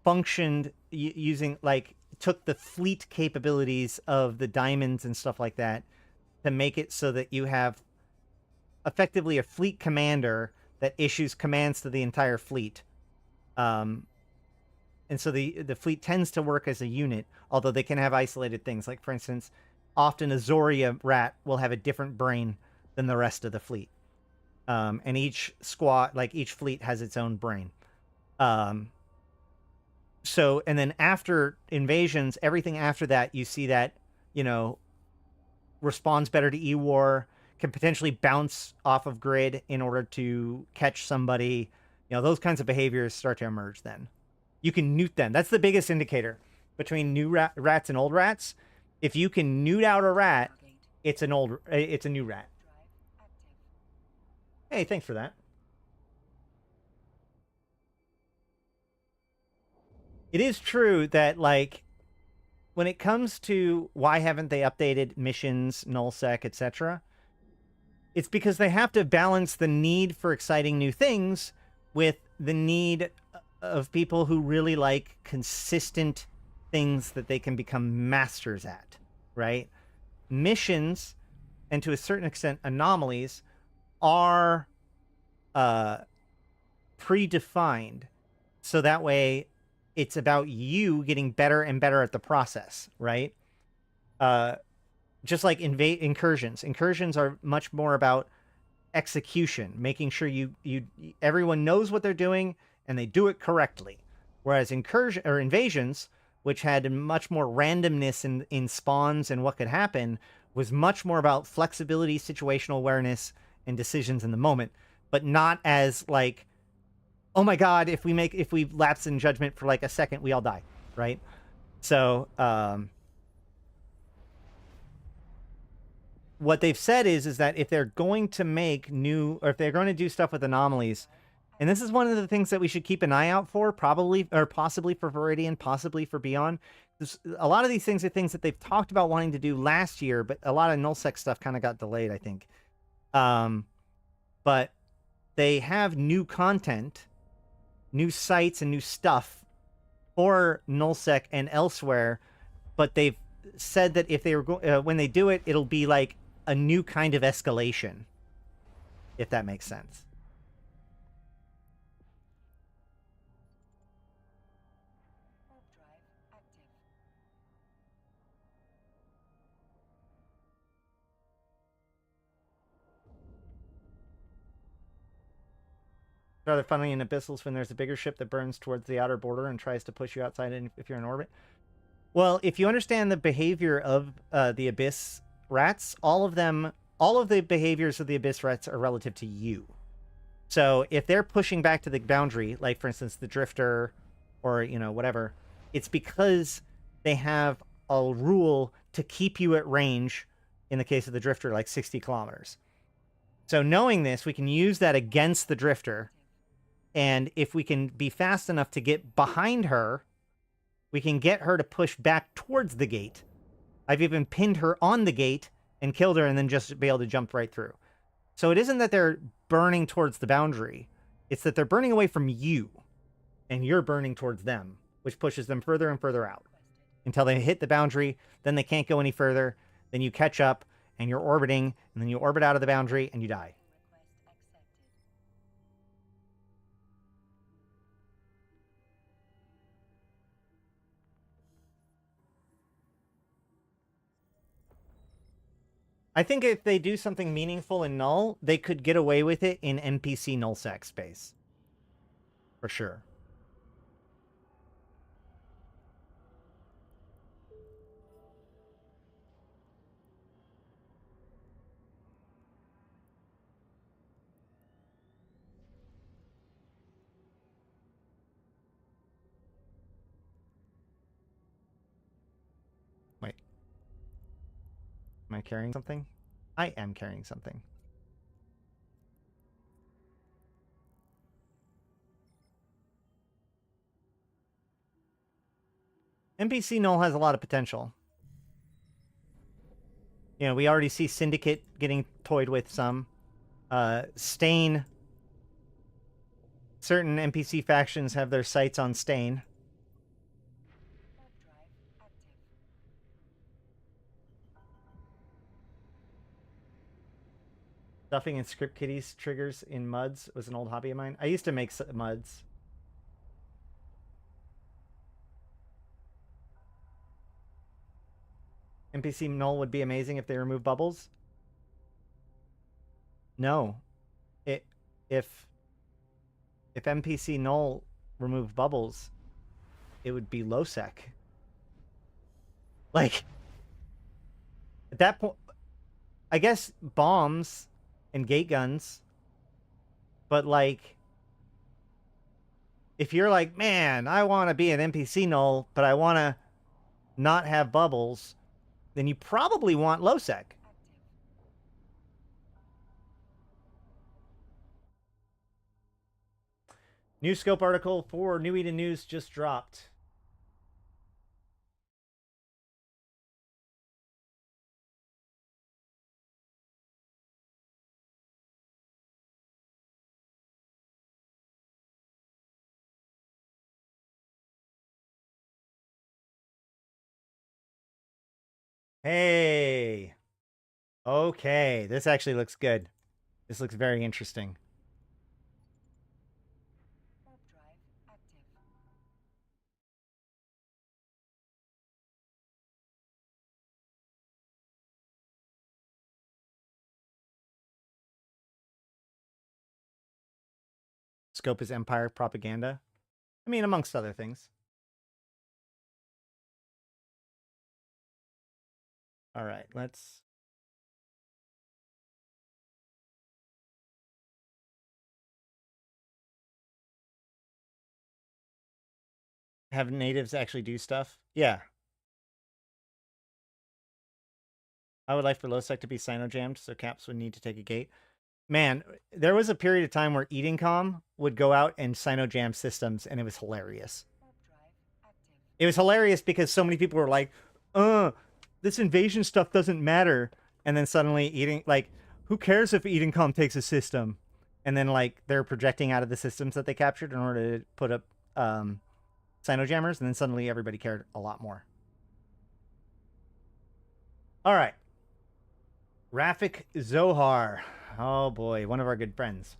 functioned using, like, took the fleet capabilities of the diamonds and stuff like that to make it so that you have effectively a fleet commander that issues commands to the entire fleet. And so the fleet tends to work as a unit, although they can have isolated things. Like, for instance, often a Zoria rat will have a different brain than the rest of the fleet. And each squad, like each fleet has its own brain. So, and then after invasions, everything after that, you see that, you know, responds better to E-War, can potentially bounce off of grid in order to catch somebody. You know, those kinds of behaviors start to emerge then. You can newt them. That's the biggest indicator between new rats and old rats. If you can newt out a rat, it's a new rat. Hey, thanks for that. It is true that, like, when it comes to why haven't they updated missions, nullsec, etc., it's because they have to balance the need for exciting new things with the need of people who really like consistent things that they can become masters at, right? Missions, and to a certain extent anomalies, are predefined, so that way it's about you getting better and better at the process, right? Just like incursions. Incursions are much more about execution, making sure everyone knows what they're doing and they do it correctly. Whereas invasions, which had much more randomness in spawns and what could happen, was much more about flexibility, situational awareness, and decisions in the moment, but not as like, oh my god, if we lapse in judgment for like a second, we all die, right? So what they've said is that if they're going to make new, or if they're going to do stuff with anomalies, and this is one of the things that we should keep an eye out for, probably, or possibly for Viridian, possibly for Beyond. A lot of these things are things that they've talked about wanting to do last year, but a lot of nullsec stuff kind of got delayed, I think. But they have new content, new sites, and new stuff for nullsec and elsewhere, but they've said that if they were when they do it, it'll be like a new kind of escalation, if that makes sense. Rather funny in abyssals when there's a bigger ship that burns towards the outer border and tries to push you outside if you're in orbit. Well, if you understand the behavior of the abyss rats, all of the behaviors of the abyss rats are relative to you. So if they're pushing back to the boundary, like for instance the drifter, or you know whatever, it's because they have a rule to keep you at range. In the case of the drifter, like 60 kilometers. So knowing this, we can use that against the drifter. And if we can be fast enough to get behind her, we can get her to push back towards the gate. I've even pinned her on the gate and killed her and then just be able to jump right through. So it isn't that they're burning towards the boundary. It's that they're burning away from you. And you're burning towards them, which pushes them further and further out. Until they hit the boundary, then they can't go any further. Then you catch up, and you're orbiting, and then you orbit out of the boundary, and you die. I think if they do something meaningful in Null, they could get away with it in NPC nullsec space. For sure. Wait. Am I carrying something? I am carrying something. NPC Null has a lot of potential. You know, we already see Syndicate getting toyed with some. Stain. Certain NPC factions have their sights on Stain.
Warp drive active.
Stuffing and script kitties triggers in muds was an old hobby of mine. I used to make muds. NPC Null would be amazing if they remove bubbles. No. If NPC Null removed bubbles, it would be low sec. Like, at that point, I guess bombs and gate guns, but like, if you're like, man, I want to be an NPC Null, but I want to not have bubbles, then you probably want low sec. New scope article for New Eden News just dropped. Hey. Okay, this actually looks good. This looks very interesting.
Warp drive active.
Scope is Empire propaganda. I mean, amongst other things. All right, let's... have natives actually do stuff? Yeah. I would like for low sec to be sino-jammed, so Caps would need to take a gate. Man, there was a period of time where Edencom would go out and sino-jam systems, and it was hilarious.
Warp drive active.
It was hilarious because so many people were like, this invasion stuff doesn't matter. And then suddenly who cares if Edencom takes a system? And then like they're projecting out of the systems that they captured in order to put up sino-jammers, and then suddenly everybody cared a lot more. All right. Rafik Zohar. Oh boy, one of our good friends.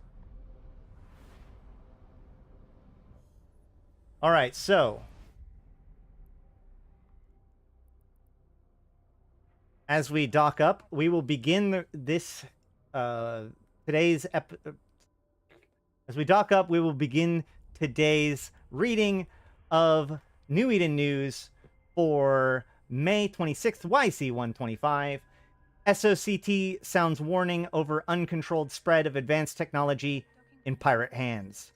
All right, so as we dock up, we will begin this today's as we dock up, we will begin today's reading of New Eden News for May 26th, YC125. SOCT sounds warning over uncontrolled spread of advanced technology in pirate hands.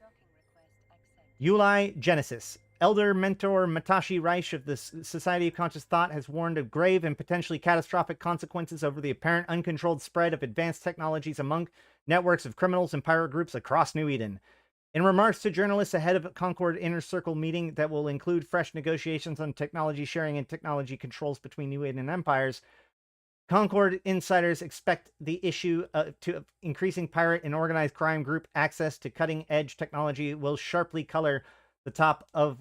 Ulai Genesis. Elder Mentor Matashi Reich of the Society of Conscious Thought has warned of grave and potentially catastrophic consequences over the apparent uncontrolled spread of advanced technologies among networks of criminals and pirate groups across New Eden. In remarks to journalists ahead of a Concord Inner Circle meeting that will include fresh negotiations on technology sharing and technology controls between New Eden empires, Concord insiders expect the issue to increasing pirate and organized crime group access to cutting-edge technology will sharply color the top of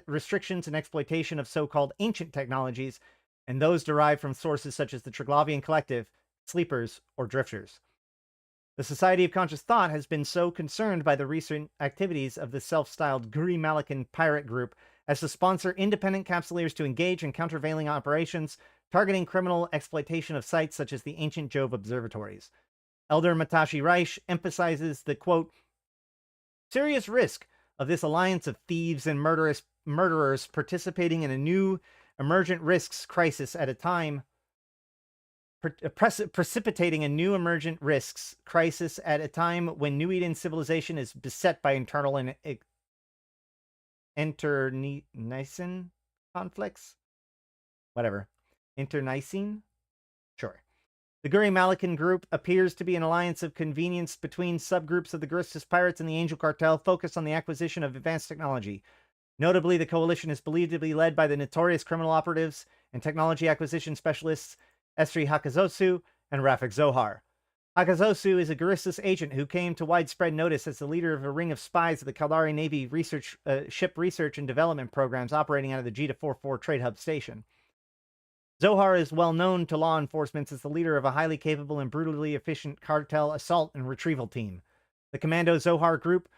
restrictions and exploitation of so-called ancient technologies and those derived from sources such as the Triglavian Collective, Sleepers, or Drifters. The Society of Conscious Thought has been so concerned by the recent activities of the self-styled Guri Malakan pirate group as to sponsor independent capsuleers to engage in countervailing operations targeting criminal exploitation of sites such as the ancient Jove observatories. Elder Matashi Reich emphasizes the, quote, serious risk of this alliance of thieves and murderers participating in a new emergent risks crisis at a time, precipitating a new emergent risks crisis at a time when New Eden civilization is beset by internal and internecine conflicts. Whatever. Internecine? Sure. The Guri Malakan group appears to be an alliance of convenience between subgroups of the Gristis pirates and the Angel Cartel focused on the acquisition of advanced technology. Notably, the coalition is believed to be led by the notorious criminal operatives and technology acquisition specialists Esri Hakazosu and Rafik Zohar. Hakazosu is a Guristas agent who came to widespread notice as the leader of a ring of spies of the Caldari Navy ship research and development programs operating out of the Gita-44 Trade Hub Station. Zohar is well known to law enforcement as the leader of a highly capable and brutally efficient cartel assault and retrieval team. The Commando Zohar Group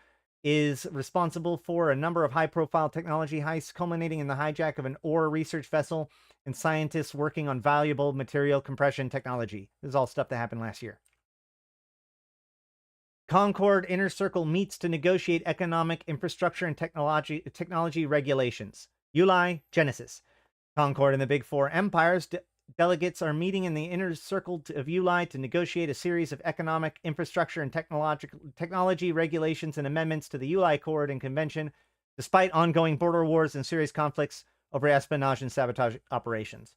is responsible for a number of high-profile technology heists, culminating in the hijack of an ore research vessel and scientists working on valuable material compression technology. This is all stuff that happened last year. Concord Inner Circle meets to negotiate economic infrastructure and technology regulations. Ulai, Genesis. Concord and the Big Four empires delegates are meeting in the Inner Circle of Ulai to negotiate a series of economic infrastructure and technology regulations and amendments to the Ulai Accord and Convention, despite ongoing border wars and serious conflicts over espionage and sabotage operations.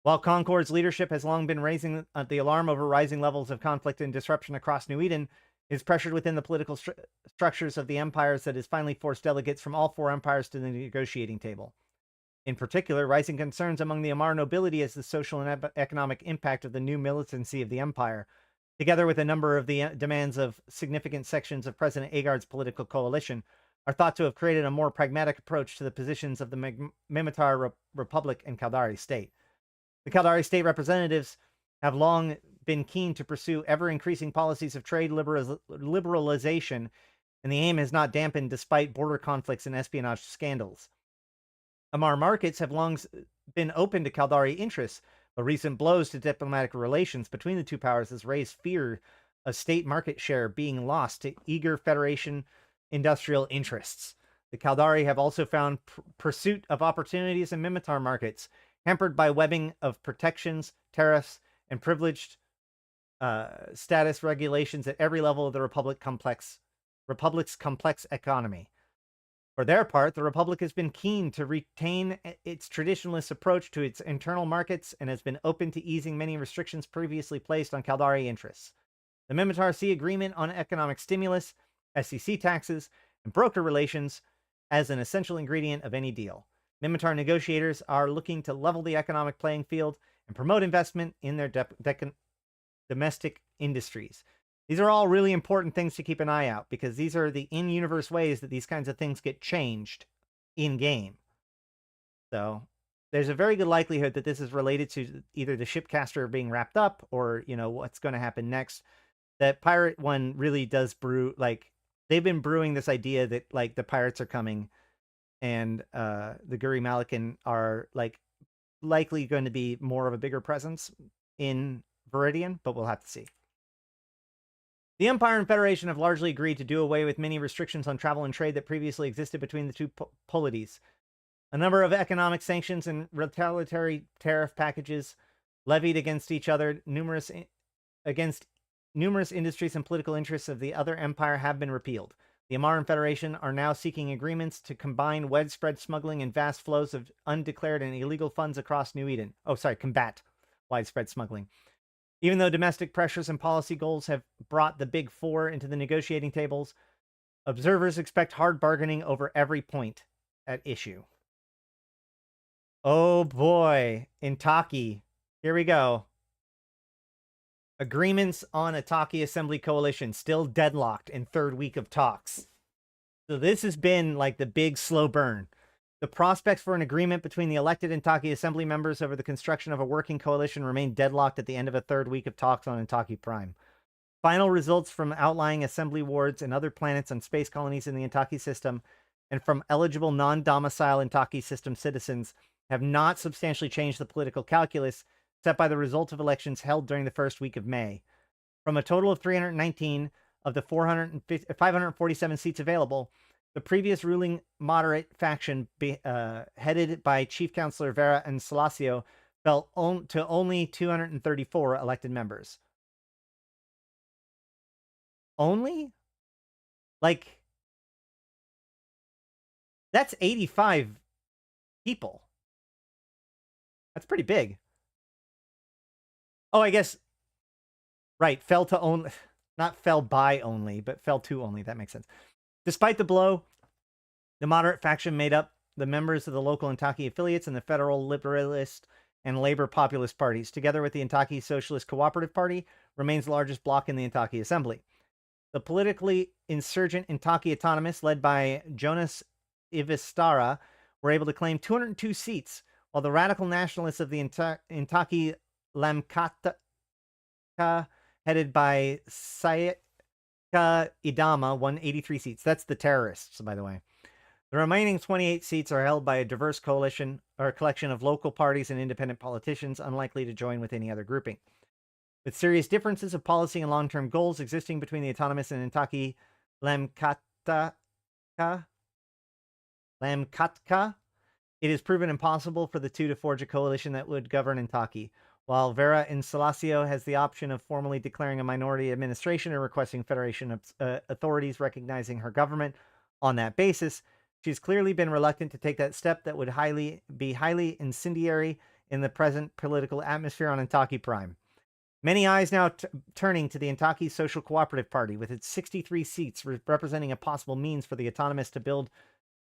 While Concord's leadership has long been raising the alarm over rising levels of conflict and disruption across New Eden, it is pressured within the political structures of the empires that has finally forced delegates from all four empires to the negotiating table. In particular, rising concerns among the Amar nobility as the social and economic impact of the new militancy of the empire, together with a number of the demands of significant sections of President Agard's political coalition, are thought to have created a more pragmatic approach to the positions of the Mimitar Republic and Caldari state. The Caldari state representatives have long been keen to pursue ever-increasing policies of trade liberalization, and the aim has not dampened despite border conflicts and espionage scandals. Amar markets have long been open to Caldari interests, but recent blows to diplomatic relations between the two powers has raised fear of state market share being lost to eager Federation industrial interests. The Caldari have also found pursuit of opportunities in Mimitar markets, hampered by webbing of protections, tariffs, and privileged status regulations at every level of the Republic's complex economy. For their part, the Republic has been keen to retain its traditionalist approach to its internal markets and has been open to easing many restrictions previously placed on Caldari interests. The Mimitar see agreement on economic stimulus, SEC taxes, and broker relations as an essential ingredient of any deal. Mimitar negotiators are looking to level the economic playing field and promote investment in their domestic industries. These are all really important things to keep an eye out, because these are the in-universe ways that these kinds of things get changed in-game. So there's a very good likelihood that this is related to either the shipcaster being wrapped up or, you know, what's going to happen next. That Pirate one really does brew, like, they've been brewing this idea that, like, the pirates are coming and the Guri Malakan are, like, likely going to be more of a bigger presence in Viridian, but we'll have to see. The Empire and Federation have largely agreed to do away with many restrictions on travel and trade that previously existed between the two polities. A number of economic sanctions and retaliatory tariff packages levied against each other, against numerous industries and political interests of the other empire have been repealed. The Amar and Federation are now seeking agreements to combine widespread smuggling and vast flows of undeclared and illegal funds across New Eden. Combat widespread smuggling. Even though domestic pressures and policy goals have brought the Big Four into the negotiating tables, observers expect hard bargaining over every point at issue. Oh boy, Intaki. Here we go. Agreements on Ataki Assembly Coalition still deadlocked in third week of talks. So this has been like the big slow burn. The prospects for an agreement between the elected Intaki Assembly members over the construction of a working coalition remain deadlocked at the end of a third week of talks on Intaki Prime. Final results from outlying assembly wards and other planets and space colonies in the Intaki system and from eligible non-domicile Intaki system citizens have not substantially changed the political calculus set by the result of elections held during the first week of May. From a total of 319 of the 547 seats available, the previous ruling moderate faction, headed by Chief Counselor Vera and Salasio, fell to only 234 elected members. Only? Like, that's 85 people. That's pretty big. Oh, I guess, right, fell to only, not fell by only, but fell to only. That makes sense. Despite the blow, The moderate faction made up the members of the local Intaki affiliates and the Federal Liberalist and Labor Populist parties, together with the Intaki Socialist Cooperative Party, remains the largest bloc in the Intaki Assembly. The politically insurgent Intaki Autonomists, led by Jonas Ivistara, were able to claim 202 seats, while the radical nationalists of the Intaki Lamkata, headed by Sayaka Idama, won 83 seats. That's the terrorists, by the way. The remaining 28 seats are held by a diverse coalition or a collection of local parties and independent politicians unlikely to join with any other grouping. With serious differences of policy and long-term goals existing between the autonomous and Intaki Lamkatka, it is proven impossible for the two to forge a coalition that would govern Intaki. While Vera Instalacio has the option of formally declaring a minority administration or requesting federation authorities recognizing her government on that basis, she's clearly been reluctant to take that step that would be highly incendiary in the present political atmosphere on Intaki Prime. Many eyes now turning to the Intaki Social Cooperative Party, with its 63 seats representing a possible means for the autonomous to build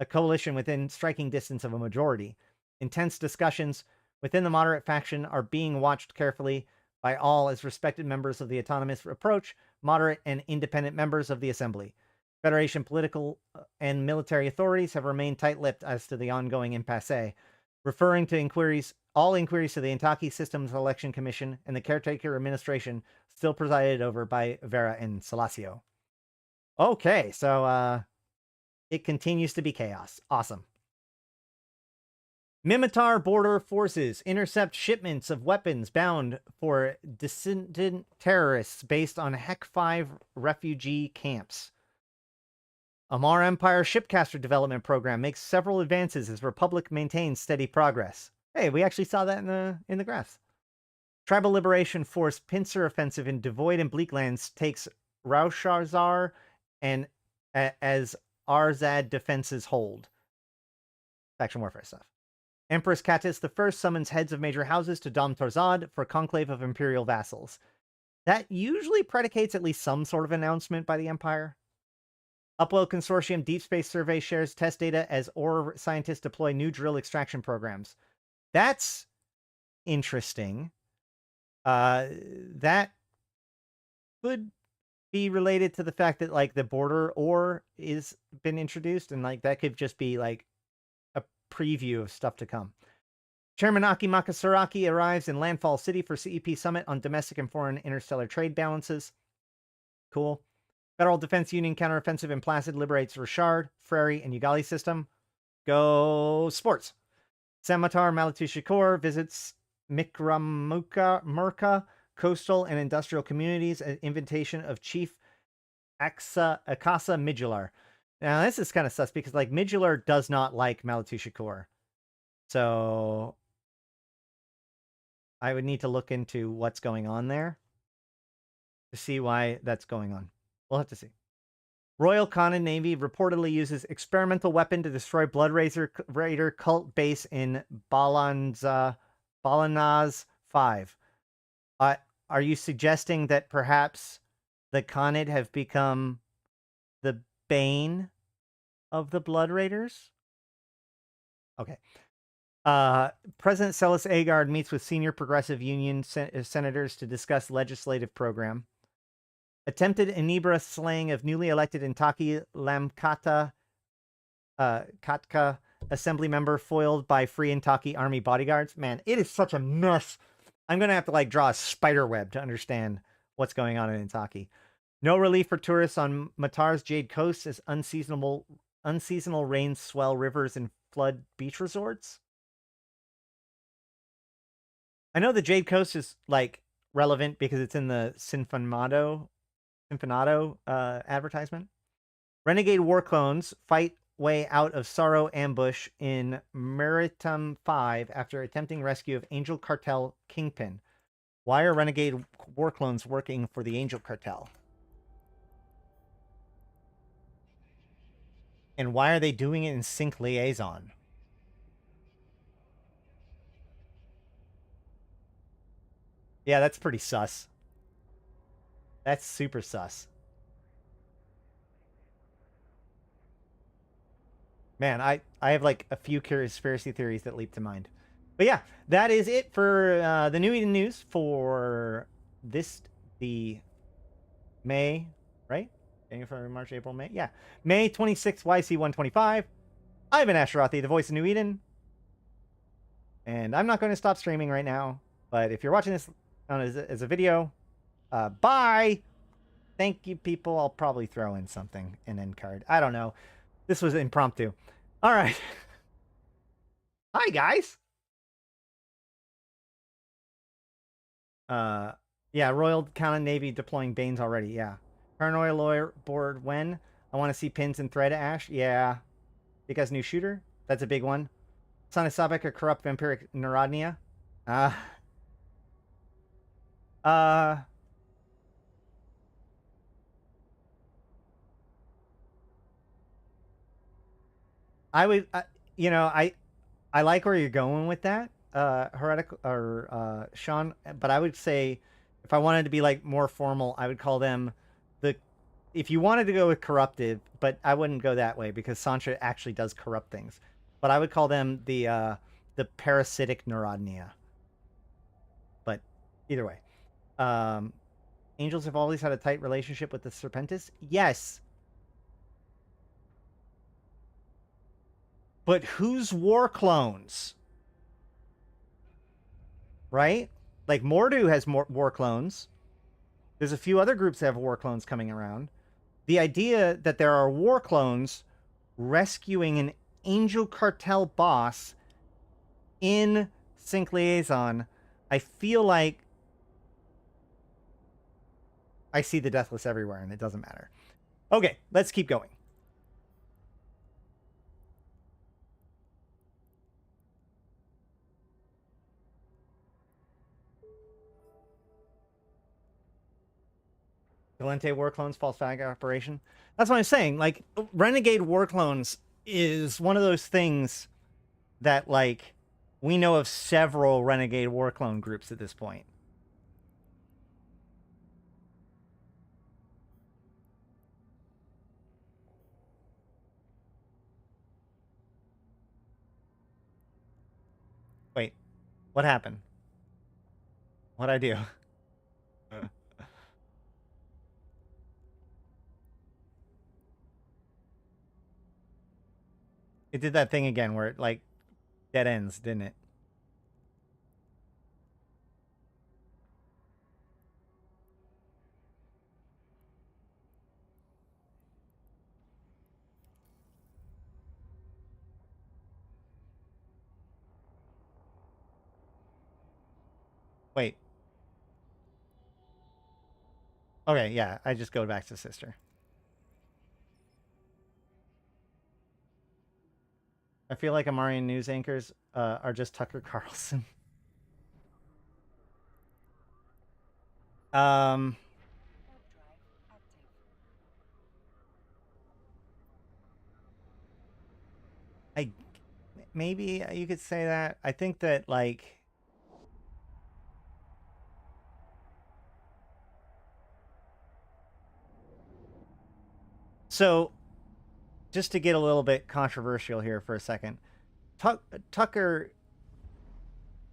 a coalition within striking distance of a majority. Intense discussions within the moderate faction are being watched carefully by all as respected members of the autonomous approach moderate and independent members of the Assembly. Federation political and military authorities have remained tight-lipped as to the ongoing impasse, referring to all inquiries to the Intaki Systems Election Commission and the caretaker administration still presided over by Vera and Salacio. Okay, so it continues to be chaos. Awesome. Mimitar border forces intercept shipments of weapons bound for dissident terrorists based on Hek 5 refugee camps. Amar Empire Shipcaster Development Program makes several advances as Republic maintains steady progress. Hey, we actually saw that in the graphs. Tribal Liberation Force pincer offensive in Divoolej and Bleaklands takes Raushazar and as Arzad defenses hold. Faction warfare stuff. Empress Katis I summons heads of major houses to Dom Torzad for conclave of imperial vassals. That usually predicates at least some sort of announcement by the Empire. Upwell Consortium Deep Space Survey shares test data as ore scientists deploy new drill extraction programs. That's interesting. That could be related to the fact that like the border ore is been introduced, and like that could just be like a preview of stuff to come. Chairman Aki Makasaraki arrives in Landfall City for CEP Summit on domestic and foreign interstellar trade balances. Cool. Federal Defense Union counteroffensive in Placid liberates Richard, Frary, and Ugali system. Go sports. Samatar Malatushikor visits Murka, coastal and industrial communities at invitation of Chief Akasa Midular. Now, this is kind of sus because like Midular does not like Malatushikor. So I would need to look into what's going on there to see why that's going on. We'll have to see. Royal Khanan Navy reportedly uses experimental weapon to destroy Blood Raider cult base in Balanaz 5. Are you suggesting that perhaps the Khanid have become the bane of the Blood Raiders? Okay. President Celis Agard meets with senior Progressive Union senators to discuss legislative program. Attempted Inibra slaying of newly elected Intaki Lamkata Katka assembly member foiled by free Intaki army bodyguards. Man, it is such a mess. I'm going to have to like draw a spider web to understand what's going on in Intaki. No relief for tourists on Matar's Jade Coast as unseasonal rains swell rivers and flood beach resorts. I know the Jade Coast is like relevant because it's in the Sinfonato advertisement. Renegade war clones fight way out of Sorrow ambush in Meritum 5 after attempting rescue of Angel Cartel Kingpin. Why are Renegade war clones working for the Angel Cartel? And why are they doing it in sync liaison? Yeah, that's pretty sus. That's super sus. Man, I have like a few conspiracy theories that leap to mind. But yeah, that is it for the New Eden news for the May, right? January, February, March, April, May. Yeah. May 26th, YC125. I've been Ashtarothi, the voice of New Eden. And I'm not going to stop streaming right now. But if you're watching this as a video, bye. Thank you, people. I'll probably throw in something, an end card. I don't know. This was impromptu. All right. Hi, guys. Yeah, Royal Canon Navy deploying Banes already. Yeah. Paranoia Lawyer board when? I want to see pins and thread ash. Yeah. You guys new shooter? That's a big one. Son of Sabek, a corrupt vampiric Narodnia. Uh I would I like where you're going with that, heretical or Sean, but I would say if I wanted to be like more formal, I would call them if you wanted to go with corruptive, but I wouldn't go that way because Sancha actually does corrupt things. But I would call them the parasitic Narodnia. But either way. Angels have always had a tight relationship with the Serpentis? Yes. But whose war clones? Right? Like Mordu has more war clones. There's a few other groups that have war clones coming around. The idea that there are war clones rescuing an Angel Cartel boss in Sync Liaison, I feel like I see the Deathless everywhere and it doesn't matter. Okay, let's keep going. Gallente war clones, false flag operation. That's what I'm saying. Like, Renegade war clones is one of those things that, like, we know of several Renegade war clone groups at this point. Wait, what happened? What'd I do? It did that thing again where it, like, dead ends, didn't it? Wait. Okay, yeah, I just go back to sister. I feel like Amarian news anchors are just Tucker Carlson.
Warp drive active.
I maybe you could say that. I think that, like, so just to get a little bit controversial here for a second, Tucker,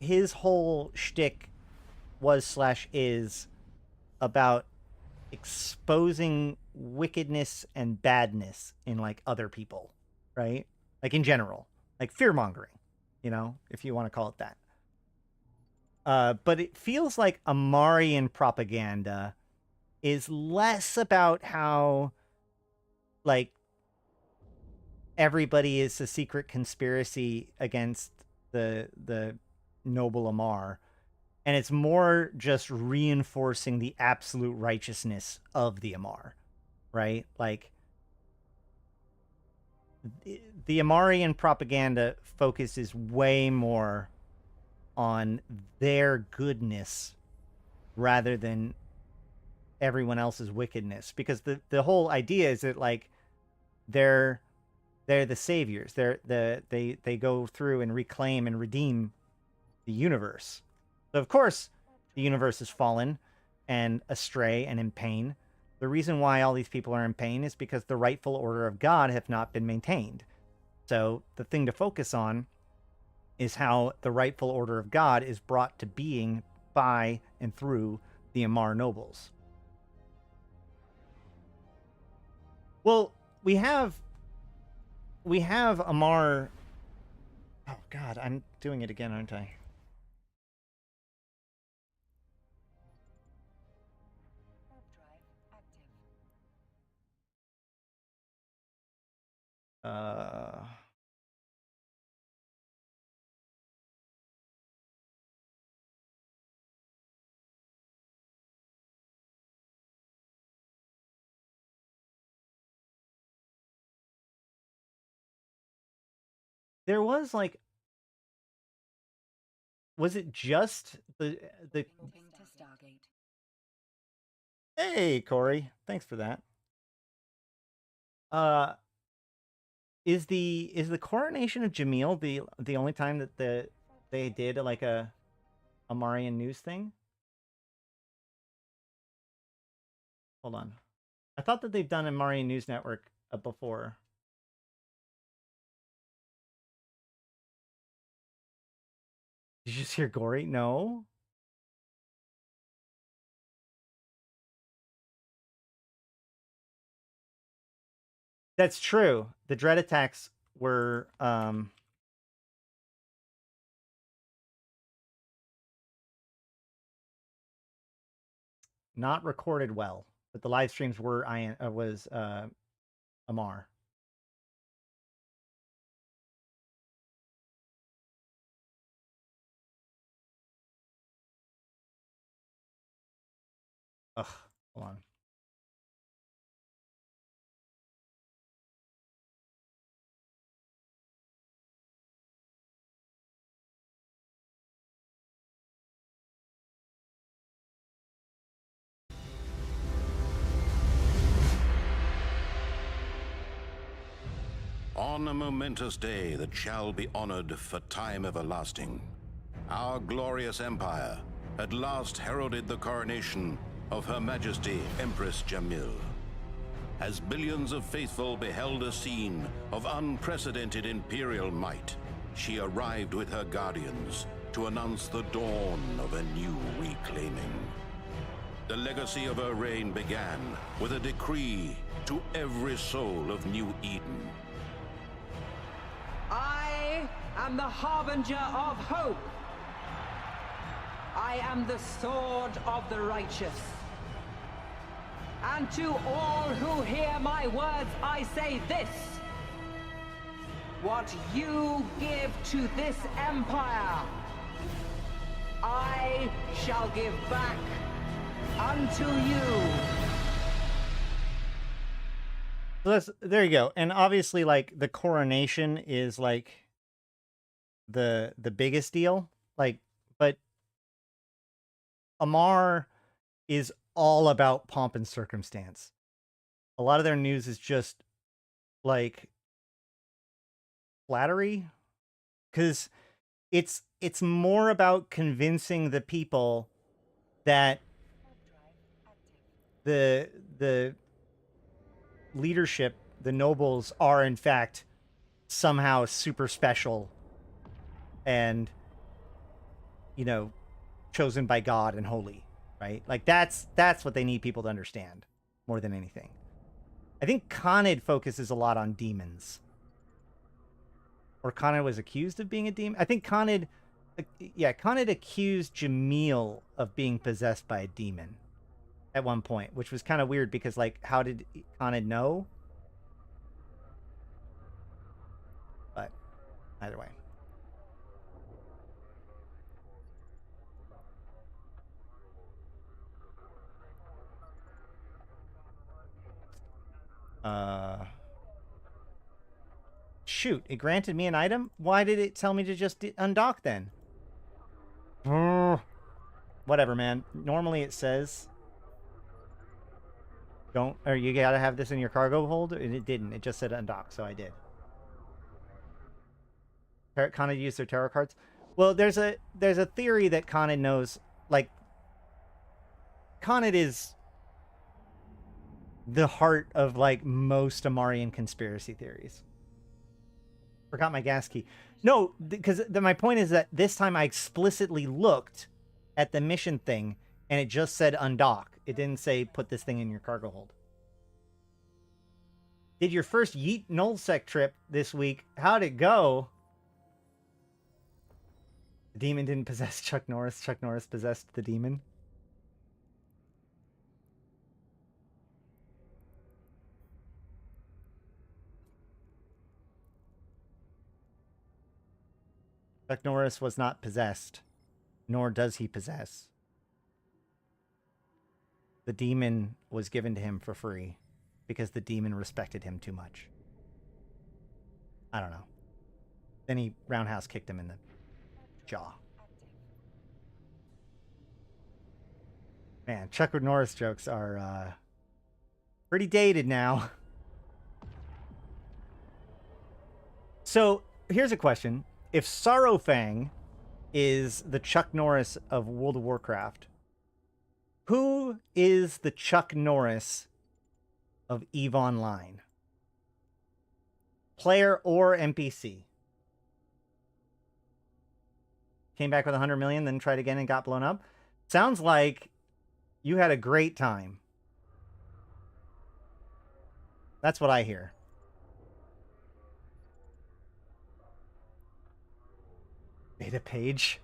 his whole shtick was/is about exposing wickedness and badness in, like, other people, right? Like, in general, like fear mongering, if you want to call it that. But it feels like Amarian propaganda is less about how, like, everybody is a secret conspiracy against the noble Amar, and it's more just reinforcing the absolute righteousness of the Amar, right? Like, the Amarian propaganda focuses way more on their goodness rather than everyone else's wickedness, because the whole idea is that, like, they're the saviors. They go through and reclaim and redeem the universe. So of course the universe is fallen and astray and in pain. The reason why all these people are in pain is because the rightful order of God have not been maintained. So the thing to focus on is how the rightful order of God is brought to being by and through the Amar nobles. Well, we have Amar. Oh God, I'm doing it again, aren't I?
Warp drive active.
There was like, was it just the
Moving to Stargate.
Hey, Corey, thanks for that. Uh, is the coronation of Jamil the only time that they did like a Amarian news thing? Hold on, I thought that they've done Amarian News Network before. Did you just hear Gory? No. That's true. The dread attacks were not recorded well, but the live streams were Amar. Ugh, hold on.
On a momentous day that shall be honored for time everlasting, our glorious empire at last heralded the coronation of Her Majesty Empress Jamil. As billions of faithful beheld a scene of unprecedented imperial might, she arrived with her guardians to announce the dawn of a new reclaiming. The legacy of her reign began with a decree to every soul of New Eden.
I am the harbinger of hope. I am the sword of the righteous. And to all who hear my words, I say this. What you give to this empire, I shall give back unto you.
So there you go. And obviously, like, the coronation is like the biggest deal. Like, but Amar is all about pomp and circumstance. A lot of their news is just like flattery, because it's more about convincing the people that
Warp drive active.
the leadership, the nobles, are in fact somehow super special and, you know, chosen by God and holy, right? Like that's what they need people to understand more than anything. I think Khanid focuses a lot on demons. Or Khanid was accused of being a demon. I think Khanid accused Jamil of being possessed by a demon at one point, which was kind of weird because, like, how did Khanid know? But either way. Shoot, it granted me an item? Why did it tell me to just undock then? Whatever, man. Normally it says don't, or you gotta have this in your cargo hold, and it didn't. It just said undock, so I did. Khanid used their tarot cards. Well, there's a theory that Khanid knows, like, Khanid is the heart of, like, most Amarian conspiracy theories. Forgot my gas key. No, because my point is that this time I explicitly looked at the mission thing, and it just said undock. It didn't say put this thing in your cargo hold. Did your first Yeet Nullsec trip this week? How'd it go? The demon didn't possess Chuck Norris. Chuck Norris possessed the demon. Chuck Norris was not possessed, nor does he possess. The demon was given to him for free because the demon respected him too much. I don't know. Then he roundhouse kicked him in the jaw. Man, Chuck Norris jokes are pretty dated now. So here's a question. If Saurfang is the Chuck Norris of World of Warcraft, who is the Chuck Norris of EVE Online? Player or NPC? Came back with 100 million, then tried again and got blown up? Sounds like you had a great time. That's what I hear. Beta page.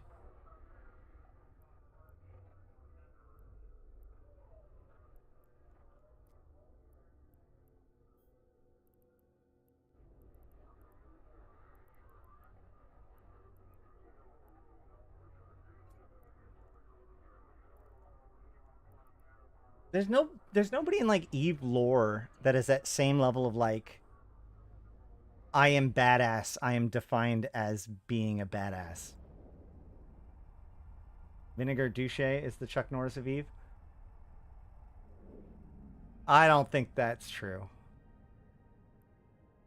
There's nobody in like EVE lore that is that same level of like, I am badass. I am defined as being a badass. Vinegar Douche is the Chuck Norris of EVE. I don't think that's true.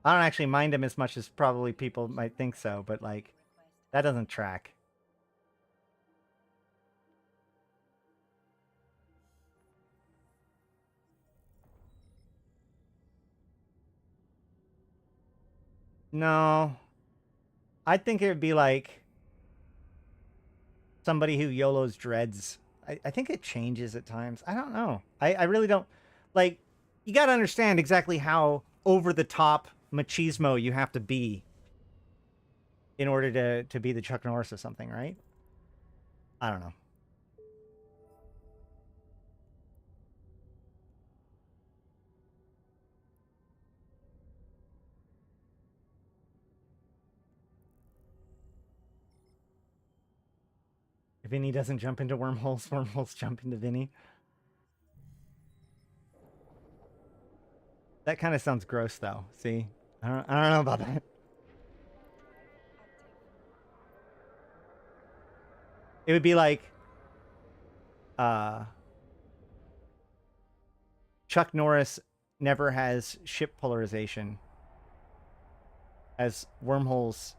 I don't actually mind him as much as probably people might think so, but like, that doesn't track. No. I think it would be like somebody who YOLO's dreads. I think it changes at times. I don't know. I really don't. Like, you got to understand exactly how over-the-top machismo you have to be in order to be the Chuck Norris of something, right? I don't know. If Vinny doesn't jump into wormholes, wormholes jump into Vinny. That kind of sounds gross, though. See? I don't know about that. It would be like Chuck Norris never has ship polarization, as wormholes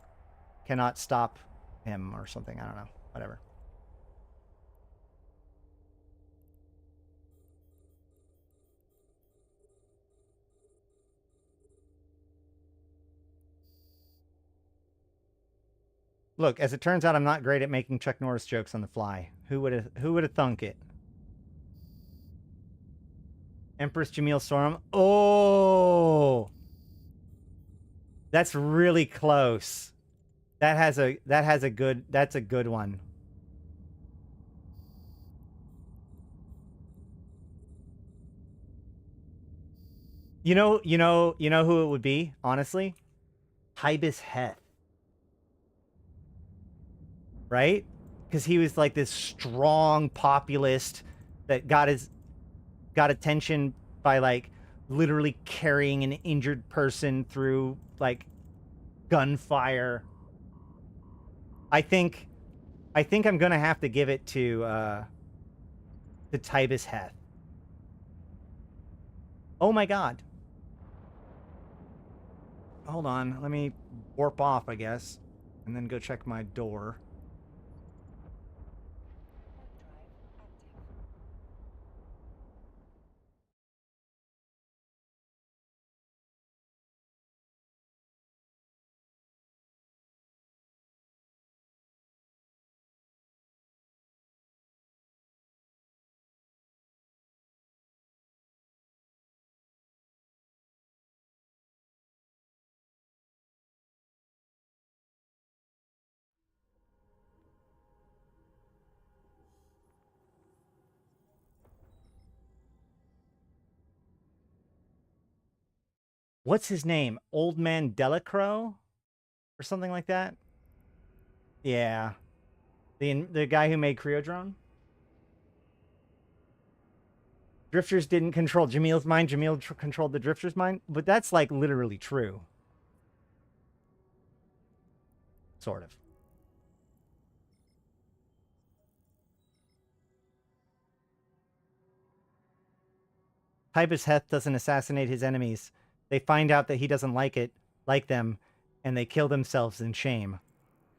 cannot stop him or something. I don't know. Whatever. Look, as it turns out, I'm not great at making Chuck Norris jokes on the fly. Who would have thunk it? Empress Jamil Sorum. Oh, that's really close. That's a good one. You know who it would be, honestly? Hybis Heth. Right? Because he was like this strong populist that got attention by like literally carrying an injured person through like gunfire. I think I'm gonna have to give it to Hybis Heth. Oh my god. Hold on, let me warp off, I guess, and then go check my door. What's his name? Old Man Delacroix? Or something like that? Yeah. The guy who made Creodrone? Drifters didn't control Jamil's mind. Jamil controlled the Drifter's mind. But that's like literally true. Sort of. Tybus Heth doesn't assassinate his enemies. They find out that he doesn't like them, and they kill themselves in shame.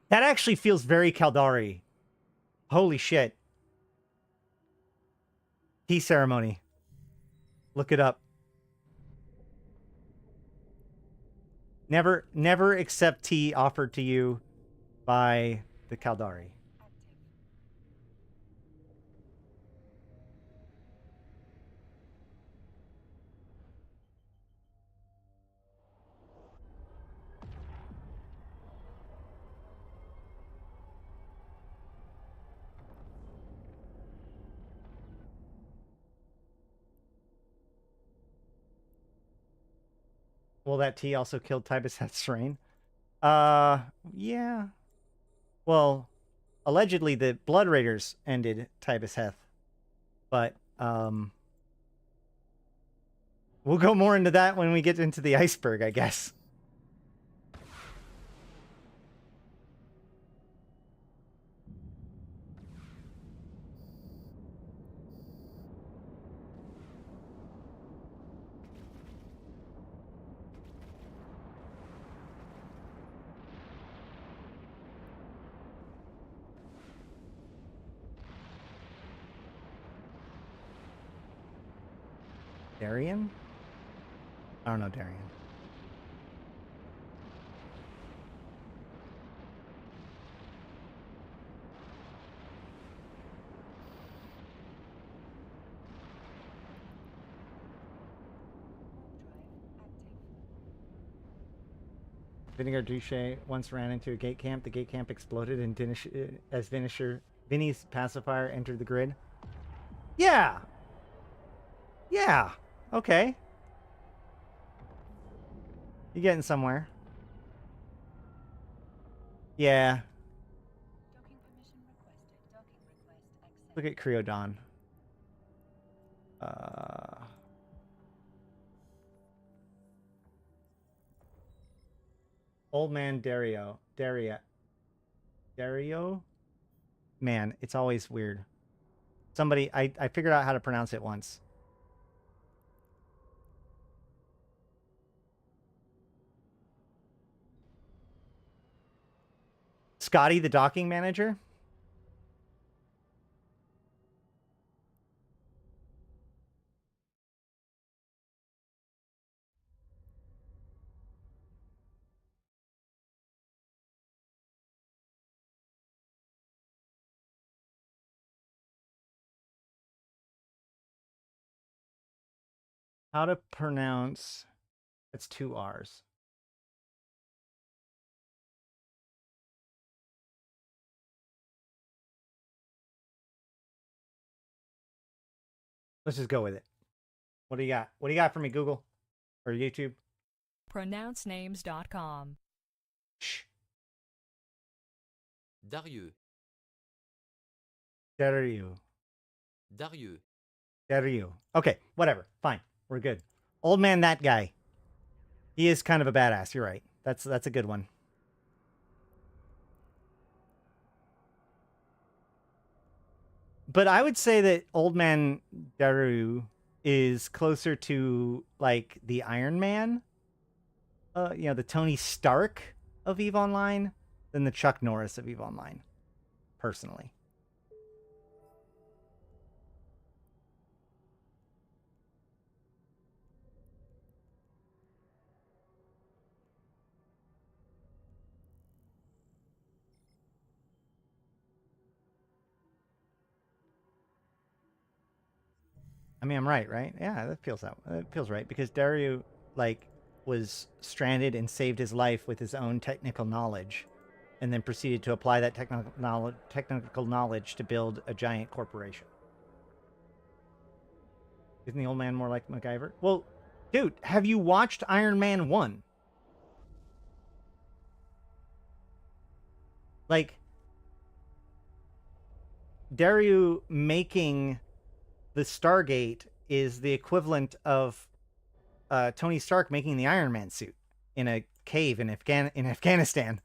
That actually feels very Kaldari. Holy shit. Tea ceremony. Look it up. Never accept tea offered to you by the Kaldari. Well, that tea also killed Tybus Heth's reign. Yeah. Well, allegedly the Blood Raiders ended Tybus Heth. But, we'll go more into that when we get into the iceberg, I guess. Darian? I don't know Darian. Vinegar Duche once ran into a gate camp. The gate camp exploded and as Vinny's pacifier entered the grid. Yeah! Yeah! Okay. You're getting somewhere. Yeah.
Docking permission requested. Docking request accepted.
Look at Creodon. Old man Dario. Dario? Man, it's always weird. Somebody, I figured out how to pronounce it once. Scotty, the docking manager? How to pronounce... It's 2 R's. Let's just go with it. What do you got? What do you got for me, Google? Or YouTube?
pronouncenames.com.
Shh.
Darieux.
Dario.
Darieux.
Dario. Okay, whatever. Fine. We're good. Old man, that guy. He is kind of a badass. You're right. That's a good one. But I would say that Old Man Daru is closer to like the Iron Man, you know, the Tony Stark of EVE Online than the Chuck Norris of EVE Online, personally. I mean, I'm right, right? Yeah, that feels right because Dario like was stranded and saved his life with his own technical knowledge, and then proceeded to apply that technical knowledge to build a giant corporation. Isn't the old man more like MacGyver? Well, Dude, have you watched Iron Man 1? Like, Daryl making the Stargate is the equivalent of Tony Stark making the Iron Man suit in a cave in Afghanistan.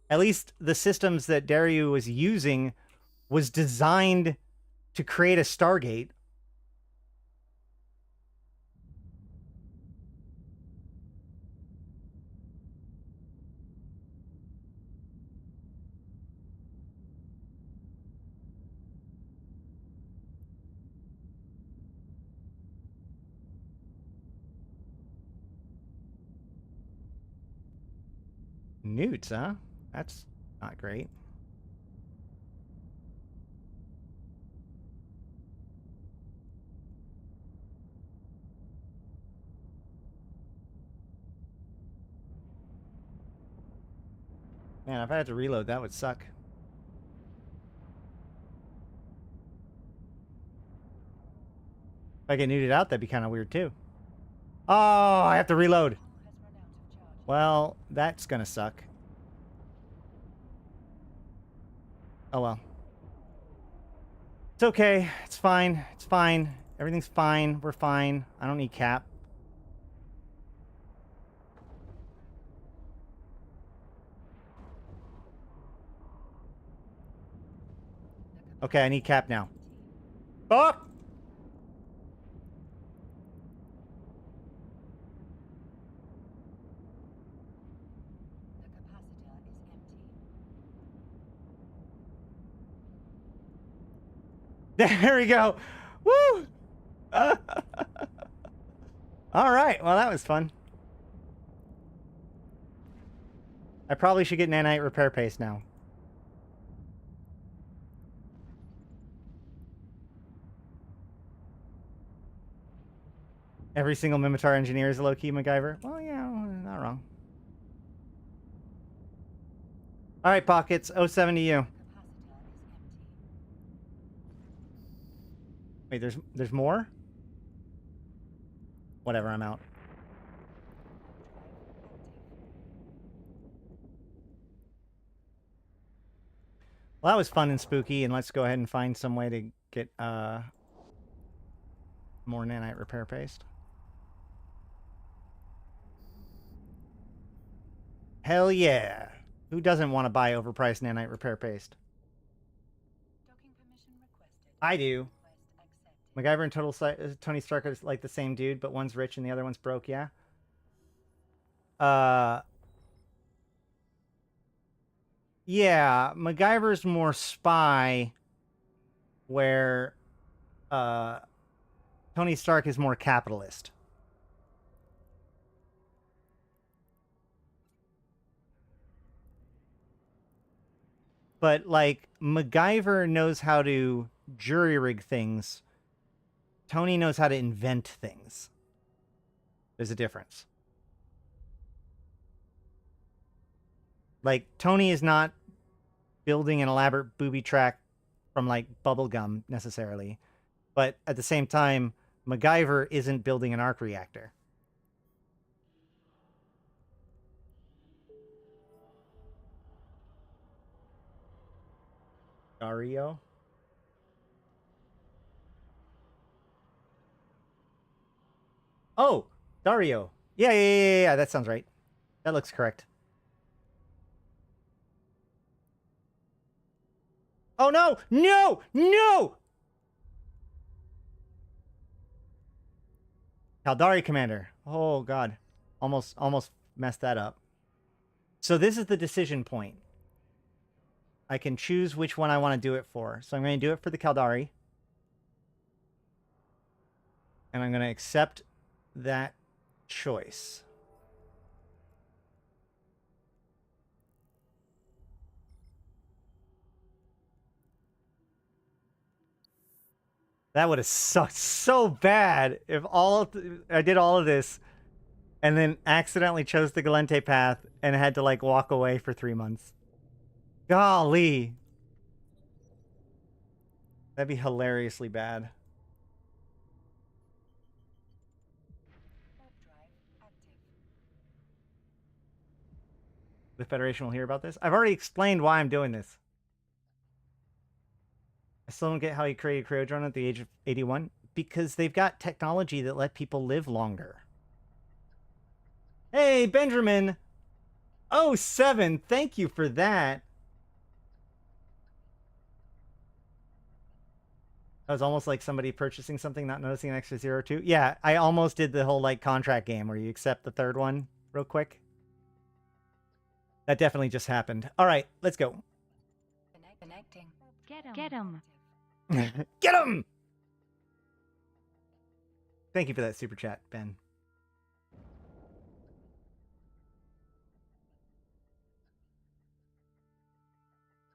At least the systems that Daryl was using was designed to create a Stargate. Newts, huh? That's not great. Man, if I had to reload, that would suck. If I get newted out, that'd be kind of weird too. Oh, I have to reload. Well, that's gonna suck. Oh well. It's okay. It's fine. It's fine. Everything's fine. We're fine. I don't need cap. Okay, I need cap now. Oh! There we go. Woo! All right. Well, that was fun. I probably should get nanite repair paste now. Every single Mimitar engineer is a low-key MacGyver. Well, yeah, not wrong. All right, Pockets. 07 to you. Wait, there's more? Whatever, I'm out. Well, that was fun and spooky, and let's go ahead and find some way to get more nanite repair paste. Hell yeah. Who doesn't want to buy overpriced nanite repair paste?
Docking permission requested.
I do.
Request accepted.
MacGyver and Tony Stark are like the same dude, but one's rich and the other one's broke, yeah? Yeah, MacGyver's more spy, where Tony Stark is more capitalist. But, like, MacGyver knows how to jury rig things. Tony knows how to invent things. There's a difference. Like, Tony is not building an elaborate booby track from, like, bubblegum, necessarily. But at the same time, MacGyver isn't building an arc reactor. Dario? Oh, Dario. Yeah, that sounds right. That looks correct. Oh, no! No! No! Caldari Commander. Oh, God. Almost messed that up. So this is the decision point. I can choose which one I want to do it for. So I'm going to do it for the Caldari. And I'm going to accept that choice. That would have sucked so bad if I did all of this and then accidentally chose the Gallente path and had to, like, walk away for 3 months. Golly. That'd be hilariously bad. The Federation will hear about this. I've already explained why I'm doing this. I still don't get how you create a Cryodrone at the age of 81. Because they've got technology that let people live longer. Hey, Benjamin! Oh, 7, thank you for that. That was almost like somebody purchasing something, not noticing an extra 0 or 2. Yeah, I almost did the whole like contract game where you accept the third one real quick. That definitely just happened. All right, let's go.
Connecting. Get him.
Get him! Thank you for that super chat, Ben.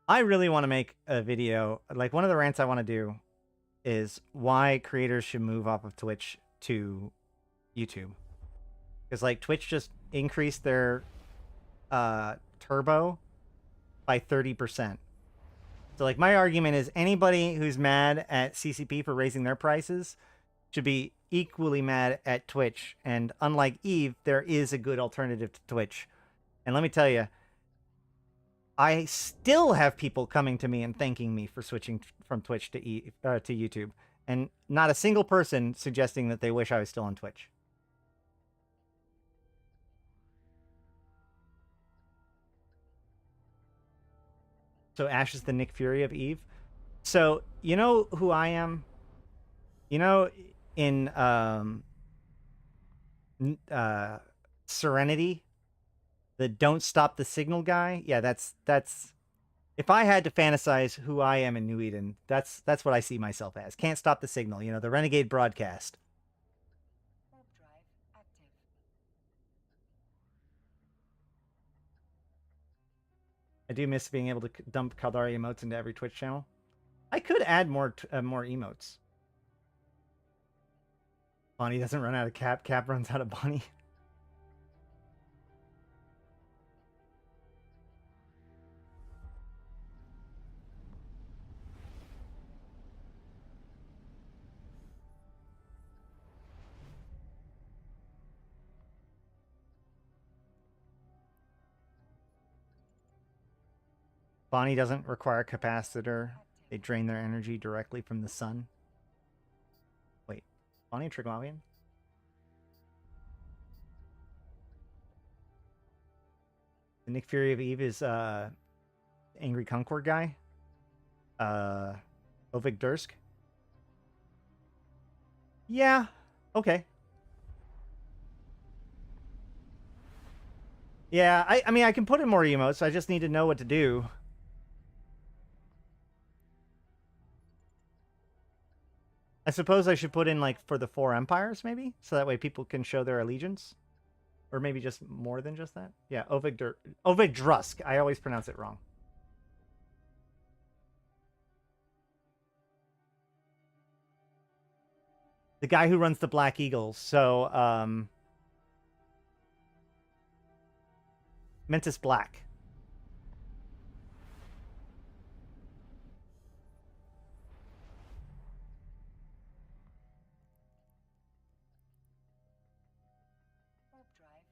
I really want to make a video. Like, one of the rants I want to do is why creators should move off of Twitch to YouTube. Because, like, Twitch just increased their turbo by 30%. So, like, my argument is anybody who's mad at CCP for raising their prices should be equally mad at Twitch. And unlike Eve, there is a good alternative to Twitch. And let me tell you, I still have people coming to me and thanking me for switching from Twitch to YouTube, and not a single person suggesting that they wish I was still on Twitch. So Ash is the Nick Fury of Eve. So you know who I am? You know, in Serenity, the don't stop the signal guy. Yeah, that's if I had to fantasize who I am in New Eden, that's what I see myself as. Can't stop the signal, you know, the renegade broadcast. I do miss being able to dump Caldari emotes into every Twitch channel. I could add more emotes. Bonnie doesn't run out of Cap. Cap runs out of Bonnie. Bonnie doesn't require a capacitor. They drain their energy directly from the sun. Wait, Bonnie and Triglavian? The Nick Fury of Eve is Angry Concord guy. Ovig Dursk. Yeah, okay. Yeah, I mean, I can put in more emotes. I just need to know what to do. I suppose I should put in, like, for the 4 empires, maybe? So that way people can show their allegiance? Or maybe just more than just that? Yeah, Ovig Drusk. I always pronounce it wrong. The guy who runs the Black Eagles. So, Mentis Black.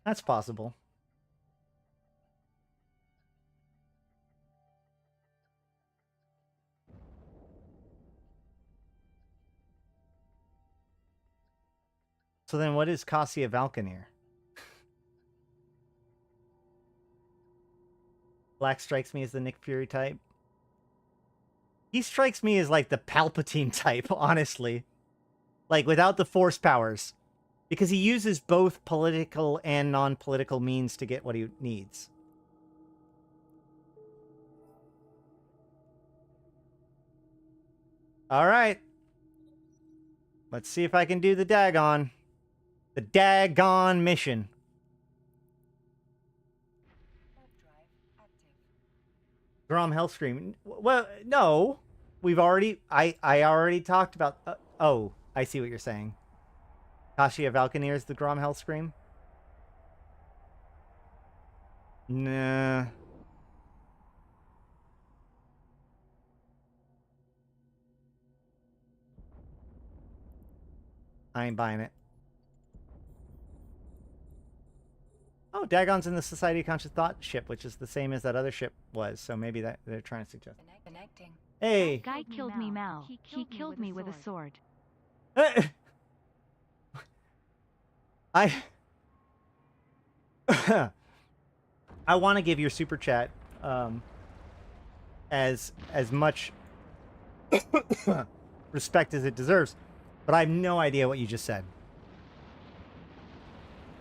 That's possible. So then what is Cassia Valkanir? Black strikes me as the Nick Fury type. He strikes me as like the Palpatine type, honestly. Like without the force powers. Because he uses both political and non-political means to get what he needs. Alright. Let's see if I can do the Dagon. The Dagon mission. Grom Hellscream. Well, no. We've already... I already talked about... oh, I see what you're saying. Cassia Valkanir is the Grom Hellscream? Nah. I ain't buying it. Oh, Dagon's in the Society of Conscious Thought ship, which is the same as that other ship was. So maybe that they're trying to suggest.
Connecting.
Hey.
Guy killed me, Mal. He killed me with a sword.
I I want to give your super chat as much respect as it deserves, but I have no idea what you just said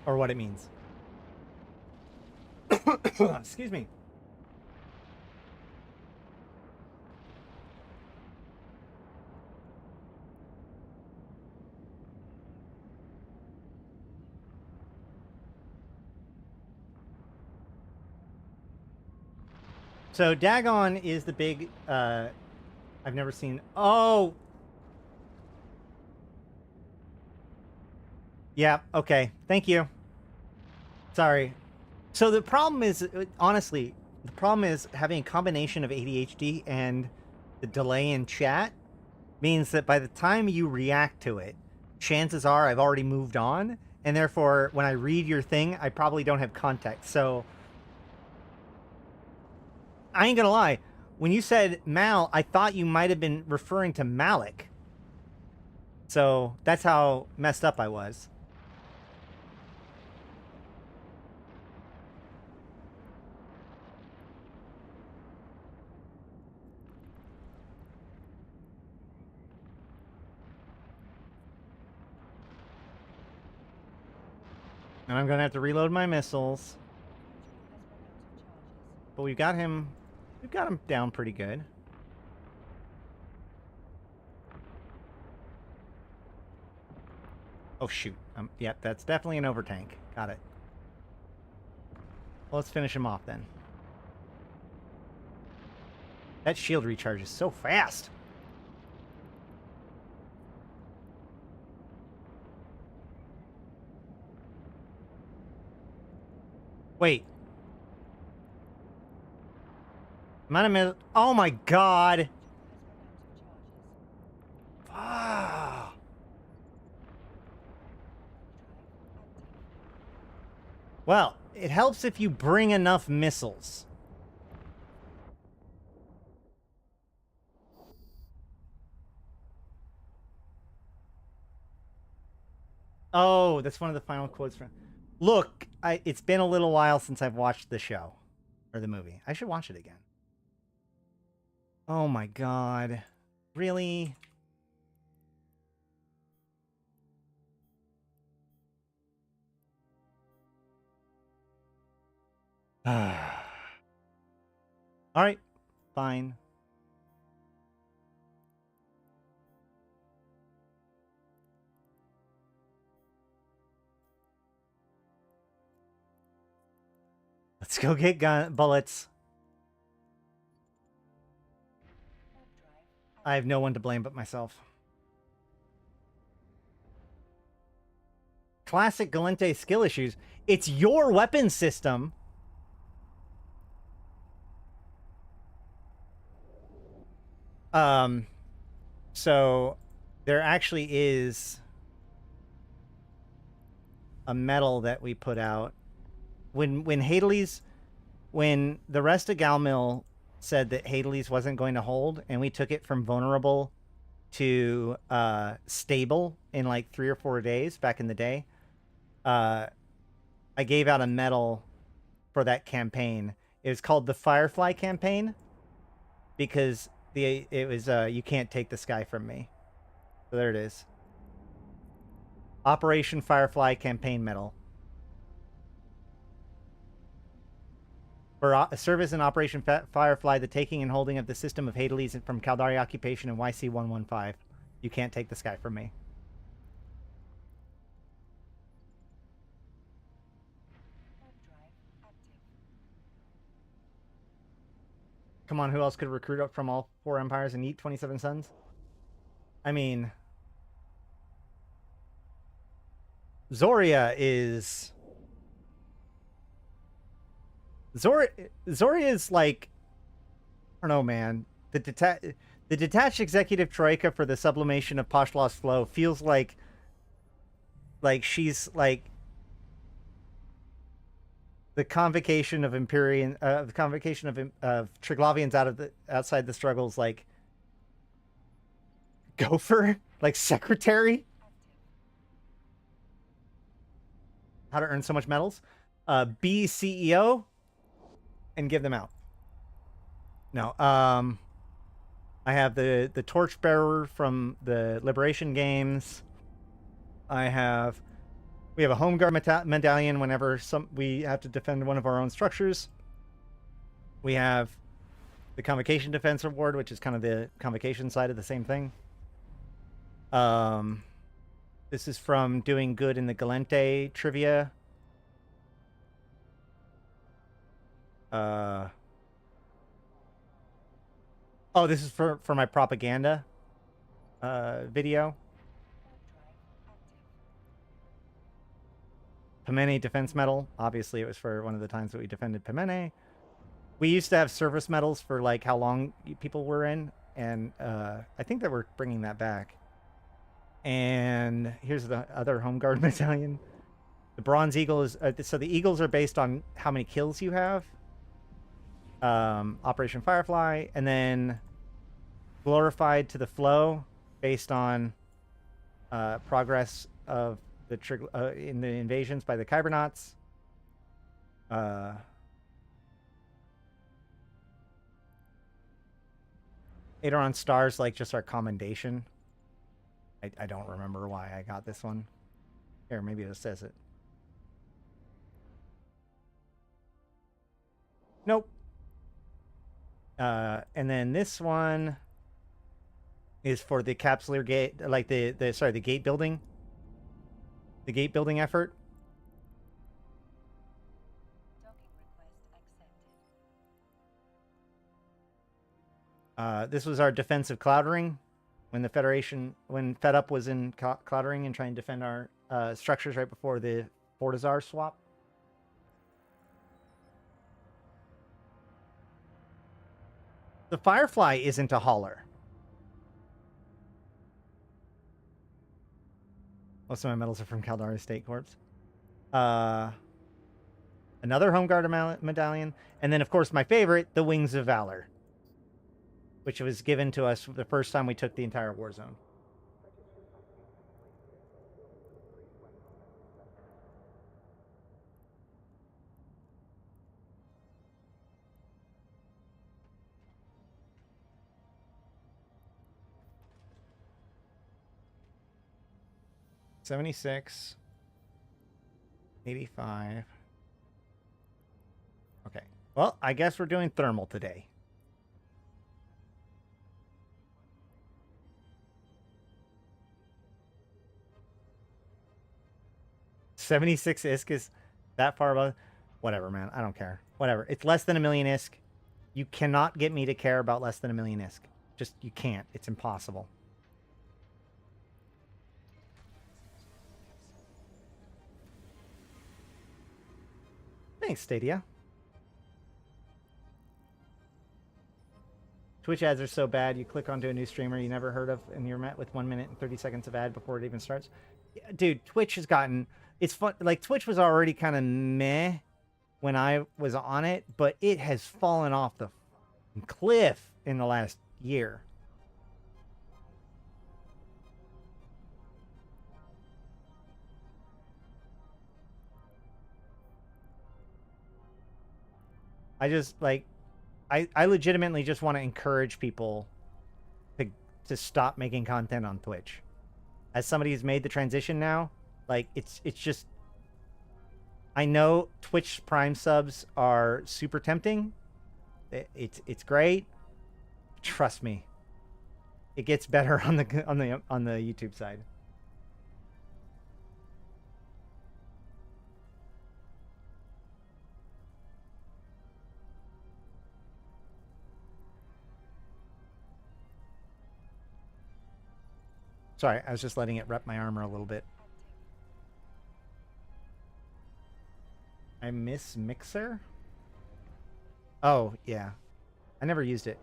or what it means. Excuse me. So Dagon is the big I've never seen. Oh. Yeah, okay. Thank you. Sorry. So the problem is, honestly, the problem is having a combination of ADHD and the delay in chat means that by the time you react to it, chances are I've already moved on, and therefore when I read your thing, I probably don't have context. So I ain't gonna lie. When you said Mal, I thought you might have been referring to Malak. So that's how messed up I was. And I'm gonna have to reload my missiles. But we've got him down pretty good. Oh shoot. Yep, that's definitely an overtank. Got it. Well, let's finish him off then. That shield recharges so fast. Wait. Oh my god. Ah. Well, it helps if you bring enough missiles. Oh, that's one of the final quotes from... Look, it's been a little while since I've watched the show. Or the movie. I should watch it again. Oh my god. Really? Alright. Fine. Let's go get bullets. I have no one to blame but myself. Classic Gallente skill issues. It's your weapon system. So there actually is a medal that we put out when the rest of Galmil said that Hadley's wasn't going to hold, and we took it from vulnerable to stable in like 3 or 4 days back in the day. I gave out a medal for that campaign. It was called the Firefly campaign because it was you can't take the sky from me. So there it is. Operation Firefly campaign medal. For service in Operation Firefly, the taking and holding of the system of Hadley's from Caldari occupation in YC125. You can't take the sky from me. Come on, who else could recruit up from all 4 empires and eat 27 suns? I mean... Zoria is... Zoria is like... I don't know, man. The detached executive troika for the sublimation of Pashlo's flow feels like she's like... the convocation of the convocation of Triglavians outside the struggles, like gopher, like secretary. How to earn so much medals? Be CEO and give them out. No, I have the torchbearer from the Liberation Games. We have a home guard medallion whenever we have to defend one of our own structures. We have the Convocation Defense Award, which is kind of the Convocation side of the same thing. This is from doing good in the Gallente trivia. Oh, this is for my propaganda video. Pemene Defense Medal. Obviously, it was for one of the times that we defended Pemene. We used to have service medals for like how long people were in, and I think that we're bringing that back. And here's the other Home Guard medallion. The Bronze Eagle is so the Eagles are based on how many kills you have. Operation Firefly, and then glorified to the flow based on progress of the in the invasions by the Kybernauts. Aderon Stars, like just our commendation. I don't remember why I got this one. Here, maybe it says it. Nope. And then this one is for the capsular gate, like the gate building. The gate building effort.
Docking request accepted.
This was our defensive cloudering when the Federation, when FedUp was in cloudering and trying to defend our structures right before the Fortizar swap. The Firefly isn't a hauler. Most of my medals are from Caldari State Corps. Another Home Guard medallion. And then, of course, my favorite, the Wings of Valor, which was given to us the first time we took the entire war zone. $76, $85. Okay. Well, I guess we're doing thermal today. $76 ISK is that far above. Whatever, man. I don't care. Whatever. It's less than 1 million ISK. You cannot get me to care about less than 1 million ISK. Just, you can't. It's impossible. Thanks, Stadia. Twitch ads are so bad, you click onto a new streamer you never heard of, and you're met with 1 minute and 30 seconds of ad before it even starts. Yeah, dude, Twitch has gotten... It's fun. Like, Twitch was already kind of meh when I was on it, but it has fallen off the cliff in the last year. I just, like, I legitimately just want to encourage people to stop making content on Twitch. As somebody who's made the transition now, like, it's just... I know Twitch Prime subs are super tempting. It's great. Trust me. It gets better on the YouTube side. Sorry, I was just letting it rep my armor a little bit. I miss Mixer? Oh, yeah. I never used it.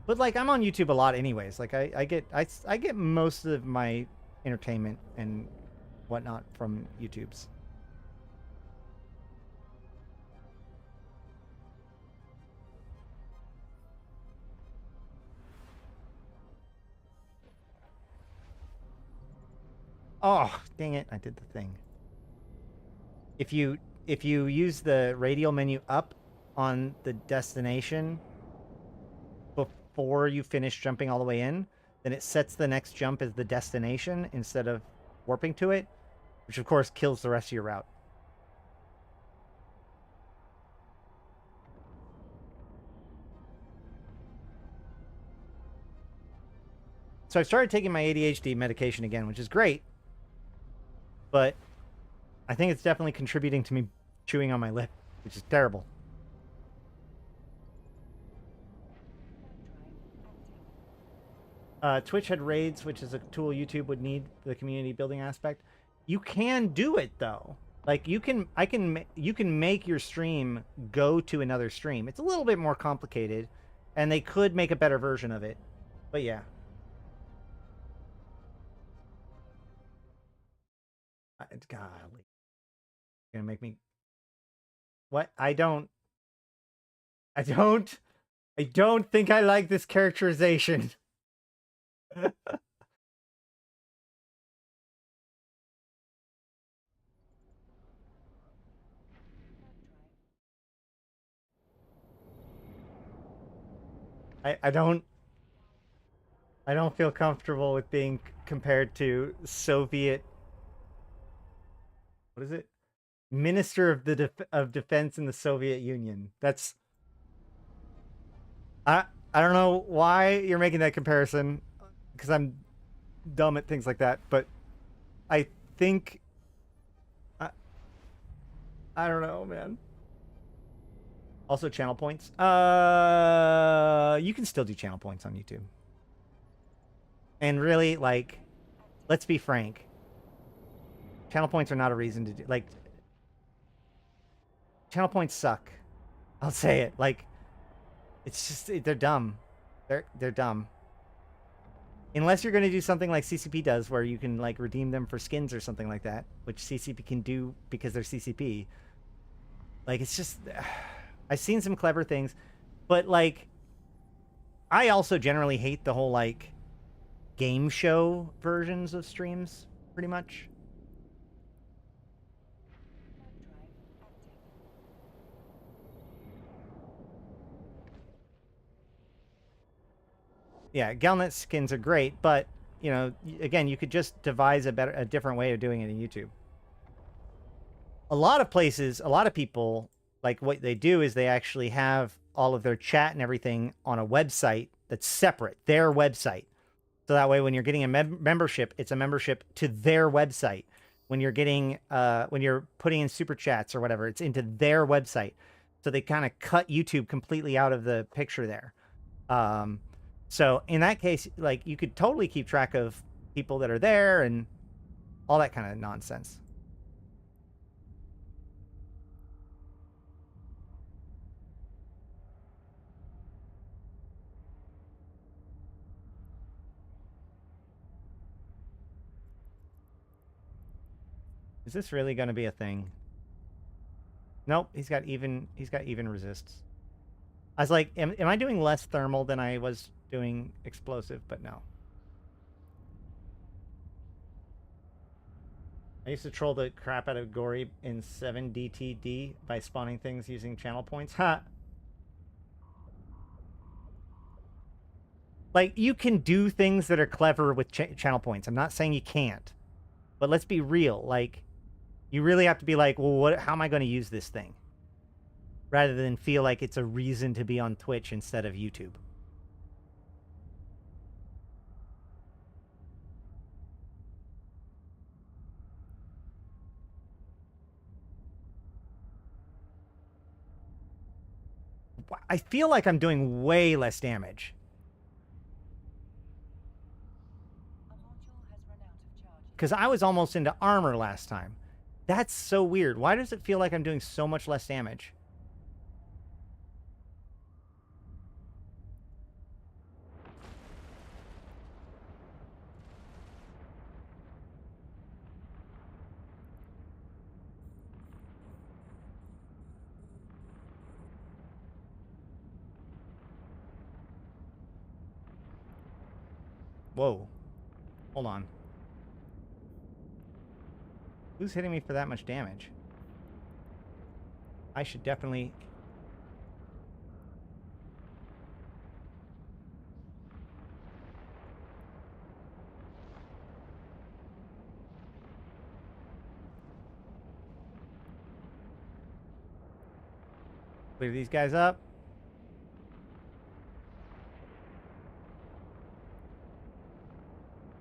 But, like, I'm on YouTube a lot anyways. Like, I get most of my entertainment and whatnot from YouTube's. Oh, dang it. I did the thing. If you use the radial menu up on the destination before you finish jumping all the way in, then it sets the next jump as the destination instead of warping to it, which of course kills the rest of your route. So I started taking my ADHD medication again, which is great, but I think it's definitely contributing to me chewing on my lip, which is terrible. Twitch had raids, which is a tool YouTube would need for the community building aspect. You can do it though. Like you can make your stream go to another stream. It's a little bit more complicated, and they could make a better version of it. But yeah. Golly. You're gonna make me... What? I don't think I like this characterization. I don't feel comfortable with being compared to Soviet... What is it? Minister of the of Defense in the Soviet Union. That's... I don't know why you're making that comparison, because I'm dumb at things like that, but I think... I don't know, man. Also, channel points. You can still do channel points on YouTube. And really, like, let's be frank. Channel points are not a reason to do... Like, channel points suck. I'll say it. Like, it's just... They're dumb. They're dumb. Unless you're going to do something like CCP does, where you can, like, redeem them for skins or something like that, which CCP can do because they're CCP. Like, it's just... I've seen some clever things, but, like, I also generally hate the whole, like, game show versions of streams, pretty much. Yeah, Galnet skins are great, but, you know, again, you could just devise a different way of doing it in YouTube. A lot of places, a lot of people... Like, what they do is they actually have all of their chat and everything on a website that's separate, their website. So that way, when you're getting a membership, it's a membership to their website. When you're getting, when you're putting in super chats or whatever, it's into their website. So they kind of cut YouTube completely out of the picture there. So in that case, like, you could totally keep track of people that are there and all that kind of nonsense. Is this really going to be a thing? Nope, he's got even resists. I was like, am I doing less thermal than I was doing explosive? But no. I used to troll the crap out of Gory in 7DTD by spawning things using channel points. Ha! Like, you can do things that are clever with channel points. I'm not saying you can't. But let's be real. Like... You really have to be like, well, how am I going to use this thing? Rather than feel like it's a reason to be on Twitch instead of YouTube. I feel like I'm doing way less damage. Because I was almost into armor last time. That's so weird. Why does it feel like I'm doing so much less damage? Whoa. Hold on. Who's hitting me for that much damage? I should definitely... Clear these guys up.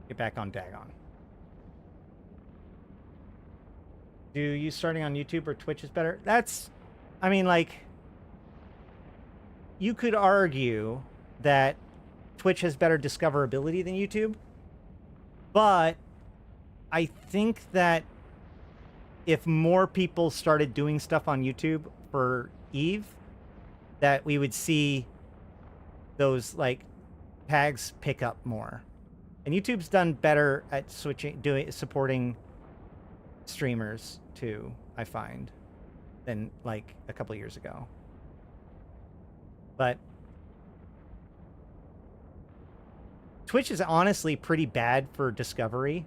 Get back on Dagon. Do you starting on YouTube or Twitch is better? That's, I mean, like, you could argue that Twitch has better discoverability than YouTube, but I think that if more people started doing stuff on YouTube for Eve, that we would see those, like, tags pick up more. And YouTube's done better at supporting streamers too, I find, than like a couple years ago. But Twitch is honestly pretty bad for discovery.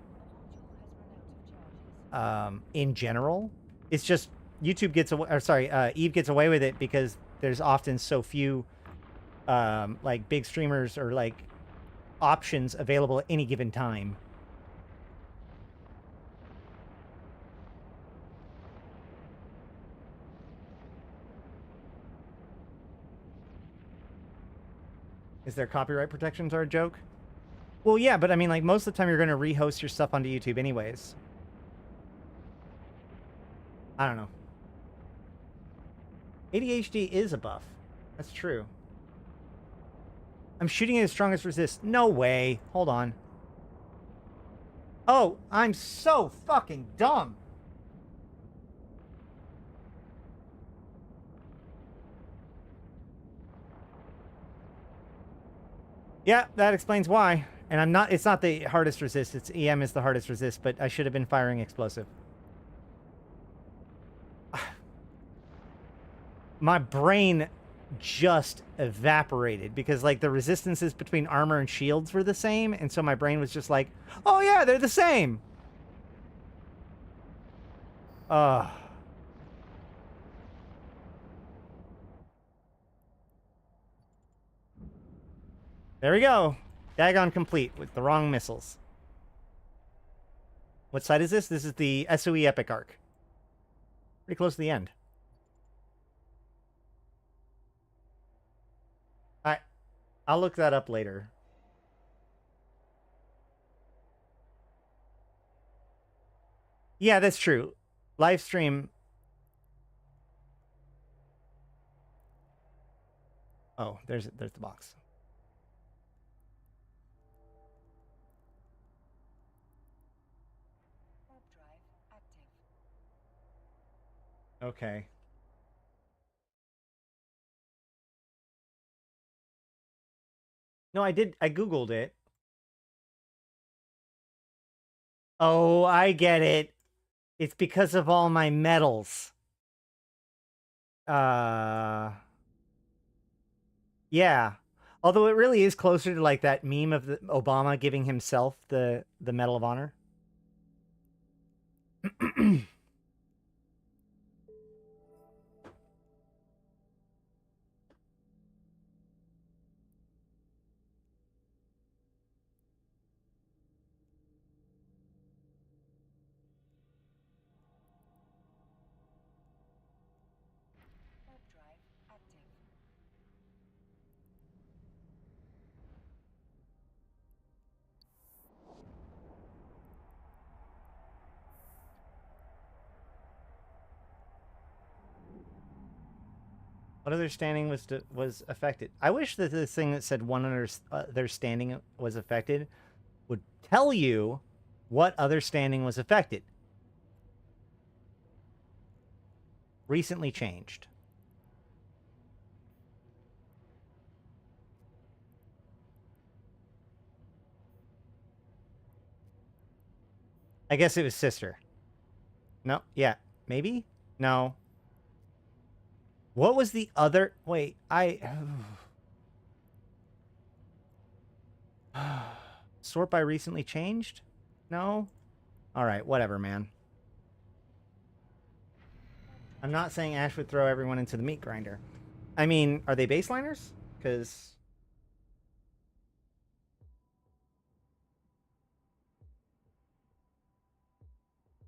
In general, it's just YouTube gets away, or sorry, Eve gets away with it because there's often so few like big streamers or like options available at any given time. Is there copyright protections are a joke? Well, yeah, but I mean, like, most of the time you're going to rehost your stuff onto YouTube anyways. I don't know. ADHD is a buff. That's true. I'm shooting it as strong as resist. No way. Hold on. Oh, I'm so fucking dumb. Yeah, that explains why. And I'm not, it's not the hardest resist. It's EM is the hardest resist, but I should have been firing explosive. My brain just evaporated because like the resistances between armor and shields were the same, and so my brain was just like, oh yeah, they're the same. There we go. Dagon complete with the wrong missiles. What side is this? This is the SOE Epic Arc. Pretty close to the end. I'll look that up later. Yeah, that's true. Live stream. Oh, there's the box. Okay. No, I did. I Googled it. Oh, I get it. It's because of all my medals. Yeah. Although it really is closer to like that meme of Obama giving himself the Medal of Honor. What other standing was affected? I wish that this thing that said one other standing was affected would tell you what other standing was affected. Recently changed. I guess it was sister. No, yeah, maybe? No. What was the other... Wait, Sort by recently changed? No? Alright, whatever, man. I'm not saying Ash would throw everyone into the meat grinder. I mean, are they baseliners? Because...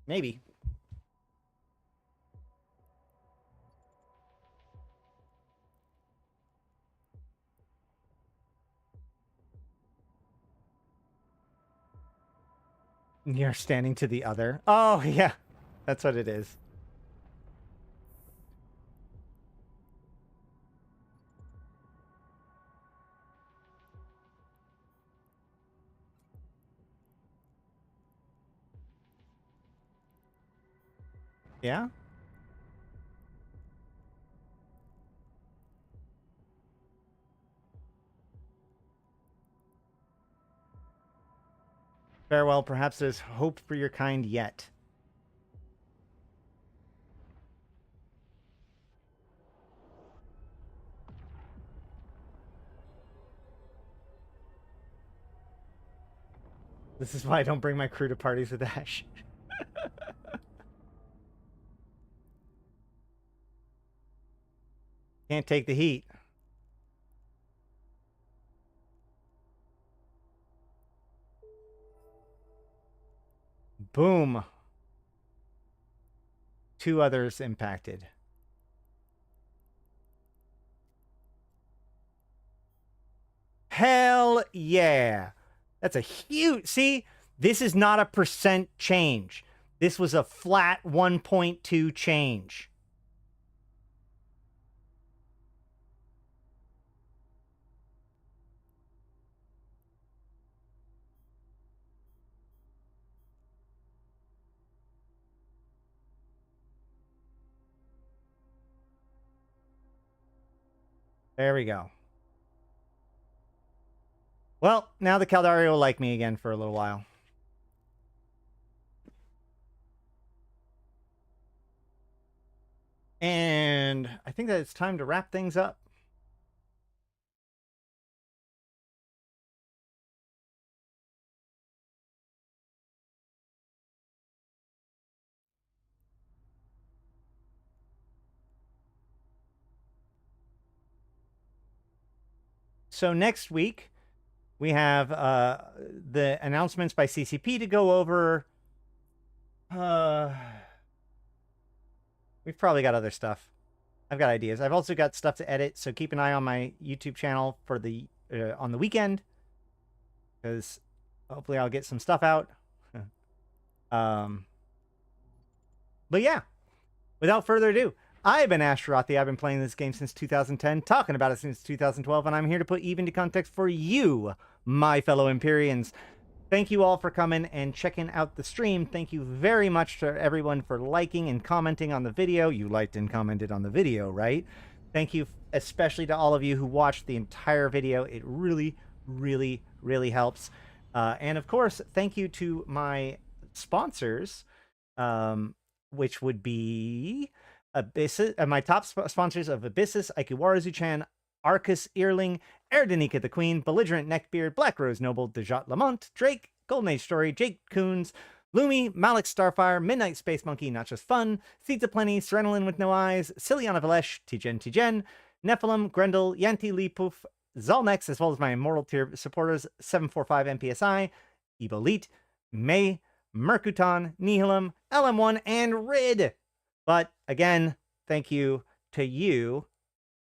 maybe. You're standing to the other. Oh, yeah. That's what it is. Yeah? Farewell, perhaps there's hope for your kind yet. This is why I don't bring my crew to parties with Ash. Can't take the heat. Boom. 2 others impacted. Hell yeah. That's a huge... see, this is not a percent change. This was a flat 1.2 change. There we go. Well, now the Caldari will like me again for a little while. And I think that it's time to wrap things up. So next week, we have the announcements by CCP to go over. We've probably got other stuff. I've got ideas. I've also got stuff to edit, so keep an eye on my YouTube channel for the on the weekend, because hopefully I'll get some stuff out. But yeah, without further ado, I've been Ash Rothi. I've been playing this game since 2010, talking about it since 2012, and I'm here to put even to context for you, my fellow Empyreans. Thank you all for coming and checking out the stream. Thank you very much to everyone for liking and commenting on the video. You liked and commented on the video, right? Thank you especially to all of you who watched the entire video. It really, really, really helps. And of course, thank you to my sponsors, which would be Abyssus, my top sponsors of Abyssus, Aikawarazu Chan, Arkas Ilring, Arydanika the Queen, Belligerent Neckbeard, Black Rose Noble, Dajat Lemmont, Drake, Golden Age Story, Jake Coons, Lumi, Malak Starfire, Midnight Space Monkey, Not Just Fun, Seeds of Plenty, Serenolin with No Eyes, Syliana Vel'ash, Tgen Tgen, Nephilim, Grendel, Yantey Lepouf, Zaul Nex, as well as my Immortal tier supporters, 745 MPSI, Ebolete, May, Merc Utan, Nihilum, LM1, and Rid. But again, thank you to you,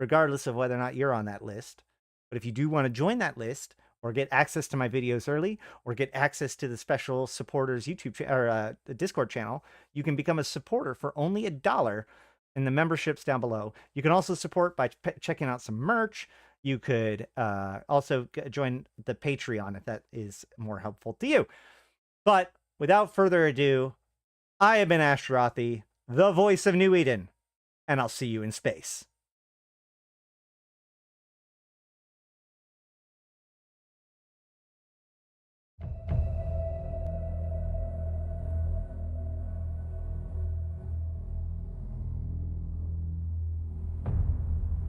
regardless of whether or not you're on that list. But if you do want to join that list, or get access to my videos early, or get access to the special supporters YouTube or the Discord channel, you can become a supporter for only $1 in the memberships down below. You can also support by checking out some merch. You could also join the Patreon if that is more helpful to you. But without further ado, I have been Ash Rothi, the voice of New Eden, and I'll see you in space.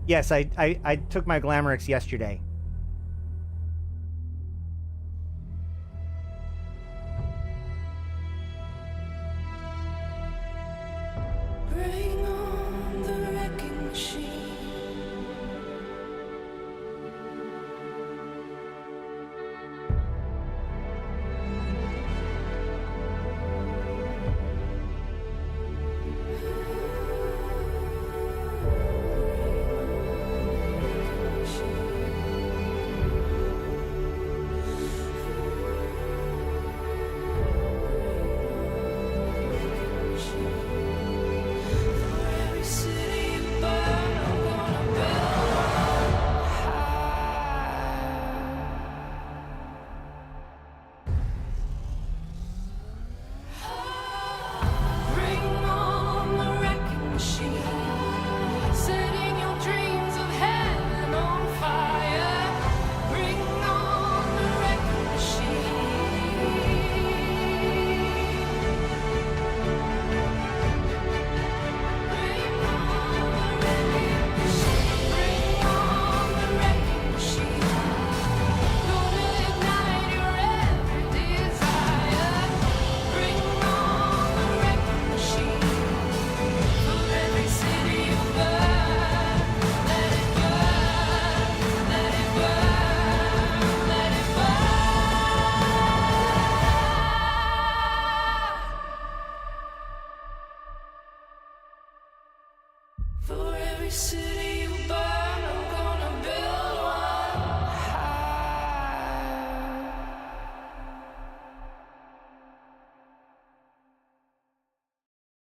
Yes, I took my Glamorix yesterday.
Bring on every city.